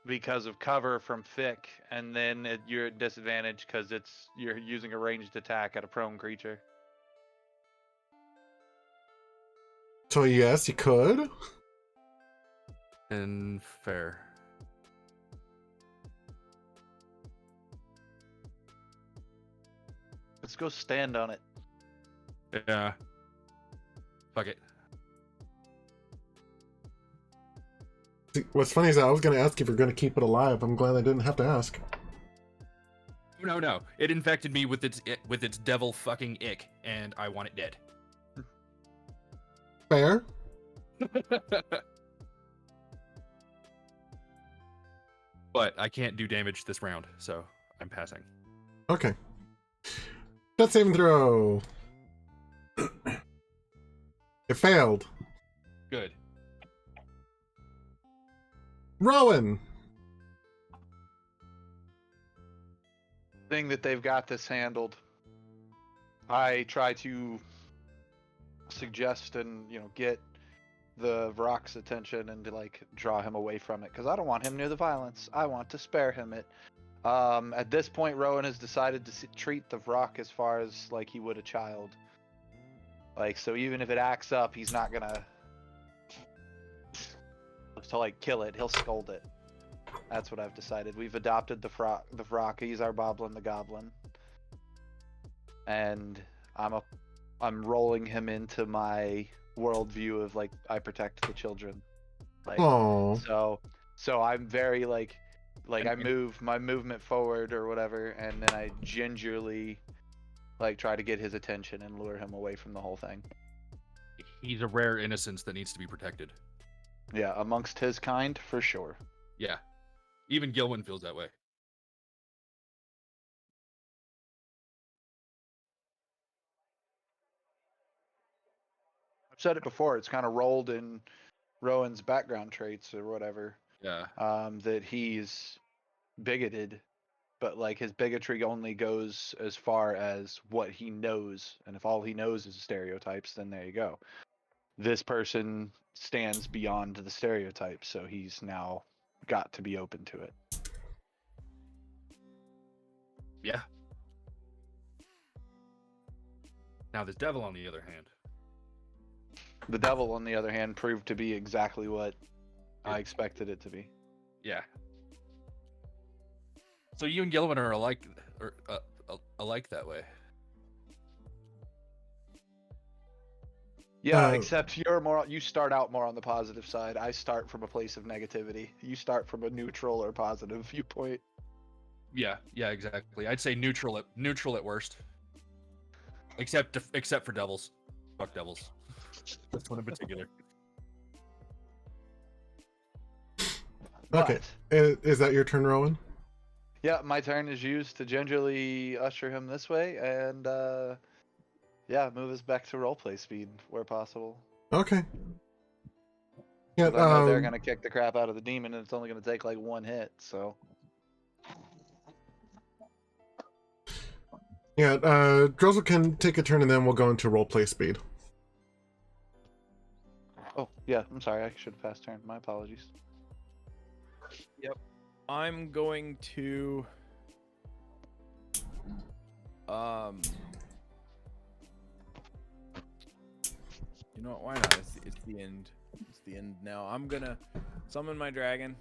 because of cover from Fick, and then you're at disadvantage because you're using a ranged attack at a prone creature. So yes, you could. And fair. Let's go stand on it. Yeah. Fuck it. See, what's funny is I was going to ask if you're going to keep it alive. I'm glad I didn't have to ask. No. It infected me with its devil fucking ick, and I want it dead. Fair. But I can't do damage this round, so I'm passing. Okay. Death saving throw. It failed. Good. Rowan. Thing that they've got this handled. I try to suggest and get the Vrock's attention and to like draw him away from it because I don't want him near the violence. I want to spare him it. At this point, Rowan has decided to treat the Vrock as far as like he would a child. Like, so even if it acts up, he's not gonna to like kill it. He'll scold it. That's what I've decided. We've adopted the Vrock. He's our Boblin the Goblin, and I'm rolling him into my worldview of like I protect the children. Like, Aww. so I'm very like I move my movement forward or whatever, and then I gingerly like try to get his attention and lure him away from the whole thing. He's a rare innocence that needs to be protected. Yeah, amongst his kind, for sure. Yeah. Even Gilwin feels that way. I've said it before, it's kind of rolled in Rowan's background traits or whatever. Yeah. That he's bigoted, but like his bigotry only goes as far as what he knows, and if all he knows is stereotypes, then there you go. This person stands beyond the stereotype, so he's now got to be open to it. Yeah. Now this devil, on the other hand. The devil, on the other hand, proved to be exactly what I expected it to be. Yeah. So you and Gilwin are alike that way. Yeah, except you start out more on the positive side. I start from a place of negativity. You start from a neutral or positive viewpoint. Yeah, exactly. I'd say neutral at worst. Except for devils. Fuck devils. This one in particular. Okay. Is that your turn, Rowan? Yeah, my turn is used to gingerly usher him this way and move us back to roleplay speed where possible. Okay. Yeah, I know they're gonna kick the crap out of the demon, and it's only gonna take like one hit. So. Yeah, Druzzl can take a turn, and then we'll go into roleplay speed. Oh yeah, I'm sorry. I should have passed turn. My apologies. Yep. I'm going to you know what, why not? It's the end. It's the end now. I'm gonna summon my dragon.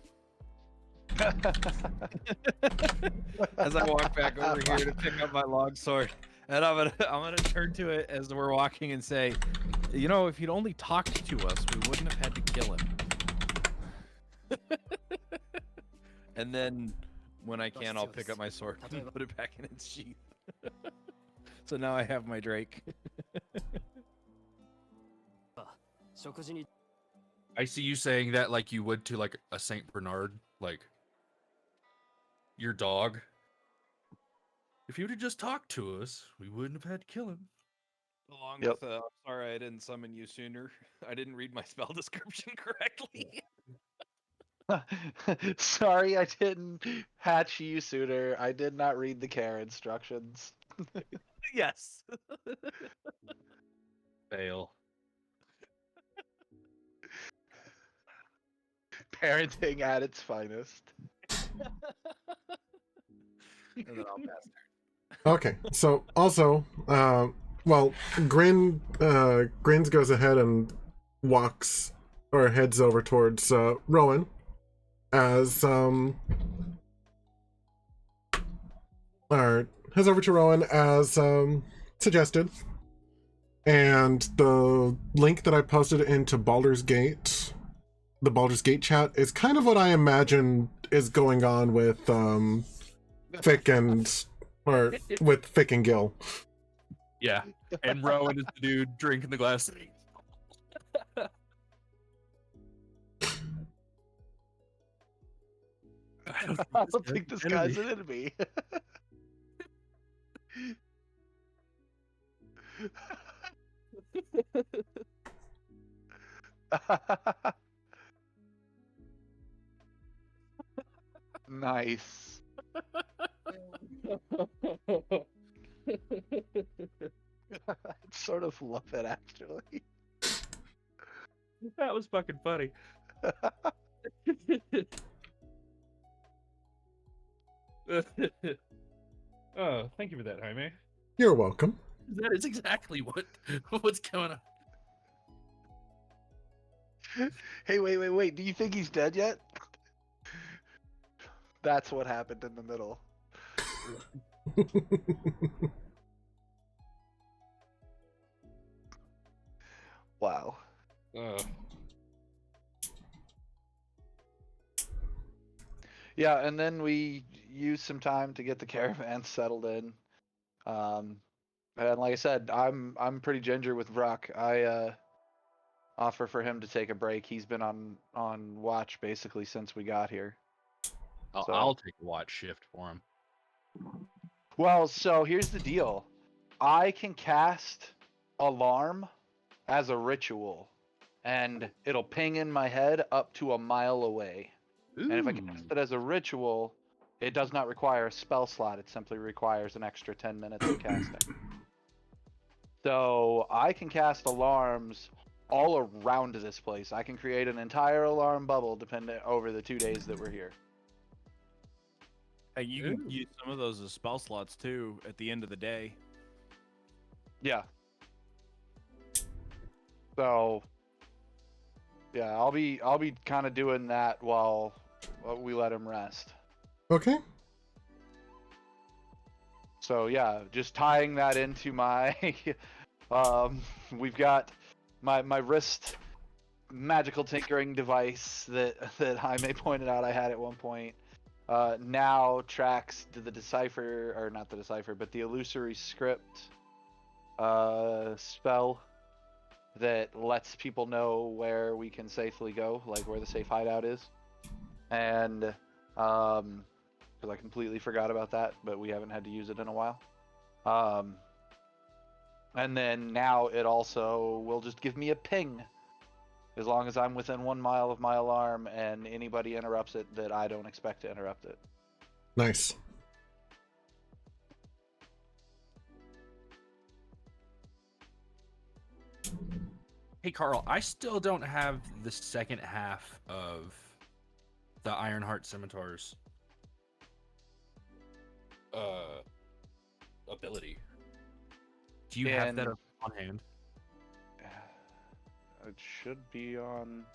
As I walk back over here to pick up my longsword. And I'm gonna turn to it as we're walking and say, you know, if you'd only talked to us, we wouldn't have had to kill him. And then when I can, I'll pick up my sword and put it back in its sheath. So now I have my Drake. I see you saying that like you would to like a Saint Bernard, like your dog. If you would have just talked to us, we wouldn't have had to kill him. Along with, I'm sorry I didn't summon you sooner. I didn't read my spell description correctly. Sorry, I didn't hatch you sooner. I did not read the care instructions. Yes. Fail. Parenting at its finest. And then I'll pass there. Okay, so also, Grins goes ahead and walks or heads over towards Rowan as or heads over to Rowan as suggested. And the link that I posted into Baldur's Gate, the Baldur's Gate chat, is kind of what I imagine is going on with Fick and Gil. Yeah. And Rowan is the dude drinking the glass. I don't think this guy's an enemy. Nice. I sort of love it, actually. That was fucking funny. Oh, thank you for that, Jaime. You're welcome. That is exactly what's going on. Hey, wait. Do you think he's dead yet? That's what happened in the middle. Wow. Yeah, and then we used some time to get the caravan settled in. And like I said, I'm pretty ginger with Brock. I offer for him to take a break. He's been on watch basically since we got here. So- I'll take a watch shift for him. Well, so here's the deal. I can cast alarm as a ritual, and it'll ping in my head up to a mile away. And if I cast it as a ritual, it does not require a spell slot. It simply requires an extra 10 minutes of casting. So I can cast alarms all around this place. I can create an entire alarm bubble depending over the 2 days that we're here. Hey, you can use some of those as spell slots too at the end of the day. Yeah. So yeah, I'll be kind of doing that while we let him rest. Okay. So yeah, just tying that into my we've got my wrist magical tinkering device that Jaime pointed out I had at one point. Now tracks to the decipher, or not the decipher, but the illusory script spell that lets people know where we can safely go, like where the safe hideout is. And because I completely forgot about that, but we haven't had to use it in a while. And then now it also will just give me a ping as long as I'm within 1 mile of my alarm and anybody interrupts it that I don't expect to interrupt it. Nice. Hey, Carl, I still don't have the second half of the Ironheart Scimitar's ability. Do you have that And- on hand? It should be on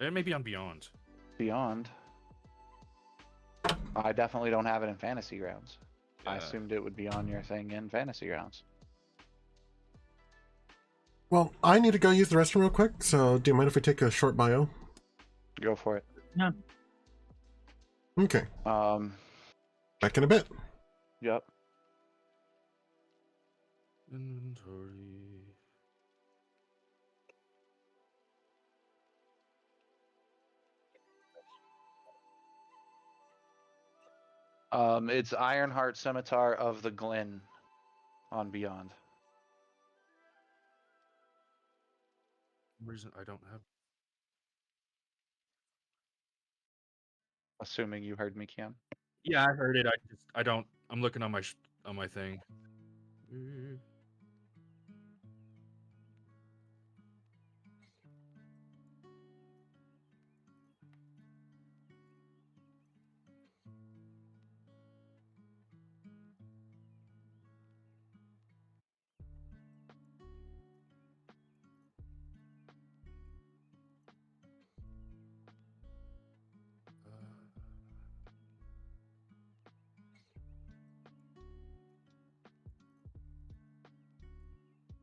It may be on Beyond. Beyond. I definitely don't have it in Fantasy Grounds. I Yeah. assumed it would be on your thing in Fantasy Grounds. Well, I need to go use the restroom real quick, so do you mind if we take a short bio? Go for it. Okay. Back in a bit. Yep. Inventory. It's Ironheart Scimitar of the Glen on Beyond. Reason I don't have. Assuming you heard me, Cam. Yeah, I heard it. I don't. I'm looking on my thing.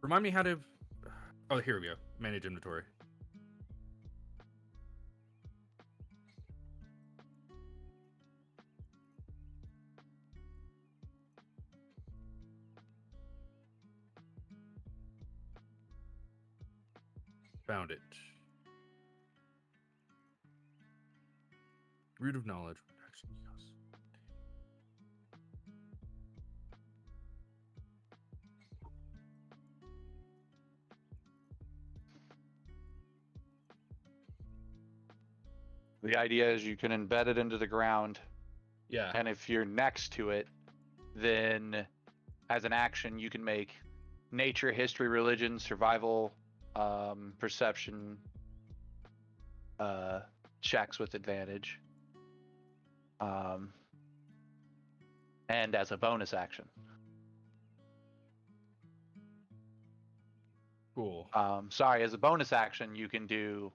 Remind me how to. Oh, here we go. Manage inventory. Found it. Root of knowledge. Actually, yes. The idea is you can embed it into the ground, Yeah. and if you're next to it, then as an action you can make nature, history, religion, survival, perception checks with advantage. And as a bonus action. Cool. Sorry, as a bonus action, you can do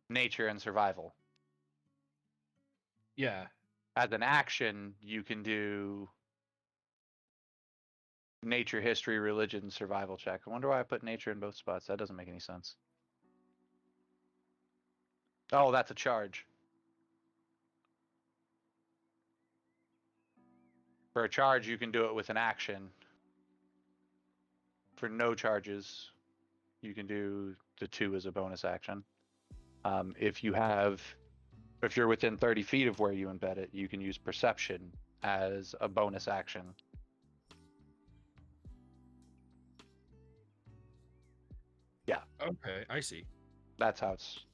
nature and survival. Yeah. As an action, you can do nature, history, religion, survival check. I wonder why I put nature in both spots. That doesn't make any sense. Oh, that's a charge. For a charge, you can do it with an action. For no charges, you can do the 2 as a bonus action. If you're within 30 feet of where you embed it, you can use perception as a bonus action. Yeah. Okay, I see. That's how it's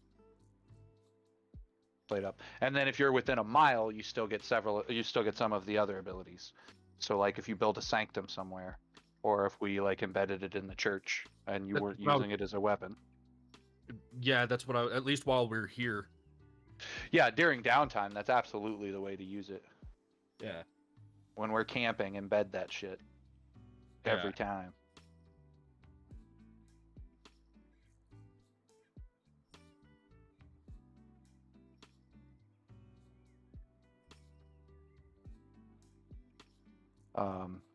played up. And then if you're within a mile, you still get some of the other abilities. So like if you build a sanctum somewhere, or if we like embedded it in the church and you were using it as a weapon. Yeah, that's what at least while we're here. Yeah, during downtime, that's absolutely the way to use it. Yeah. When we're camping, embed that shit every time.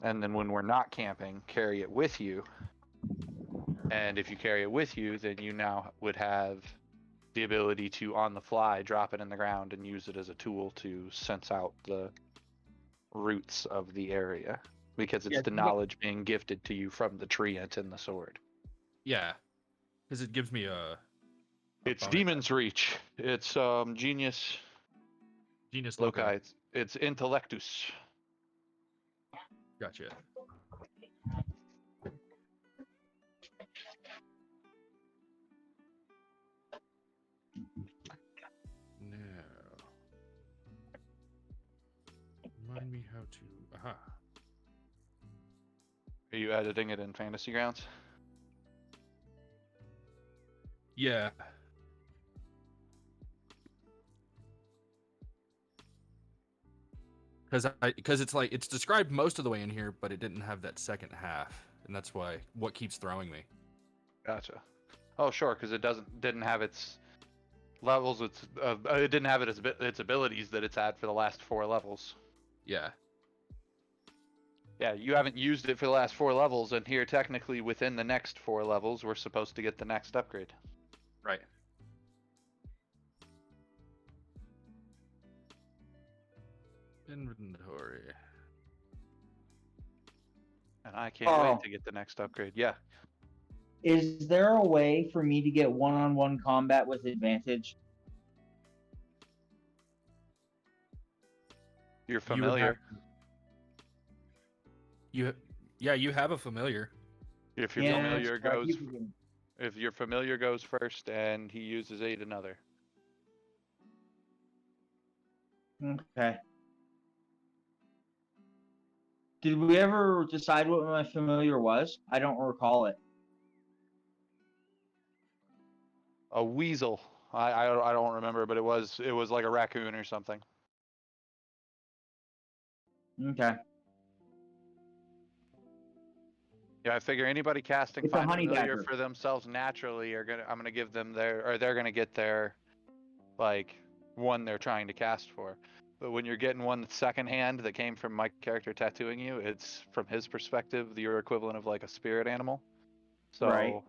And then when we're not camping, carry it with you. And if you carry it with you, then you now would have the ability to, on the fly, drop it in the ground and use it as a tool to sense out the roots of the area. Because it's the knowledge being gifted to you from the treant and the sword. Yeah. Because it gives me a It's bonus. Demon's Reach. It's Genius Loci. It's Intellectus. Gotcha. Now, remind me how to. Aha. Are you editing it in Fantasy Grounds? Yeah. Because it's like it's described most of the way in here, but it didn't have that second half, and that's what keeps throwing me. Gotcha. Oh, sure, because it didn't have its levels. It didn't have its abilities that it's had for the last 4 levels. Yeah. Yeah, you haven't used it for the last 4 levels, and here technically within the next 4 levels, we're supposed to get the next upgrade. Right. Inventory. And I can't wait to get the next upgrade. Yeah. Is there a way for me to get one-on-one combat with advantage? You're familiar. You have a familiar. If your familiar goes first and he uses 8 another. Okay. Did we ever decide what my familiar was? I don't recall it. A weasel. I don't remember, but it was like a raccoon or something. Okay. Yeah, I figure anybody casting It's a Find honey Familiar badger. for themselves naturally I'm gonna give them they're gonna get their like one they're trying to cast for. But when you're getting one that's secondhand that came from my character tattooing you, it's from his perspective your equivalent of like a spirit animal. So Right.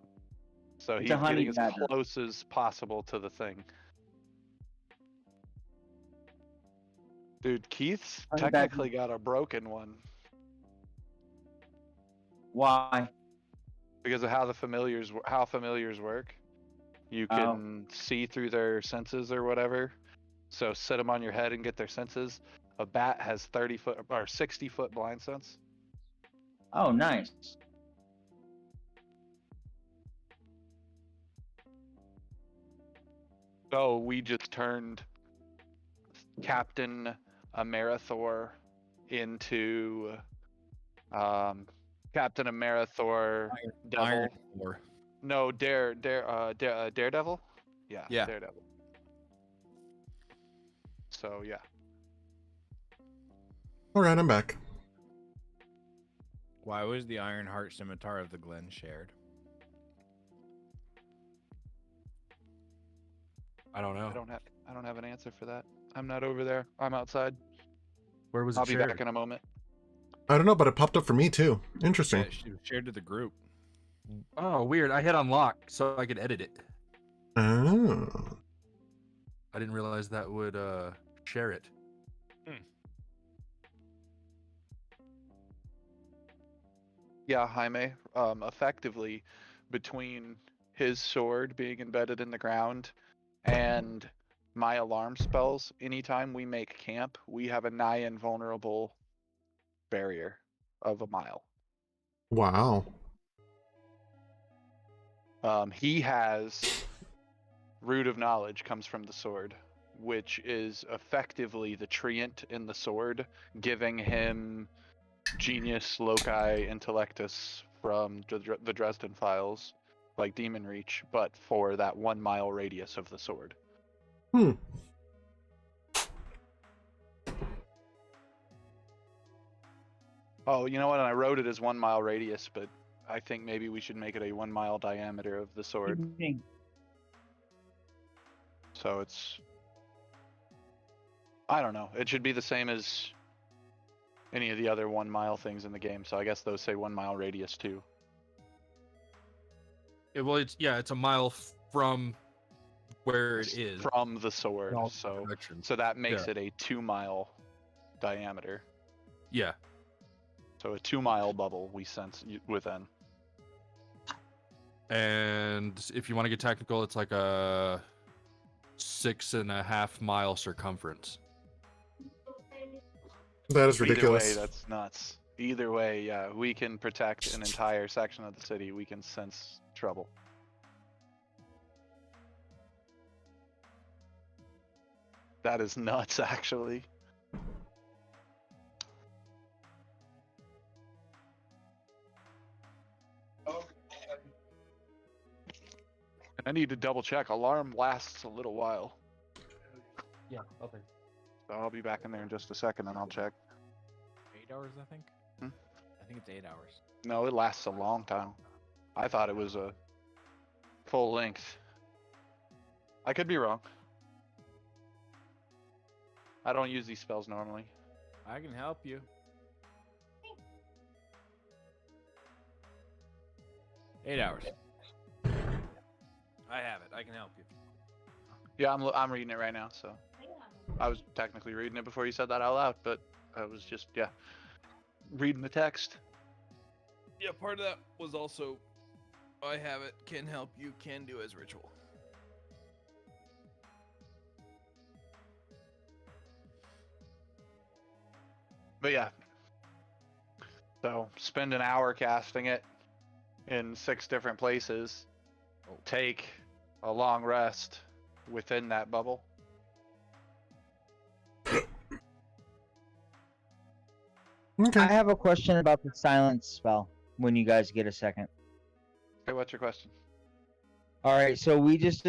So It's he's a honey getting as badger. close as possible to the thing. Dude, Keith's Honey technically got a broken one Why? because of how familiars work. You can see through their senses or whatever. So sit them on your head and get their senses. A bat has 30-foot or 60-foot blind sense. Oh, nice. So we just turned Captain Amerithor into Captain Amerithor Devil. Iron Thor. No, Daredevil. Yeah, Yeah. Daredevil. So yeah. All right, I'm back. Why was the Iron Heart Scimitar of the Glen shared? I don't know. I don't have an answer for that. I'm not over there. I'm outside. Where was I'll it be shared? back in a moment. I don't know, but it popped up for me too. Interesting. Yeah, she was shared to the group. Oh, weird. I hit unlock so I could edit it. Oh. I didn't realize that would share it. Yeah, Jaime. Effectively, between his sword being embedded in the ground and my alarm spells, anytime we make camp, we have a nigh invulnerable barrier of a mile. Wow. He has Root of Knowledge comes from the sword, which is effectively the treant in the sword, giving him Genius Loci Intellectus from the Dresden Files, like Demon Reach, but for that 1 mile radius of the sword. Hmm. Oh, you know what? I wrote it as 1 mile radius, but I think maybe we should make it a 1 mile diameter of the sword. So it's... I don't know. It should be the same as any of the other 1 mile things in the game, so I guess those say 1 mile radius too. Well, it's a mile from where it is. From the sword, In all so directions. that makes it a 2 mile diameter. Yeah. So a 2 mile bubble we sense within. And if you want to get technical, it's like a 6.5 mile circumference. That is ridiculous. Either way, that's nuts. Either way, yeah, we can protect an entire section of the city. We can sense trouble. That is nuts, actually. I need to double check. Alarm lasts a little while. Yeah, okay. So I'll be back in there in just a second and I'll check. 8 hours, I think. Hmm? I think it's 8 hours. No, it lasts a long time. I thought it was a full length. I could be wrong. I don't use these spells normally. I can help you. Eight hours. I have it. I can help you. Yeah, I'm reading it right now, so I was technically reading it before you said that out loud, but I was just reading the text. Yeah, part of that was also I have it, can help you, can do as ritual. But yeah. So spend an hour casting it in 6 different places. Take a long rest within that bubble. Okay. I have a question about the silence spell when you guys get a second. Okay, what's your question? All right, so we just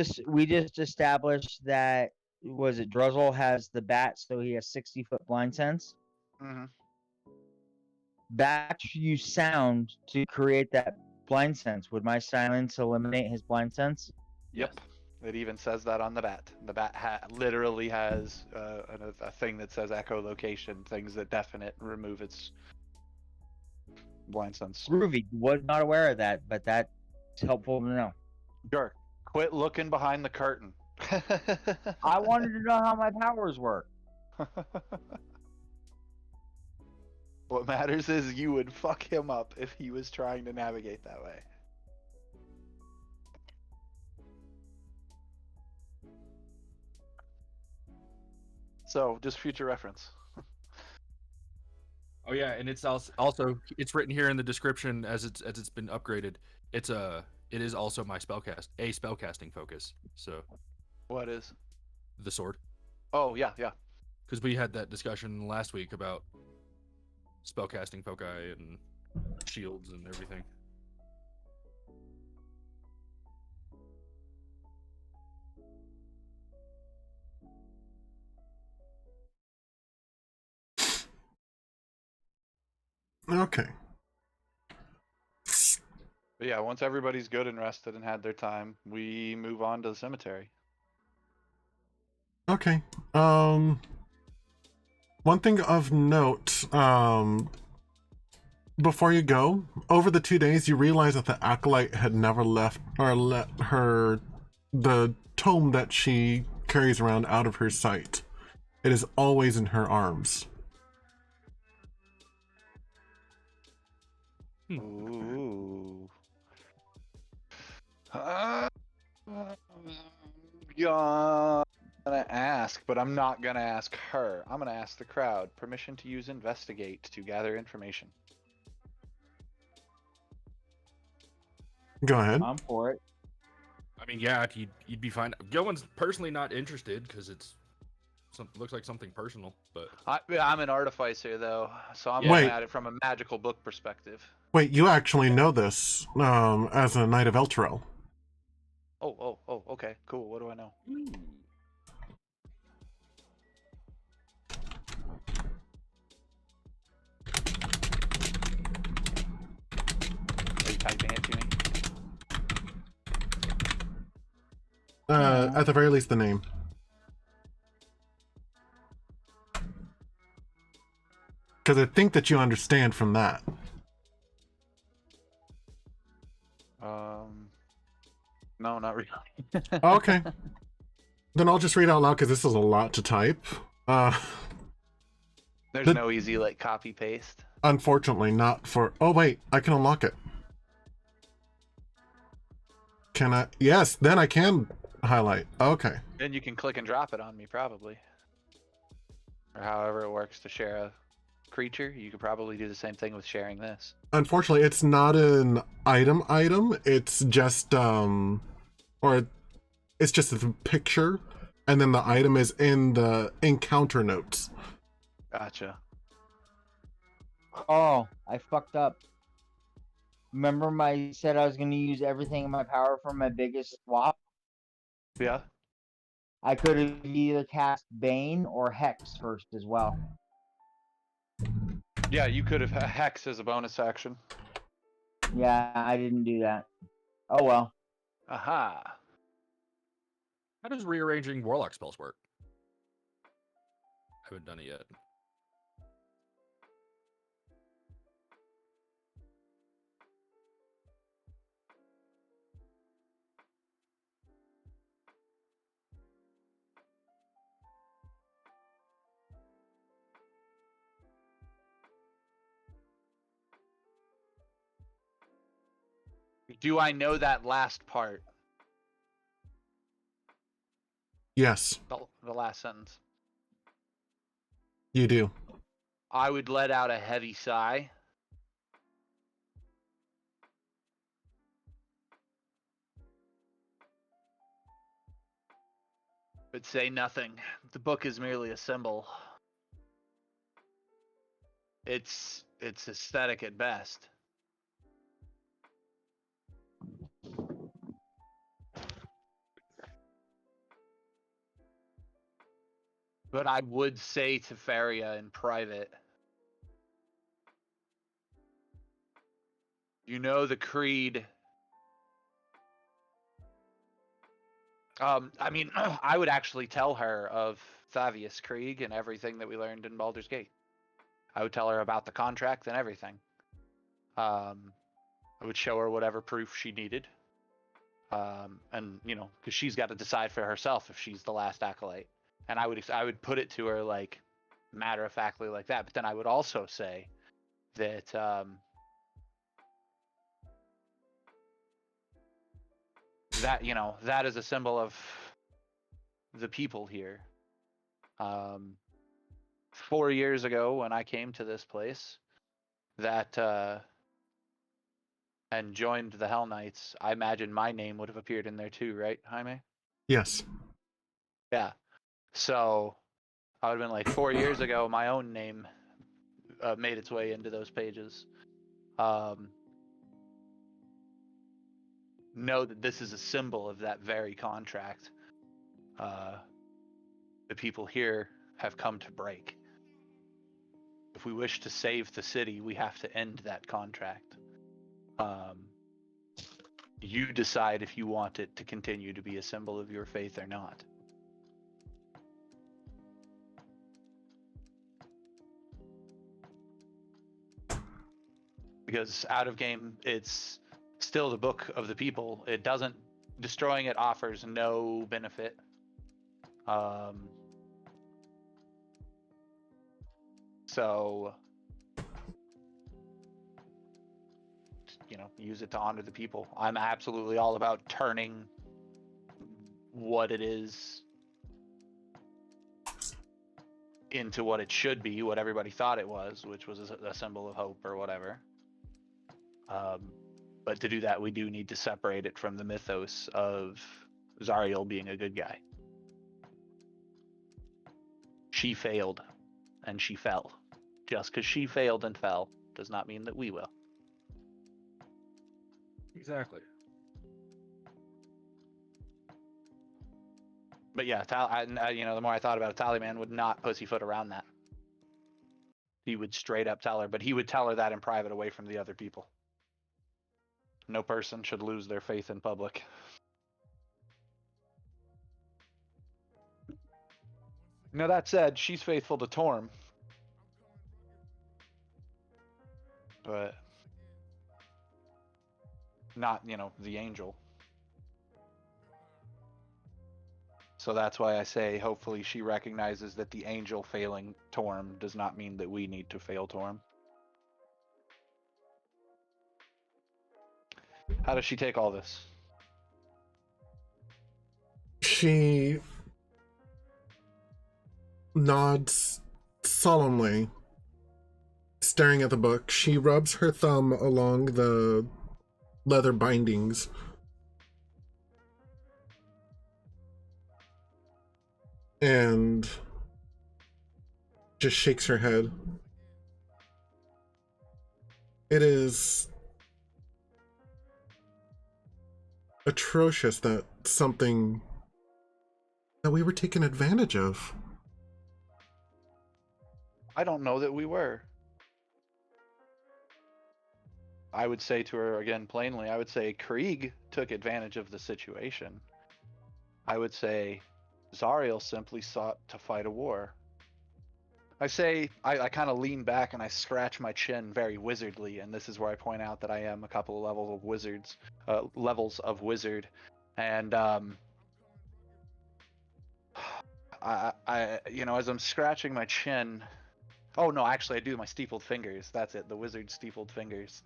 established that Druzzl has the bat, so he has 60-foot blind sense. Mm-hmm. Bats use sound to create that blind sense. Would my silence eliminate his blind sense? Yep. It even says that on the bat. The bat literally has a thing that says echolocation, things that deafen it, remove its blind sense. Groovy. Was not aware of that, but that's helpful to know. Sure. Quit looking behind the curtain. I wanted to know how my powers work. What matters is you would fuck him up if he was trying to navigate that way. So, just future reference. Oh yeah, and it's also it's written here in the description as it's been upgraded. It is also my spellcasting focus. So What is? The sword. Oh yeah, yeah. Because we had that discussion last week about spellcasting foci and shields and everything. Okay. But yeah, once everybody's good and rested and had their time, we move on to the cemetery. Okay. One thing of note, before you go, over the 2 days, you realize that the acolyte had never left or let the tome that she carries around out of her sight. It is always in her arms. Ooh. Gonna ask, but I'm not gonna ask her. I'm gonna ask the crowd. Permission to use investigate to gather information. Go ahead. I'm for it. I mean, yeah, you'd be fine. Gillen's personally not interested because it's looks like something personal, but I'm an artificer though, so I'm Wait. looking at it from a magical book perspective. Wait, you actually know this as a Knight of Elturel. Oh, okay, cool. What do I know? Are you typing it to me? At the very least, the name. Because I think that you understand from that. No, not really. Okay. Then I'll just read out loud because this is a lot to type. There's no easy like copy paste. Unfortunately, not for. Oh wait, I can unlock it. Can I? Yes, then I can highlight. Okay. Then you can click and drop it on me, probably. Or however it works to share a creature. You could probably do the same thing with sharing this. Unfortunately, it's not an item. It's just or it's just a picture, and then the item is in the encounter notes. Gotcha. Oh, I fucked up. Remember I said I was going to use everything in my power for my biggest swap? Yeah. I could have either cast Bane or Hex first as well. Yeah, you could have Hex as a bonus action. Yeah, I didn't do that. Oh well. Aha. how does rearranging warlock spells work? I haven't done it yet. Do I know that last part? Yes, The last sentence. you do. I would let out a heavy sigh. But say nothing. The book is merely a symbol. It's aesthetic at best. But I would say to Faria in private, you know the creed. I mean, I would actually tell her of Thavius Krieg and everything that we learned in Baldur's Gate. I would tell her about the contract and everything. I would show her whatever proof she needed. And you know, because she's got to decide for herself if she's the last acolyte. And I would put it to her like matter of factly like that. But then I would also say that that, you know, that is a symbol of the people here. 4 years ago when I came to this place, that and joined the Hell Knights, I imagine my name would have appeared in there too, right, Jaime? Yes. Yeah. So I would have been like 4 years ago, my own name made its way into those pages. Know that this is a symbol of that very contract the people here have come to break. If we wish to save the city, we have to end that contract. You decide if you want it to continue to be a symbol of your faith or not. Because out of game, it's still the book of the people. It doesn't, destroying it offers no benefit. So, you know, use it to honor the people. I'm absolutely all about turning what it is into what it should be, what everybody thought it was, which was a symbol of hope or whatever. But to do that, we do need to separate it from the mythos of Zariel being a good guy. She failed, and she fell. Just because she failed and fell does not mean that we will. Exactly. But yeah, you know, the more I thought about it, Tallyman would not pussyfoot around that. He would straight up tell her, but he would tell her that in private away from the other people. No person should lose their faith in public. Now that said, she's faithful to Torm. But not, you know, the angel. So that's why I say hopefully she recognizes that the angel failing Torm does not mean that we need to fail Torm. How does she take all this? She nods solemnly, staring at the book. She rubs her thumb along the leather bindings. And just shakes her head. It is atrocious that we were taken advantage of. I don't know that we were. I would say to her again plainly, I would say Krieg took advantage of the situation. I would say Zariel simply sought to fight a war. I kind of lean back and I scratch my chin very wizardly, and this is where I point out that I am a couple of levels of wizard, and I you know, as I'm scratching my chin, oh no, actually I do my steepled fingers. That's it, the wizard steepled fingers.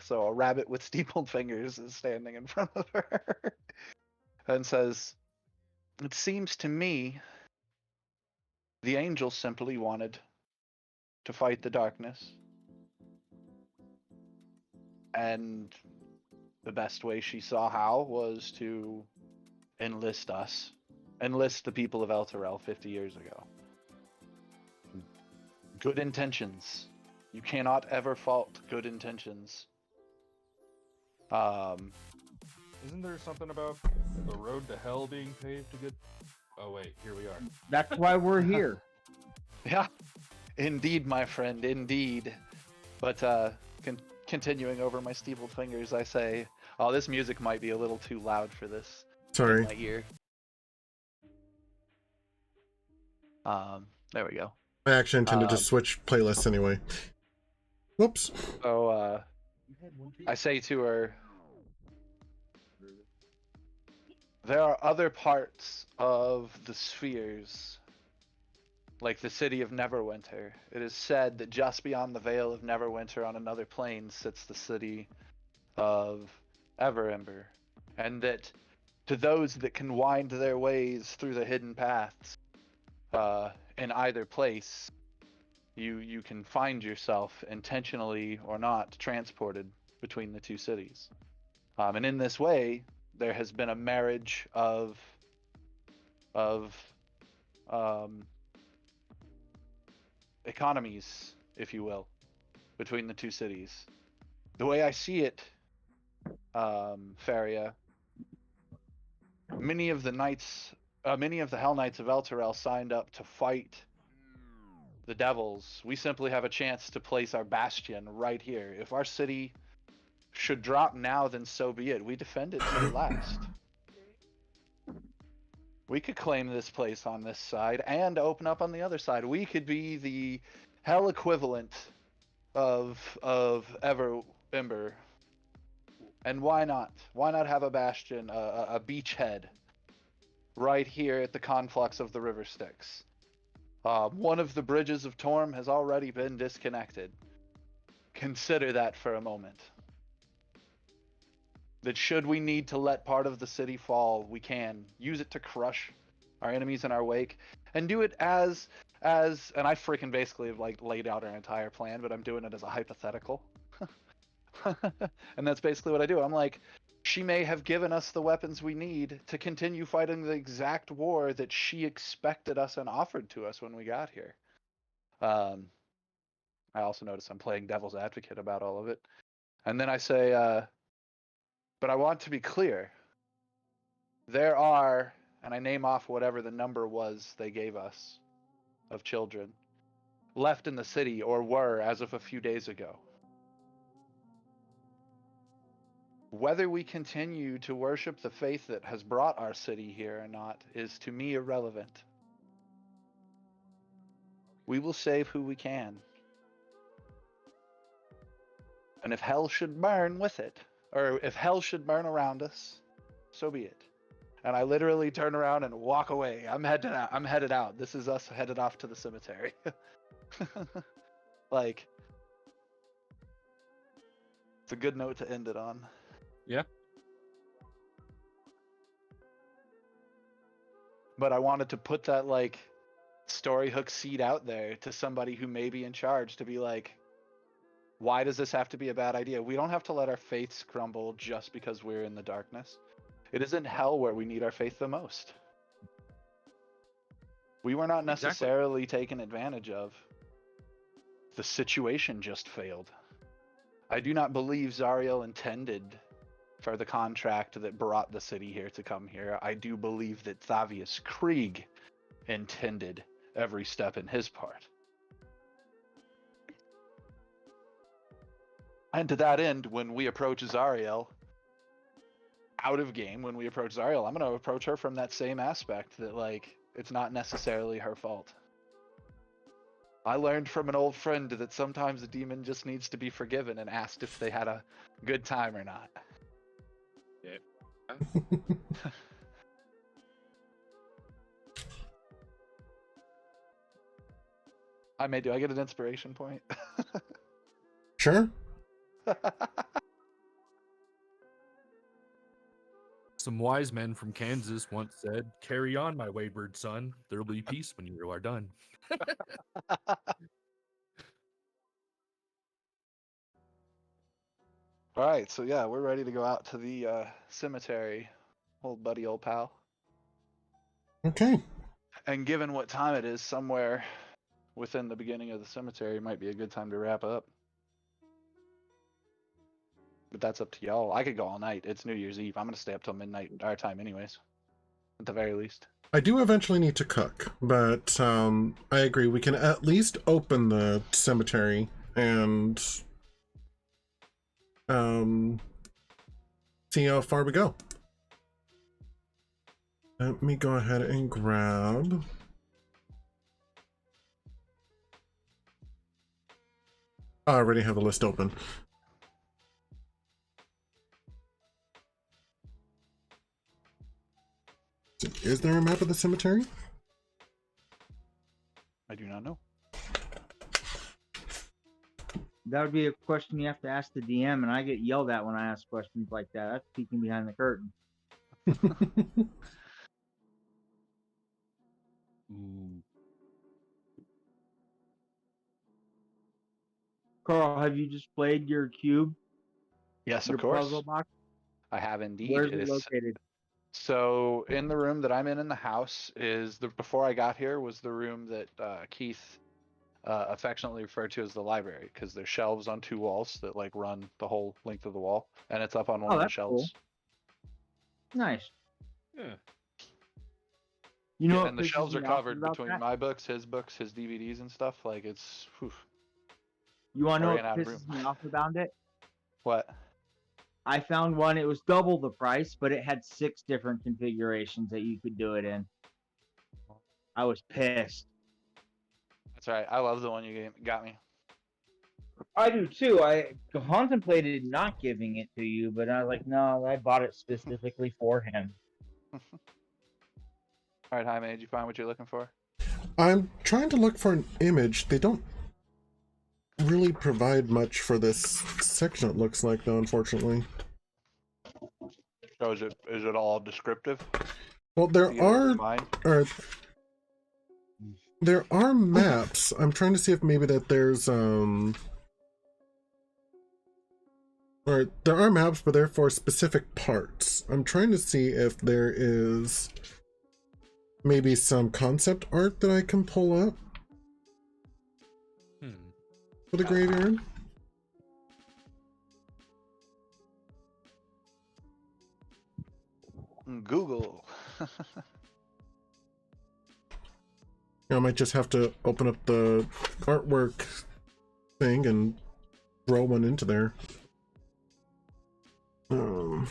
So a rabbit with steepled fingers is standing in front of her and says, "It seems to me the angel simply wanted to fight the darkness. And the best way she saw how was to enlist the people of Elturel 50 years ago. Good intentions. You cannot ever fault good intentions." Isn't there something about the road to hell being paved to get... Oh wait, here we are. That's why we're here. Yeah, indeed, my friend, indeed. But continuing over my steepled fingers, I say, oh, this music might be a little too loud for this. Sorry. In my ear. There we go. I actually intended to switch playlists anyway. Whoops. So, I say to her, there are other parts of the spheres, like the city of Neverwinter. It is said that just beyond the Vale of Neverwinter on another plane sits the city of Everember, and that to those that can wind their ways through the hidden paths in either place, you can find yourself, intentionally or not, transported between the two cities. And in this way, there has been a marriage of economies, if you will, between the two cities. The way I see it, Faria, many of the Hell Knights of Elturel signed up to fight the devils. We simply have a chance to place our bastion right here. If our city should drop now, then so be it. We defend it to the last. We could claim this place on this side and open up on the other side. We could be the hell equivalent of Ember. And why not? Why not have a bastion, a beachhead, right here at the conflux of the river Styx? One of the bridges of Torm has already been disconnected. Consider that for a moment. That should we need to let part of the city fall, we can use it to crush our enemies in our wake, and do it as and I freaking basically have like laid out our entire plan, but I'm doing it as a hypothetical. And that's basically what I do. I'm like, she may have given us the weapons we need to continue fighting the exact war that she expected us and offered to us when we got here. I also notice I'm playing devil's advocate about all of it. And then I say, but I want to be clear. There are, and I name off whatever the number was they gave us of children left in the city, or were as of a few days ago. Whether we continue to worship the faith that has brought our city here or not is to me irrelevant. We will save who we can. And if hell should burn with it, or if hell should burn around us, so be it. And I literally turn around and walk away. I'm headed out. This is us headed off to the cemetery. Like, it's a good note to end it on. Yeah. But I wanted to put that like story hook seed out there to somebody who may be in charge to be like, why does this have to be a bad idea? We don't have to let our faiths crumble just because we're in the darkness. It is in hell where we need our faith the most. We were not necessarily taken advantage of. The situation just failed. I do not believe Zariel intended for the contract that brought the city here to come here. I do believe that Thavius Krieg intended every step in his part. And to that end, when we approach Zariel, out of game, when we approach Zariel, I'm going to approach her from that same aspect that, like, it's not necessarily her fault. I learned from an old friend that sometimes a demon just needs to be forgiven and asked if they had a good time or not. Yeah. Do I get an inspiration point? Sure. Some wise men from Kansas once said, "Carry on, my wayward son. There will be peace when you are done." All right, so yeah, we're ready to go out to the cemetery, old buddy, old pal. Okay. And given what time it is, somewhere within the beginning of the cemetery might be a good time to wrap up. But that's up to y'all. I could go all night. It's New Year's Eve. I'm going to stay up till midnight our time anyways, at the very least. I do eventually need to cook, but I agree. We can at least open the cemetery and see how far we go. Let me go ahead and grab... I already have a list open. Is there a map of the cemetery? I do not know. That would be a question you have to ask the DM, and I get yelled at when I ask questions like that. That's peeking behind the curtain. Ooh. Carl, have you just played your cube? Yes, Your of course. puzzle box? I have indeed. Where's it located? So in the room that I'm in the house is before I got here was the room that Keith affectionately referred to as the library, because there's shelves on 2 walls that like run the whole length of the wall, and it's up on one Oh, of the that's cool. shelves. Nice. Yeah. You know Yeah, what and the pisses shelves are me off covered about between that? my books, his DVDs and stuff. Like it's, whew. You want to know I what ran out of room. pisses me off about it? What? I found one. It was double the price, but it had 6 different configurations that you could do it in. I was pissed. That's all right. I love the one you got me. I do too. I contemplated not giving it to you, but I was like, no, I bought it specifically for him. All right, Jaime, did you find what you're looking for? I'm trying to look for an image. They don't really provide much for this section, it looks like, though, unfortunately. So is it all descriptive? Well, there are maps. I'm trying to see if maybe that there's or there are maps, but they're for specific parts. I'm trying to see if there is maybe some concept art that I can pull up for the graveyard. Google. I might just have to open up the artwork thing and throw one into there. Oh.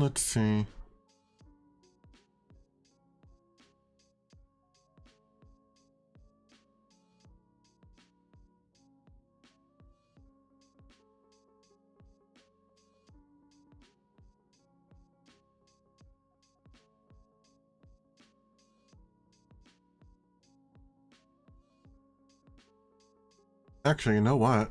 Let's see. Actually, you know what?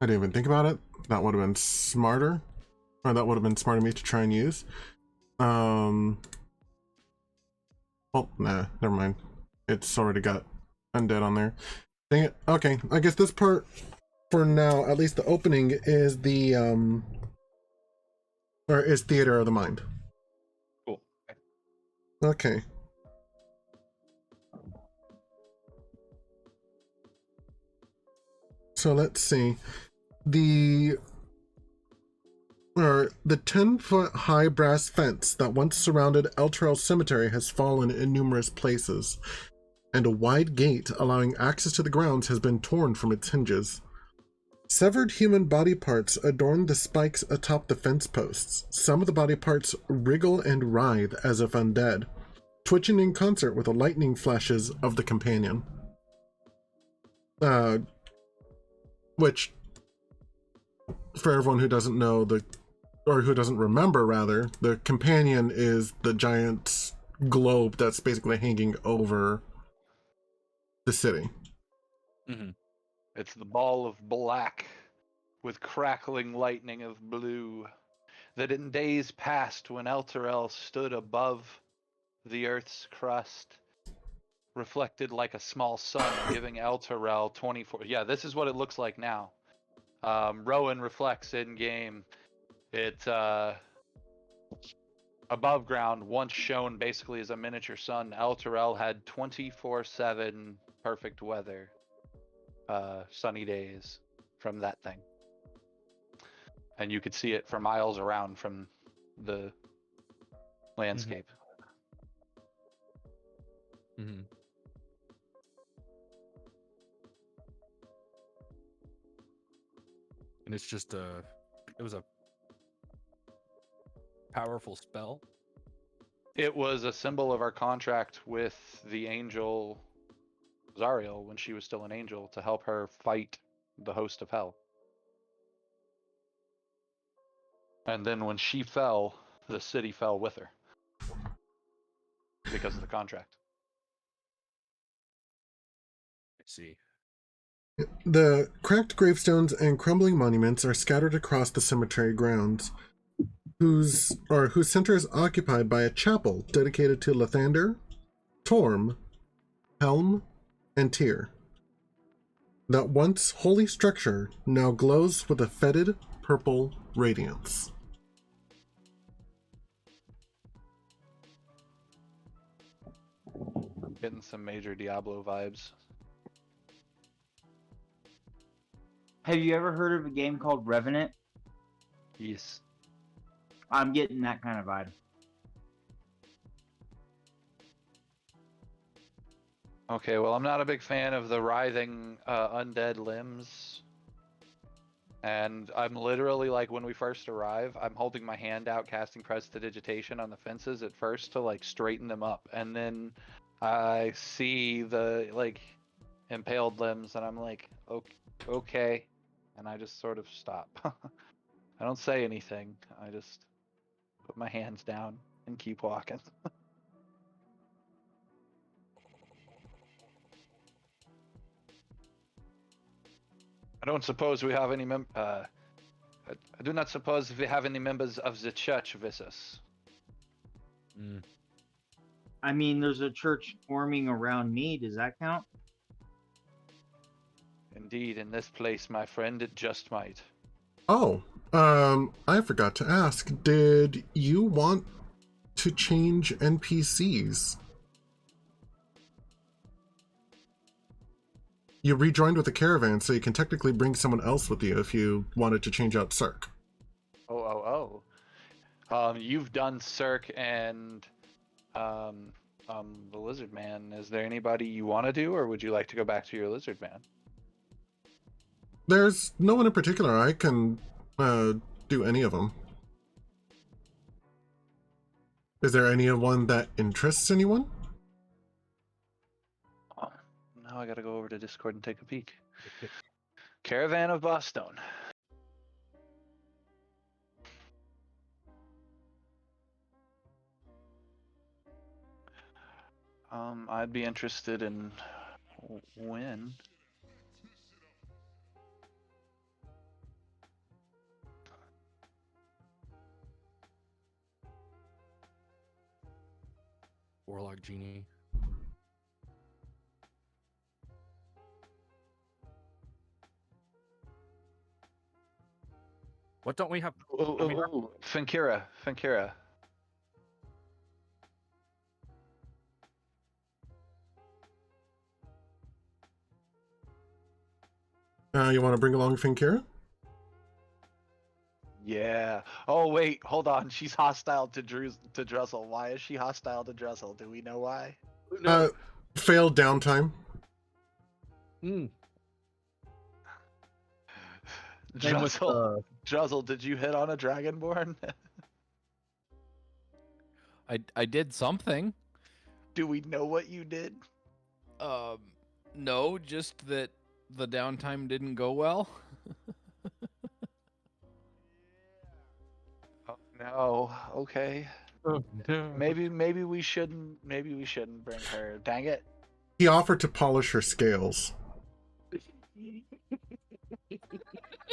I didn't even think about it. That would have been smarter. Or that would have been smart of me to try and use. Oh, nah, never mind. It's already got undead on there. Dang it. Okay, I guess this part, for now, at least the opening, is the, or is Theater of the Mind. Cool. Okay. So let's see. The 10-foot high brass fence that once surrounded Elturel Cemetery has fallen in numerous places, and a wide gate allowing access to the grounds has been torn from its hinges. Severed human body parts adorn the spikes atop the fence posts. Some of the body parts wriggle and writhe as if undead, twitching in concert with the lightning flashes of the companion. Which, for everyone who doesn't know, or who doesn't remember rather, the companion is the giant globe that's basically hanging over the city. Mm-hmm. It's the ball of black with crackling lightning of blue that in days past when Elturel stood above the earth's crust reflected like a small sun, giving Elturel 24. Yeah, this is what it looks like now. Rowan reflects in game. It above ground, once shown basically as a miniature sun, Elturel had 24/7 perfect weather, sunny days from that thing, and you could see it for miles around from the landscape. Mm-hmm. And it's just it was a powerful spell. It was a symbol of our contract with the angel Zariel when she was still an angel to help her fight the host of hell. And then when she fell, the city fell with her because of the contract. I see. The cracked gravestones and crumbling monuments are scattered across the cemetery grounds, whose center is occupied by a chapel dedicated to Lathander, Torm, Helm, and Tyr. That once holy structure now glows with a fetid purple radiance. Getting some major Diablo vibes. Have you ever heard of a game called Revenant? Yes. I'm getting that kind of vibe. Okay, well, I'm not a big fan of the writhing undead limbs. And I'm literally like, when we first arrive, I'm holding my hand out, casting prestidigitation on the fences at first to like straighten them up. And then I see the like impaled limbs and I'm like, okay. And I just sort of stop. I don't say anything. I just put my hands down and keep walking. I don't suppose we have any I do not suppose we have any members of the church with us. Mm. I mean, there's a church forming around me. Does that count? Indeed, in this place, my friend, it just might. Oh, I forgot to ask, did you want to change NPCs? You rejoined with the caravan, so you can technically bring someone else with you if you wanted to change out Cirque. Oh. You've done Cirque and the Lizard Man. Is there anybody you want to do, or would you like to go back to your Lizard Man? There's no one in particular. I can do any of them. Is there anyone that interests anyone? Oh, now I gotta go over to Discord and take a peek. Caravan of Boston. I'd be interested in when. Warlock Genie. What don't we have? Finkira. You want to bring along Finkira? Yeah. Oh wait, hold on. She's hostile to Druzzl. Why is she hostile to Druzzl? Do we know why? Failed downtime. Druzzl, did you hit on a Dragonborn? I did something. Do we know what you did? No, just that the downtime didn't go well. Oh no. Okay. Oh, no. Maybe we shouldn't bring her. Dang it. He offered to polish her scales.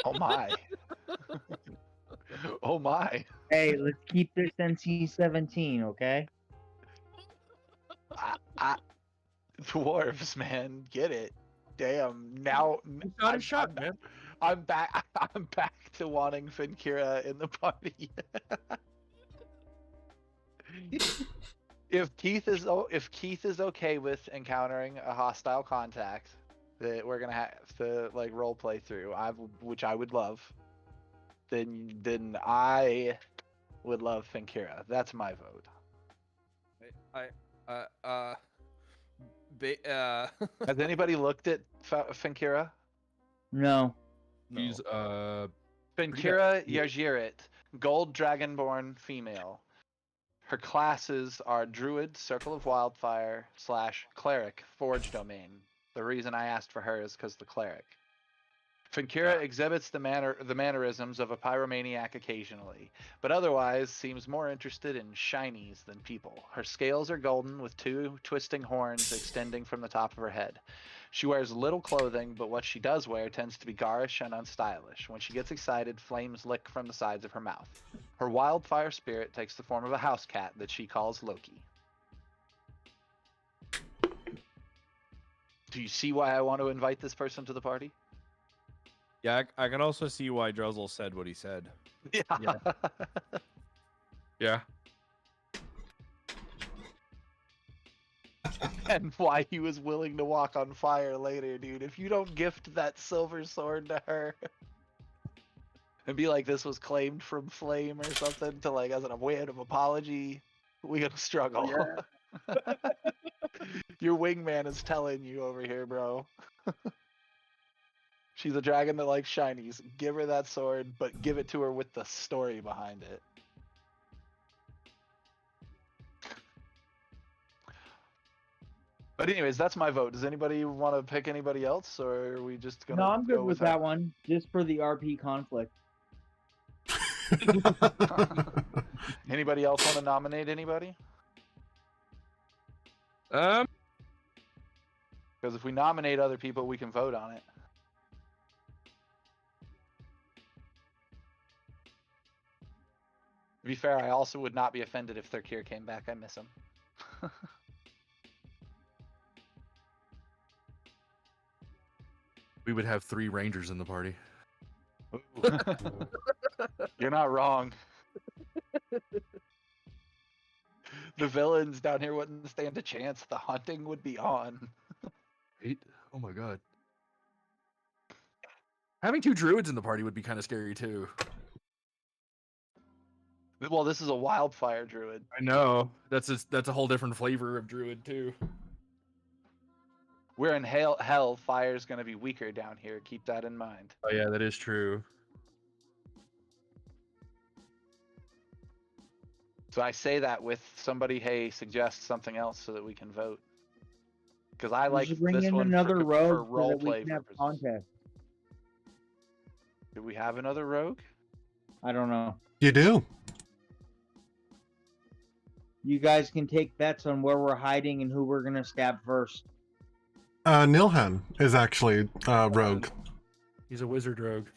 Oh my. Oh my. Hey, let's keep this NC-17, okay? Dwarves, man, get it. Damn. Now Got a shot, man. I'm back to wanting Finkira in the party. If Keith is okay with encountering a hostile contact that we're gonna have to like role play through, which I would love, then I would love Finkira. That's my vote. Has anybody looked at Finkira? No. No. She's Finkira Yajirit, gold dragonborn female. Her classes are Druid, Circle of Wildfire / Cleric, Forge Domain. The reason I asked for her is because the Cleric. Finkira exhibits the mannerisms of a pyromaniac occasionally, but otherwise seems more interested in shinies than people. Her scales are golden with 2 twisting horns extending from the top of her head. She wears little clothing, but what she does wear tends to be garish and unstylish. When she gets excited, flames lick from the sides of her mouth. Her wildfire spirit takes the form of a house cat that she calls Loki. Do you see why I want to invite this person to the party? Yeah, I can also see why Druzzl said what he said. Yeah. yeah. And why he was willing to walk on fire later, dude. If you don't gift that silver sword to her and be like, this was claimed from Flame or something, to like as a way of apology, we gotta struggle. Yeah. Your wingman is telling you over here, bro. She's a dragon that likes shinies. Give her that sword, but give it to her with the story behind it. But anyways, that's my vote. Does anybody want to pick anybody else, or are we just gonna? No, I'm good go with her? that one. Just for the RP conflict. Anybody else want to nominate anybody? Because if we nominate other people, we can vote on it. To be fair, I also would not be offended if Thurkir came back. I miss him. We would have 3 rangers in the party. You're not wrong. The villains down here wouldn't stand a chance. The hunting would be on. 8? Oh my god. Having 2 druids in the party would be kind of scary too. Well, this is a wildfire druid. I know. That's a whole different flavor of druid too. We're in hell. Fire's going to be weaker down here. Keep that in mind. Oh yeah, that is true. So I say that with somebody, hey, suggest something else so that we can vote. Because I like should bring this in one another for rogue so role that we play can have purposes. contest. Do we have another rogue? I don't know. You do. You guys can take bets on where we're hiding and who we're gonna stab first. Nilhan is actually rogue. He's a wizard rogue.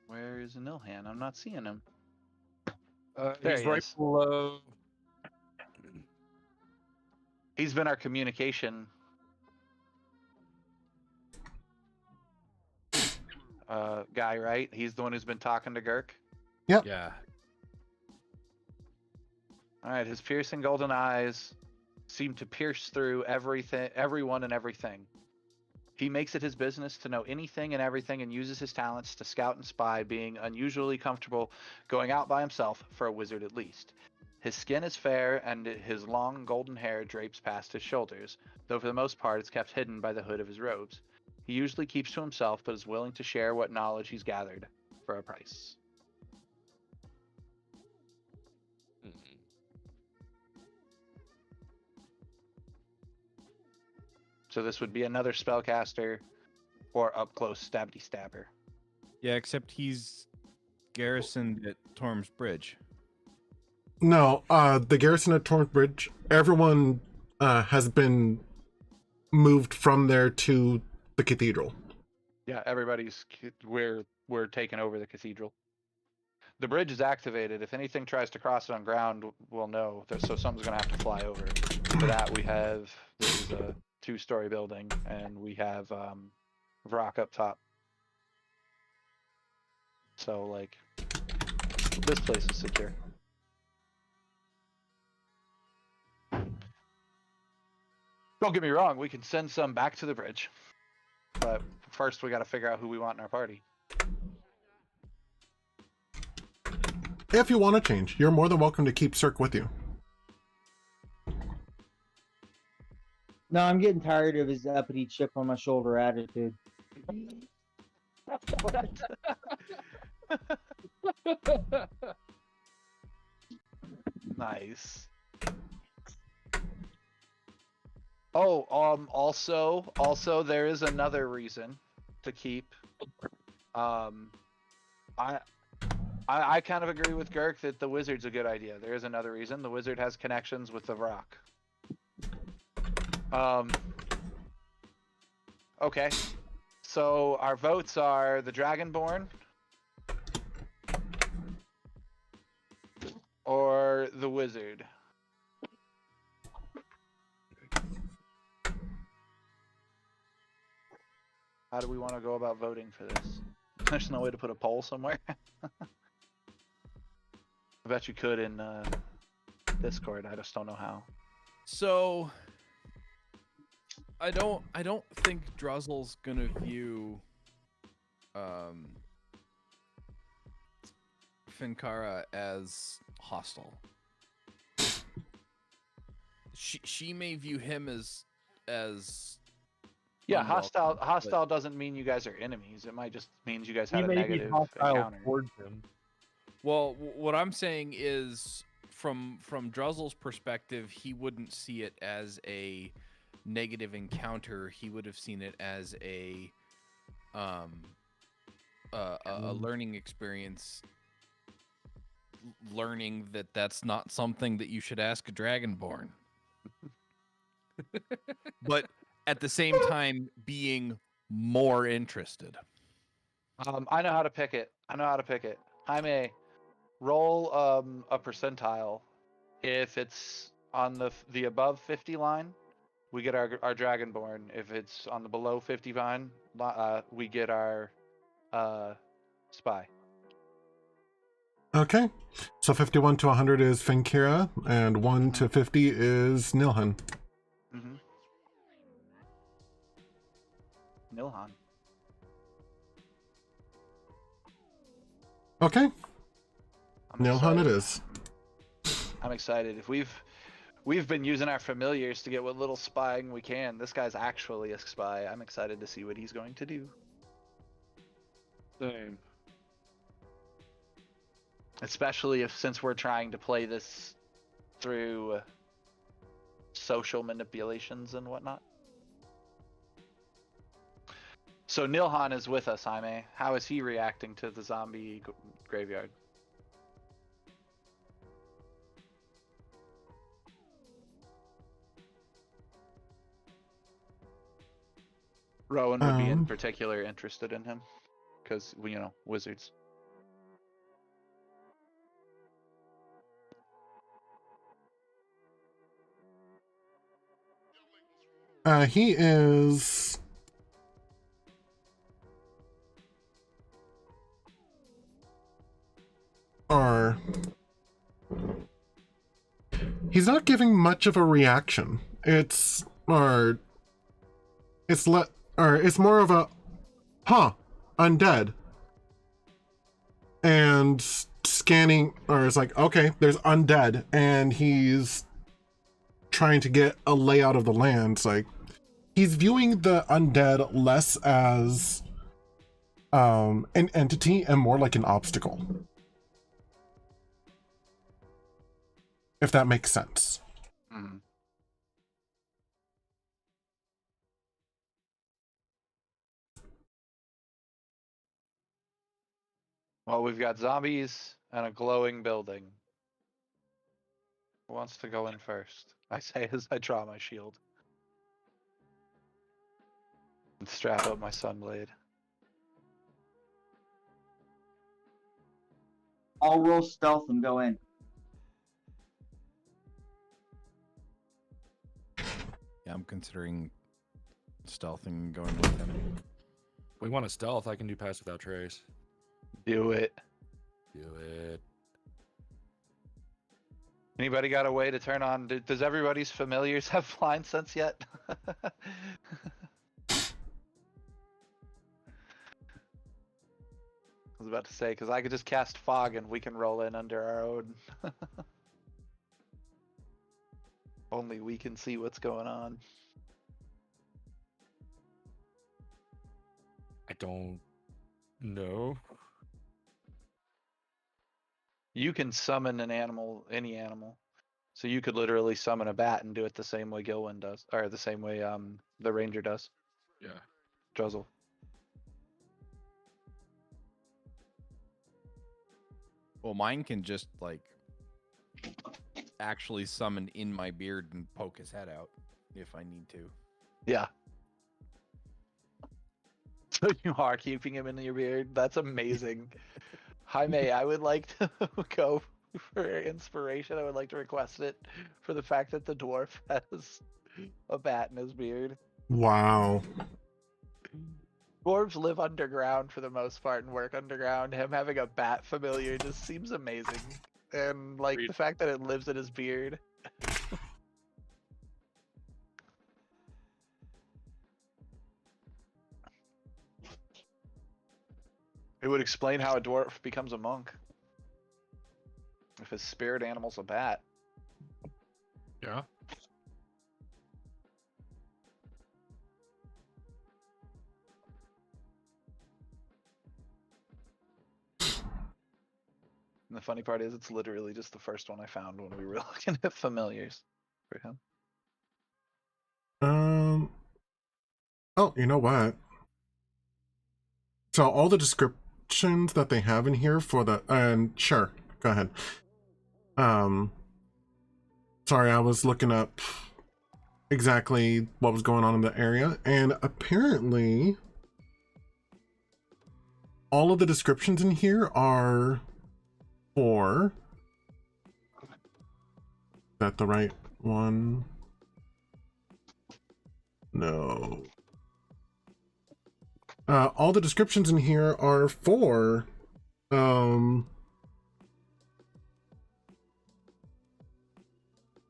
Where is Nilhan? I'm not seeing him. He's he right is. below. He's been our communication guy, right? He's the one who's been talking to Girk. Yeah. All right, his piercing golden eyes seem to pierce through everyone and everything. He makes it his business to know anything and everything and uses his talents to scout and spy, being unusually comfortable going out by himself, for a wizard at least. His skin is fair and his long golden hair drapes past his shoulders, though for the most part it's kept hidden by the hood of his robes. He usually keeps to himself, but is willing to share what knowledge he's gathered for a price. So this would be another spellcaster or up close stabby stabber. Yeah, except he's garrisoned at Torm's Bridge. No, the garrison at Torrent Bridge, everyone has been moved from there to the cathedral. Yeah, we're taking over the cathedral. The bridge is activated. If anything tries to cross it on ground, we'll know. So something's gonna have to fly over. For that, this is a 2-story building, and we have rock up top. So like, this place is secure. Don't get me wrong, we can send some back to the bridge, but first we got to figure out who we want in our party. If you want to change, you're more than welcome to keep Cirque with you. No, I'm getting tired of his uppity chip on my shoulder attitude. Nice. Oh, also, there is another reason to keep. I kind of agree with Girk that the wizard's a good idea. There is another reason. The wizard has connections with the rock. Okay. So our votes are the Dragonborn or the wizard. How do we want to go about voting for this? There's no way to put a poll somewhere. I bet you could in Discord. I just don't know how. So I don't think Druzzle's gonna view Finkara as hostile. She may view him as Yeah, unwelcome, hostile doesn't mean you guys are enemies. It might just means you guys He had a may be negative hostile encounter. towards him. Well, what I'm saying is, from Druzzle's perspective, he wouldn't see it as a negative encounter. He would have seen it as a learning experience, learning that that's not something that you should ask a Dragonborn. But at the same time, being more interested. I know how to pick it. Jaime, roll a percentile. If it's on the above 50 line, we get our Dragonborn. If it's on the below 50 line, we get our spy. Okay. So 51 to 100 is Finkira, and 1 to 50 is Nilhan. Mm-hmm. Nilhan. Okay. I'm Nilhan it excited. is. I'm excited. If we've been using our familiars to get what little spying we can. This guy's actually a spy. I'm excited to see what he's going to do. Same. Especially since we're trying to play this through social manipulations and whatnot. So Nilhan is with us, Jaime. How is he reacting to the zombie graveyard? Rowan would be in particular interested in him because, wizards. He is... He's not giving much of a reaction. It's more of a, undead. And scanning, or it's like, okay, there's undead, and he's trying to get a layout of the land. It's like, he's viewing the undead less as an entity and more like an obstacle. If that makes sense. Mm-hmm. Well, we've got zombies and a glowing building. Who wants to go in first? I say as I draw my shield. And strap up my sunblade. I'll roll stealth and go in. Yeah, I'm considering stealthing and going with him. We want a stealth. I can do pass without trace. Do it. Do it. Anybody got a way to turn on? Does everybody's familiars have blind sense yet? I was about to say, because I could just cast fog and we can roll in under our own. Only we can see what's going on. I don't know. You can summon an animal, any animal. So you could literally summon a bat and do it the same way Gilwyn does, or the same way the ranger does. Yeah. Druzzl. Well, mine can just like actually summon in my beard and poke his head out if I need to. Yeah. So you are keeping him in your beard. That's amazing. Jaime, I would like to go for inspiration. I would like to request it for the fact that the dwarf has a bat in his beard. Wow. Dwarves live underground for the most part and work underground. Him having a bat familiar just seems amazing. And like the fact that it lives in his beard. It would explain how a dwarf becomes a monk. If his spirit animal's a bat. Yeah. And the funny part is it's literally just the first one I found when we were looking at familiars for him. Oh, you know what? So all the descriptions that they have in here for the sure, go ahead. Sorry, I was looking up exactly what was going on in the area, and apparently all of the descriptions in here are for, is that the right one? No. All the descriptions in here are for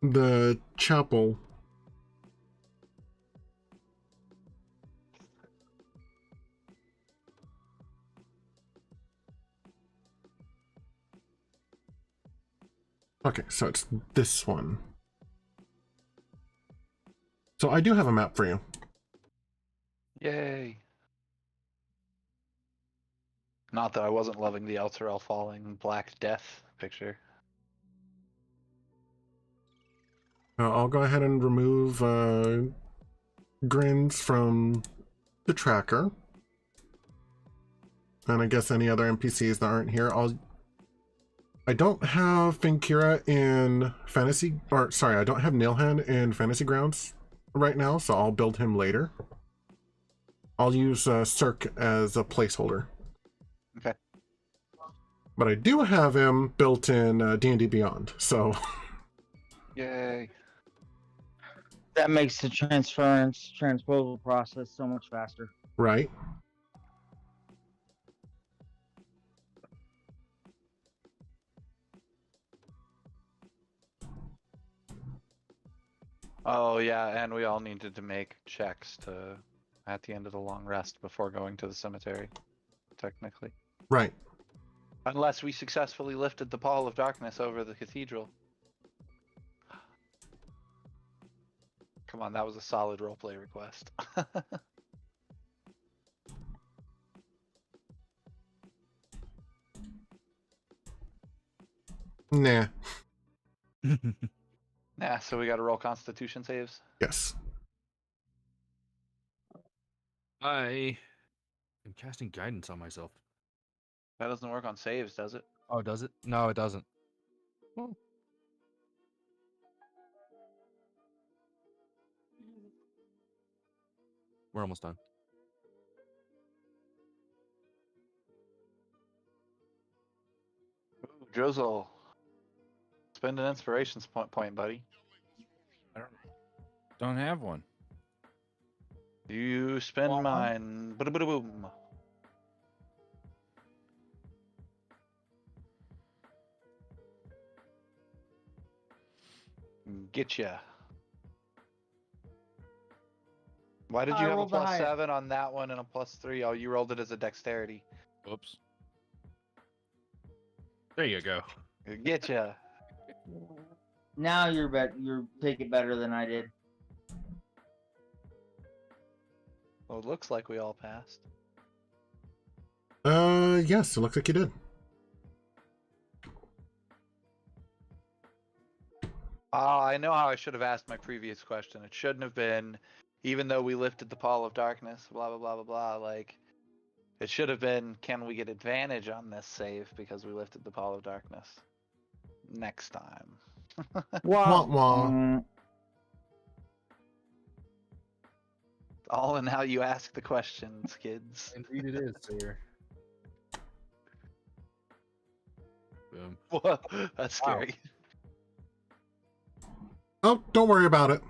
the chapel. Okay, so it's this one. So I do have a map for you. Yay. Not that I wasn't loving the Elturel falling Black Death picture. I'll go ahead and remove grins from the tracker. And I guess any other NPCs that aren't here. I don't have Finkira in fantasy, or sorry, I don't have Nailhand in Fantasy Grounds right now, so I'll build him later. I'll use Cirque as a placeholder. Okay. But I do have him built in D&D Beyond, so... Yay. That makes the transposal process so much faster. Right. Oh yeah, and we all needed to make checks to at the end of the long rest before going to the cemetery, technically. Right. Unless we successfully lifted the pall of darkness over the cathedral. Come on, that was a solid roleplay request. Nah. Nah, so we gotta roll constitution saves? Yes. I am casting guidance on myself. That doesn't work on saves, does it? Oh, does it? No, it doesn't. Oh. We're almost done. Ooh, Druzzl. Spend an inspirations point, buddy. I don't have one. You spend mine. Boom. Getcha. Why did you have a +7 on that one and a +3? Oh, you rolled it as a dexterity. Oops. There you go. Getcha. Now you're taking better than I did. Well, it looks like we all passed. Yes, it looks like you did. Oh, I know how I should have asked my previous question. It shouldn't have been, even though we lifted the pall of darkness, blah, blah, blah, blah, blah. Like, it should have been, can we get advantage on this save because we lifted the pall of darkness? Next time. Wah wah. All in how you ask the questions, kids. Indeed, it is, sir. Boom. Whoa, that's scary. Oh, don't worry about it.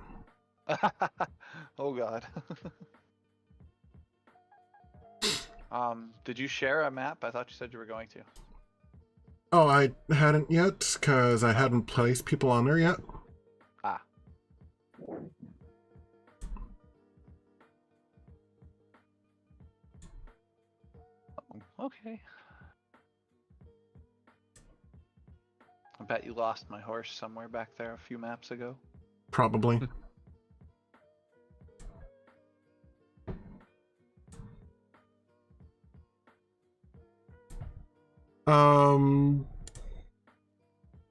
Oh god. Did you share a map? I thought you said you were going to. Oh, I hadn't yet, because I hadn't placed people on there yet. Ah. Oh, okay. I bet you lost my horse somewhere back there a few maps ago. Probably.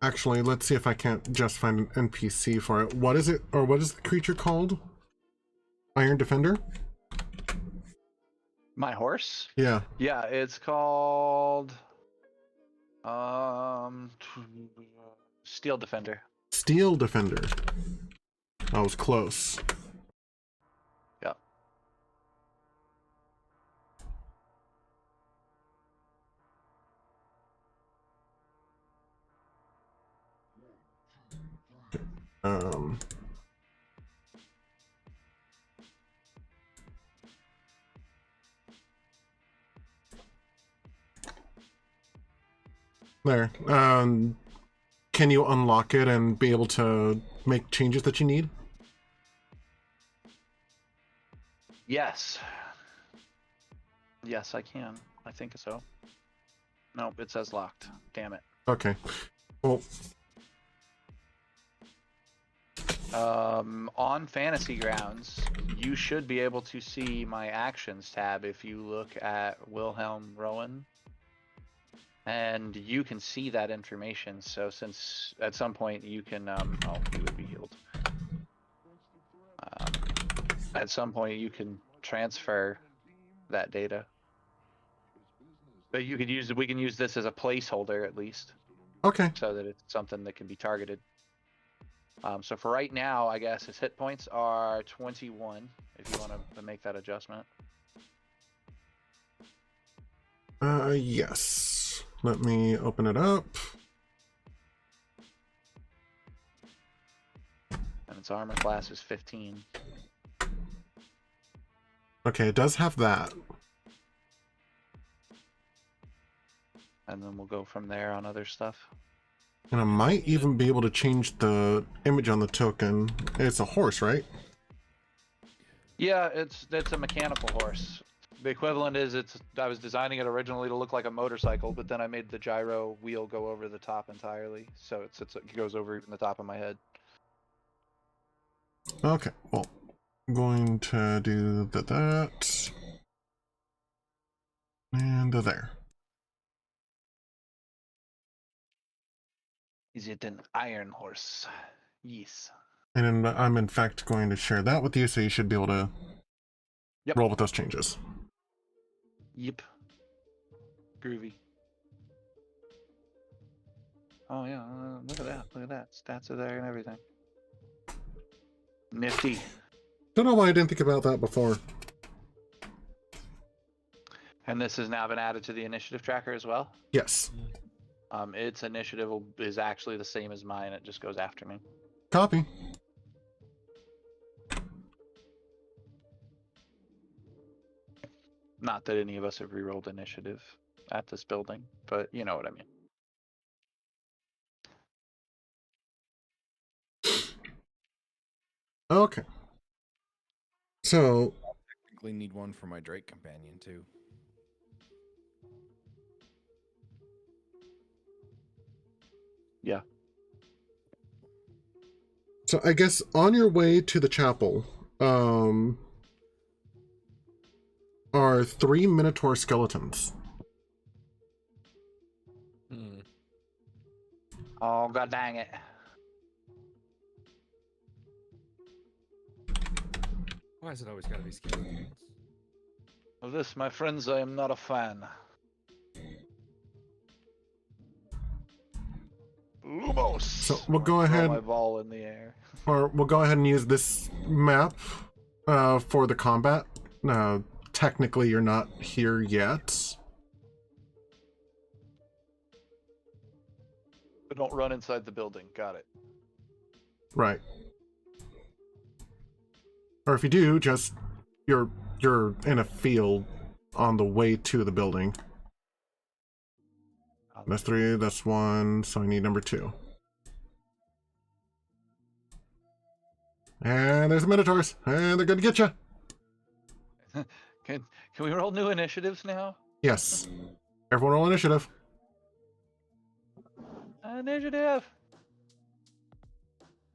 Actually, let's see if I can't just find an NPC for it. What is it, or what is the creature called? Iron Defender? My horse? Yeah. Yeah, it's called Steel Defender. Steel Defender. I was close. Yep. There. Can you unlock it and be able to make changes that you need? Yes. Yes, I can. I think so. Nope, it says locked. Damn it. Okay. Well, on Fantasy Grounds, you should be able to see my actions tab if you look at Wilhelm Rowan. And you can see that information. So since at some point you can, oh, he would be healed. At some point you can transfer that data. But you could use, we can use this as a placeholder at least. okay. So that it's something that can be targeted. So for right now, I guess his hit points are 21, if you want to make that adjustment. Yes. Let me open it up. And its armor class is 15. Okay, it does have that. And then we'll go from there on other stuff. And I might even be able to change the image on the token. It's a horse, right? Yeah, it's a mechanical horse. The equivalent is I was designing it originally to look like a motorcycle, but then I made the gyro wheel go over the top entirely, so it goes over even the top of my head. Okay, well, I'm going to do that. And there. Is it an iron horse? Yes. And I'm in fact going to share that with you, so you should be able to Yep. roll with those changes. Yep. Groovy. Oh yeah, look at that, look at that. Stats are there and everything. Nifty. Don't know why I didn't think about that before. And this has now been added to the initiative tracker as well? Yes. Its initiative is actually the same as mine, it just goes after me. Copy. Not that any of us have rerolled initiative at this building, but you know what I mean. Okay. So, Technically need one for my Drake companion too. Yeah. so I guess on your way to the chapel, are 3 Minotaur skeletons. Hmm. Oh, god dang it. Why has it always got to be skeletons? Of this, my friends, I am not a fan. Lumos! So we'll go Throw ahead, my ball in the air. or we'll go ahead and use this map for the combat. Technically, you're not here yet. But don't run inside the building. Got it. Right. Or if you do, just you're in a field on the way to the building. That's 3, that's 1, so I need number 2. And there's the Minotaurs, and they're gonna get you. Can we roll new initiatives now? Yes. Everyone roll initiative. Initiative!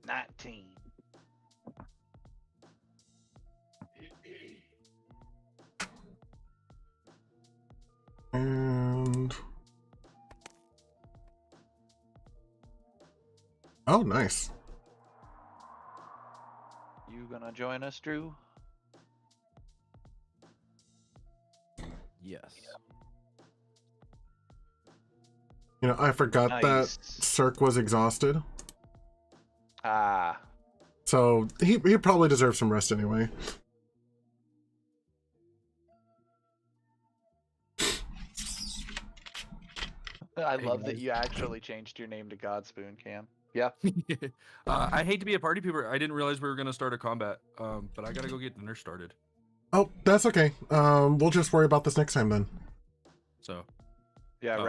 19. And... oh, nice. You gonna join us, Drew? Yes. You know, I forgot that Nice. Cirque was exhausted. Ah. So he probably deserves some rest anyway. I Hey, love that guys. you actually changed your name to Godspoon, Cam. Yeah. I hate to be a party pooper. I didn't realize we were gonna start a combat. But I gotta go get dinner started. Oh, that's okay. We'll just worry about this next time then. So Yeah, Um,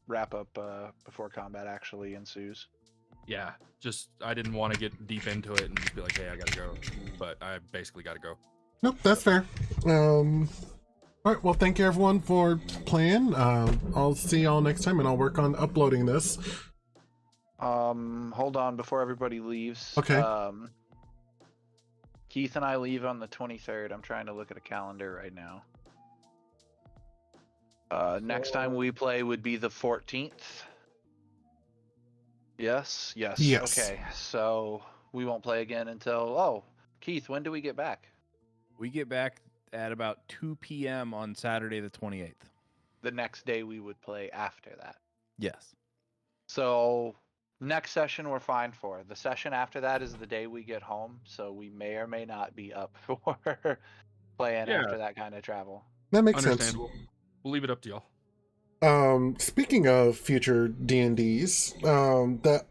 wrap up before combat actually ensues. yeah, just I didn't want to get deep into it and just be like, hey, I gotta go. But I basically gotta go. Nope, that's fair. All right, well, thank you everyone for playing. I'll see y'all next time, and I'll work on uploading this. Hold on before everybody leaves. Okay. Keith and I leave on the 23rd. I'm trying to look at a calendar right now. Next time we play would be the 14th. Yes. Yes. Okay, so we won't play again until... oh, Keith, when do we get back? We get back at about 2 p.m. on Saturday the 28th. The next day we would play after that. Yes. So next session we're fine for. The session after that is the day we get home, so we may or may not be up for playing Yeah. after that kind of travel. That makes sense. Understandable. We'll leave it up to y'all. Speaking of future D&Ds, that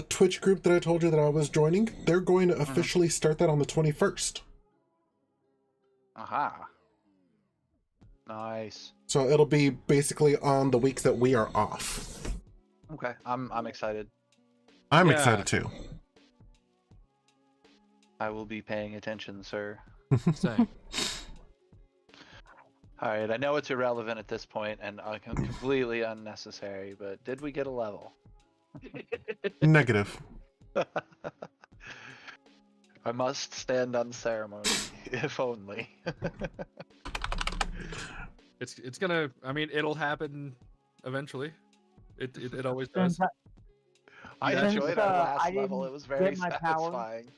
Twitch group that I told you that I was joining, they're going to officially start that on the 21st. Aha. Nice. So it'll be basically on the weeks that we are off. Okay, I'm excited. I'm Yeah. excited too. I will be paying attention, sir. Same. All right, I know it's irrelevant at this point and completely unnecessary, but did we get a level? Negative. I must stand on ceremony, if only. It's gonna. I mean, it'll happen eventually. It always does. I Since, enjoyed our last I level. didn't It was very get my power. satisfying.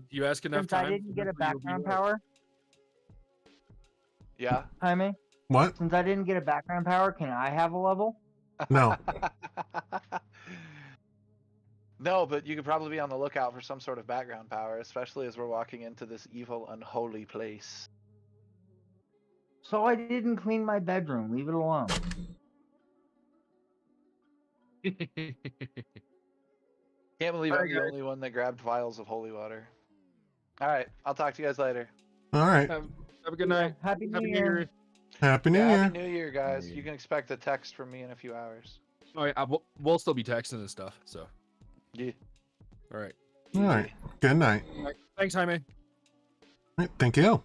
You ask enough Since time. I didn't get a eventually you'll be background right. power, Yeah. Jaime, What? since I didn't get a background power, can I have a level? No. No, but you could probably be on the lookout for some sort of background power, especially as we're walking into this evil, unholy place. So I didn't clean my bedroom. Leave it alone. Can't believe All I'm right, the guys. only one that grabbed vials of holy water. All right, I'll talk to you guys later. All right. Have a good night. Happy New Happy New Year. Year. Happy New Yeah, Year. Happy New Year, guys. You can expect a text from me in a few hours. All right, we'll still be texting and stuff. So, Yeah. all right. All right. Good night. Thanks, Jaime. All right, thank you.